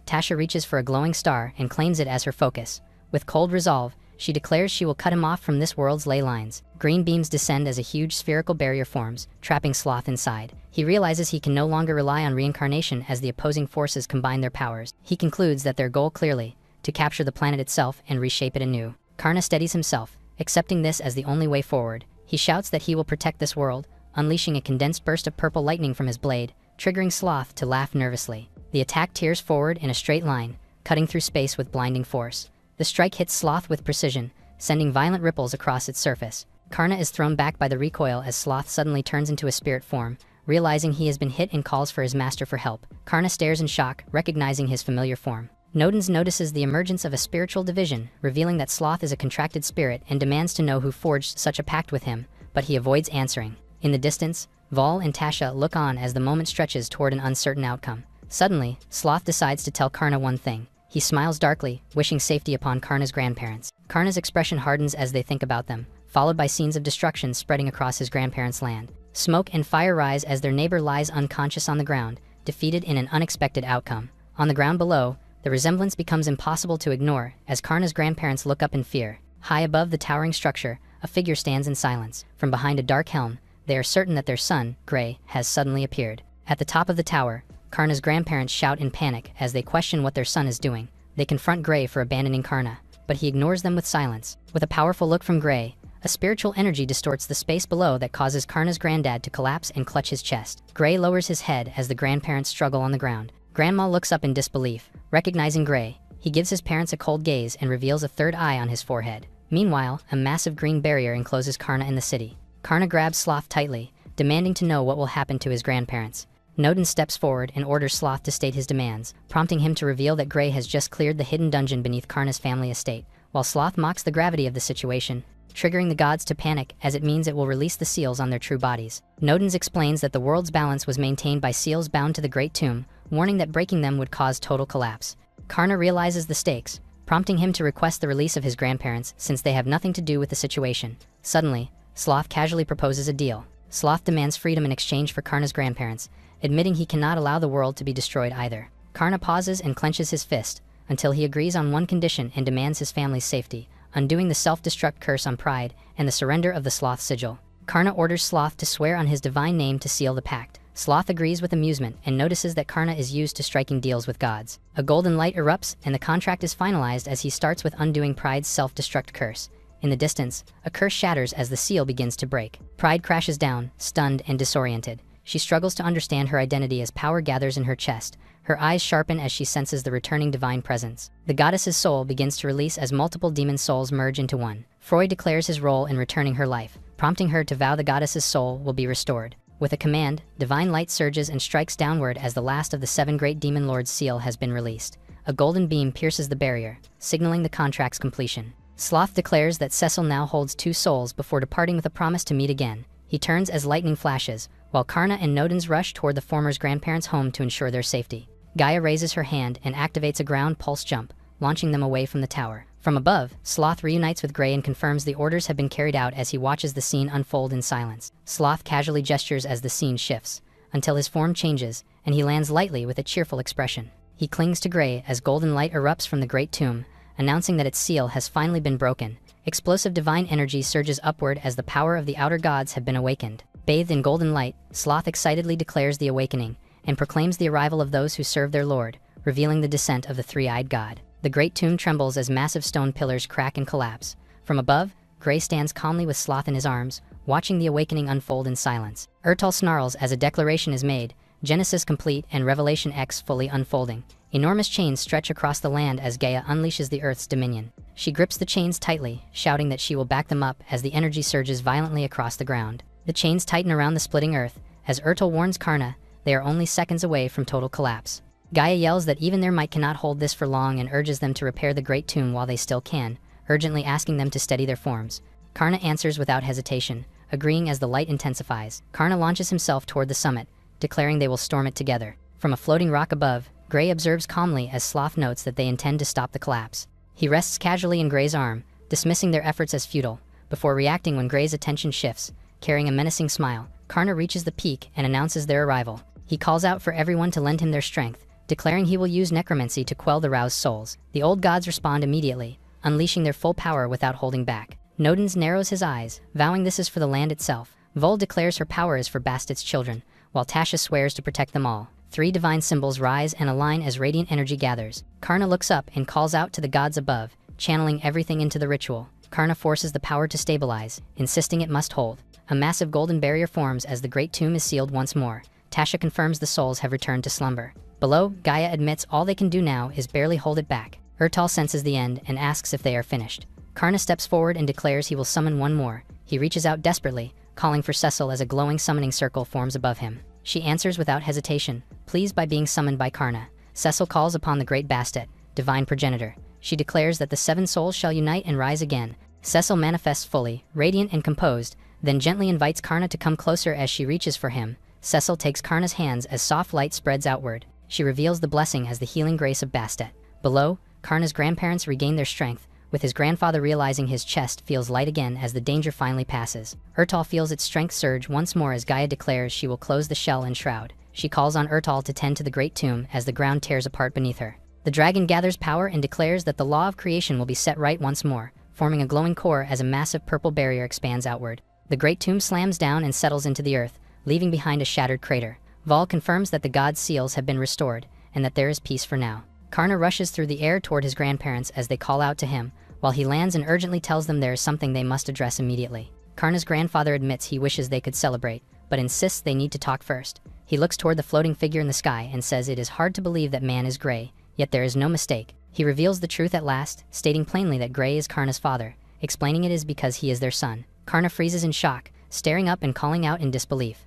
Tasha reaches for a glowing star and claims it as her focus. With cold resolve, she declares she will cut him off from this world's ley lines. Green beams descend as a huge spherical barrier forms, trapping Sloth inside. He realizes he can no longer rely on reincarnation as the opposing forces combine their powers. He concludes that their goal clearly, to capture the planet itself and reshape it anew. Karna steadies himself, accepting this as the only way forward. He shouts that he will protect this world, unleashing a condensed burst of purple lightning from his blade, triggering Sloth to laugh nervously. The attack tears forward in a straight line, cutting through space with blinding force. The strike hits Sloth with precision, sending violent ripples across its surface. Karna is thrown back by the recoil as Sloth suddenly turns into a spirit form, realizing he has been hit and calls for his master for help. Karna stares in shock, recognizing his familiar form. Nodens notices the emergence of a spiritual division, revealing that Sloth is a contracted spirit and demands to know who forged such a pact with him, but he avoids answering. In the distance, Vol and Tasha look on as the moment stretches toward an uncertain outcome. Suddenly, Sloth decides to tell Karna one thing. He smiles darkly, wishing safety upon Karna's grandparents. Karna's expression hardens as they think about them, followed by scenes of destruction spreading across his grandparents' land. Smoke and fire rise as their neighbor lies unconscious on the ground, defeated in an unexpected outcome. On the ground below, the resemblance becomes impossible to ignore as Karna's grandparents look up in fear. High above the towering structure, a figure stands in silence. From behind a dark helm, they are certain that their son, Gray, has suddenly appeared. At the top of the tower, Karna's grandparents shout in panic as they question what their son is doing. They confront Gray for abandoning Karna, but he ignores them with silence. With a powerful look from Gray, a spiritual energy distorts the space below that causes Karna's granddad to collapse and clutch his chest. Gray lowers his head as the grandparents struggle on the ground. Grandma looks up in disbelief. Recognizing Gray, he gives his parents a cold gaze and reveals a third eye on his forehead. Meanwhile, a massive green barrier encloses Karna in the city. Karna grabs Sloth tightly, demanding to know what will happen to his grandparents. Nodens steps forward and orders Sloth to state his demands, prompting him to reveal that Gray has just cleared the hidden dungeon beneath Karna's family estate, while Sloth mocks the gravity of the situation, triggering the gods to panic as it means it will release the seals on their true bodies. Nodens explains that the world's balance was maintained by seals bound to the Great Tomb, warning that breaking them would cause total collapse. Karna realizes the stakes, prompting him to request the release of his grandparents since they have nothing to do with the situation. Suddenly, Sloth casually proposes a deal. Sloth demands freedom in exchange for Karna's grandparents, admitting he cannot allow the world to be destroyed either. Karna pauses and clenches his fist, until he agrees on one condition and demands his family's safety, undoing the self-destruct curse on pride and the surrender of the Sloth sigil. Karna orders Sloth to swear on his divine name to seal the pact. Sloth agrees with amusement and notices that Karna is used to striking deals with gods. A golden light erupts and the contract is finalized as he starts with undoing Pride's self-destruct curse. In the distance, a curse shatters as the seal begins to break. Pride crashes down, stunned and disoriented. She struggles to understand her identity as power gathers in her chest. Her eyes sharpen as she senses the returning divine presence. The goddess's soul begins to release as multiple demon souls merge into one. Freud declares his role in returning her life, prompting her to vow the goddess's soul will be restored. With a command, divine light surges and strikes downward as the last of the 7 great demon lords' seal has been released. A golden beam pierces the barrier, signaling the contract's completion. Sloth declares that Cecil now holds 2 souls before departing with a promise to meet again. He turns as lightning flashes, while Karna and Nodens rush toward the former's grandparents' home to ensure their safety. Gaia raises her hand and activates a ground pulse jump, launching them away from the tower. From above, Sloth reunites with Gray and confirms the orders have been carried out as he watches the scene unfold in silence. Sloth casually gestures as the scene shifts, until his form changes, and he lands lightly with a cheerful expression. He clings to Gray as golden light erupts from the Great Tomb, announcing that its seal has finally been broken. Explosive divine energy surges upward as the power of the outer gods have been awakened. Bathed in golden light, Sloth excitedly declares the awakening, and proclaims the arrival of those who serve their lord, revealing the descent of the three-eyed god. The great tomb trembles as massive stone pillars crack and collapse. From above, Gray stands calmly with Sloth in his arms, watching the awakening unfold in silence. Ertal snarls as a declaration is made, Genesis complete and Revelation X fully unfolding. Enormous chains stretch across the land as Gaia unleashes the Earth's dominion. She grips the chains tightly, shouting that she will back them up as the energy surges violently across the ground. The chains tighten around the splitting Earth, as Ertal warns Karna they are only seconds away from total collapse. Gaia yells that even their might cannot hold this for long and urges them to repair the great tomb while they still can, urgently asking them to steady their forms. Karna answers without hesitation, agreeing as the light intensifies. Karna launches himself toward the summit, declaring they will storm it together. From a floating rock above, Gray observes calmly as Sloth notes that they intend to stop the collapse. He rests casually in Gray's arm, dismissing their efforts as futile, before reacting when Gray's attention shifts. Carrying a menacing smile, Karna reaches the peak and announces their arrival. He calls out for everyone to lend him their strength, declaring he will use necromancy to quell the roused souls. The old gods respond immediately, unleashing their full power without holding back. Nodens narrows his eyes, vowing this is for the land itself. Vol declares her power is for Bastit's children, while Tasha swears to protect them all. Three divine symbols rise and align as radiant energy gathers. Karna looks up and calls out to the gods above, channeling everything into the ritual. Karna forces the power to stabilize, insisting it must hold. A massive golden barrier forms as the great tomb is sealed once more. Tasha confirms the souls have returned to slumber. Below, Gaia admits all they can do now is barely hold it back. Ertal senses the end and asks if they are finished. Karna steps forward and declares he will summon one more. He reaches out desperately, calling for Cecil as a glowing summoning circle forms above him. She answers without hesitation, pleased by being summoned by Karna. Cecil calls upon the great Bastet, divine progenitor. She declares that the seven souls shall unite and rise again. Cecil manifests fully, radiant and composed, then gently invites Karna to come closer as she reaches for him. Cecil takes Karna's hands as soft light spreads outward. She reveals the blessing as the healing grace of Bastet. Below, Karna's grandparents regain their strength, with his grandfather realizing his chest feels light again as the danger finally passes. Ertal feels its strength surge once more as Gaia declares she will close the shell and shroud. She calls on Ertal to tend to the great tomb as the ground tears apart beneath her. The dragon gathers power and declares that the law of creation will be set right once more, forming a glowing core as a massive purple barrier expands outward. The great tomb slams down and settles into the earth, leaving behind a shattered crater. Vol confirms that the god's seals have been restored, and that there is peace for now. Karna rushes through the air toward his grandparents as they call out to him, while he lands and urgently tells them there is something they must address immediately. Karna's grandfather admits he wishes they could celebrate, but insists they need to talk first. He looks toward the floating figure in the sky and says it is hard to believe that man is Gray, yet there is no mistake. He reveals the truth at last, stating plainly that Gray is Karna's father, explaining it is because he is their son. Karna freezes in shock, staring up and calling out in disbelief.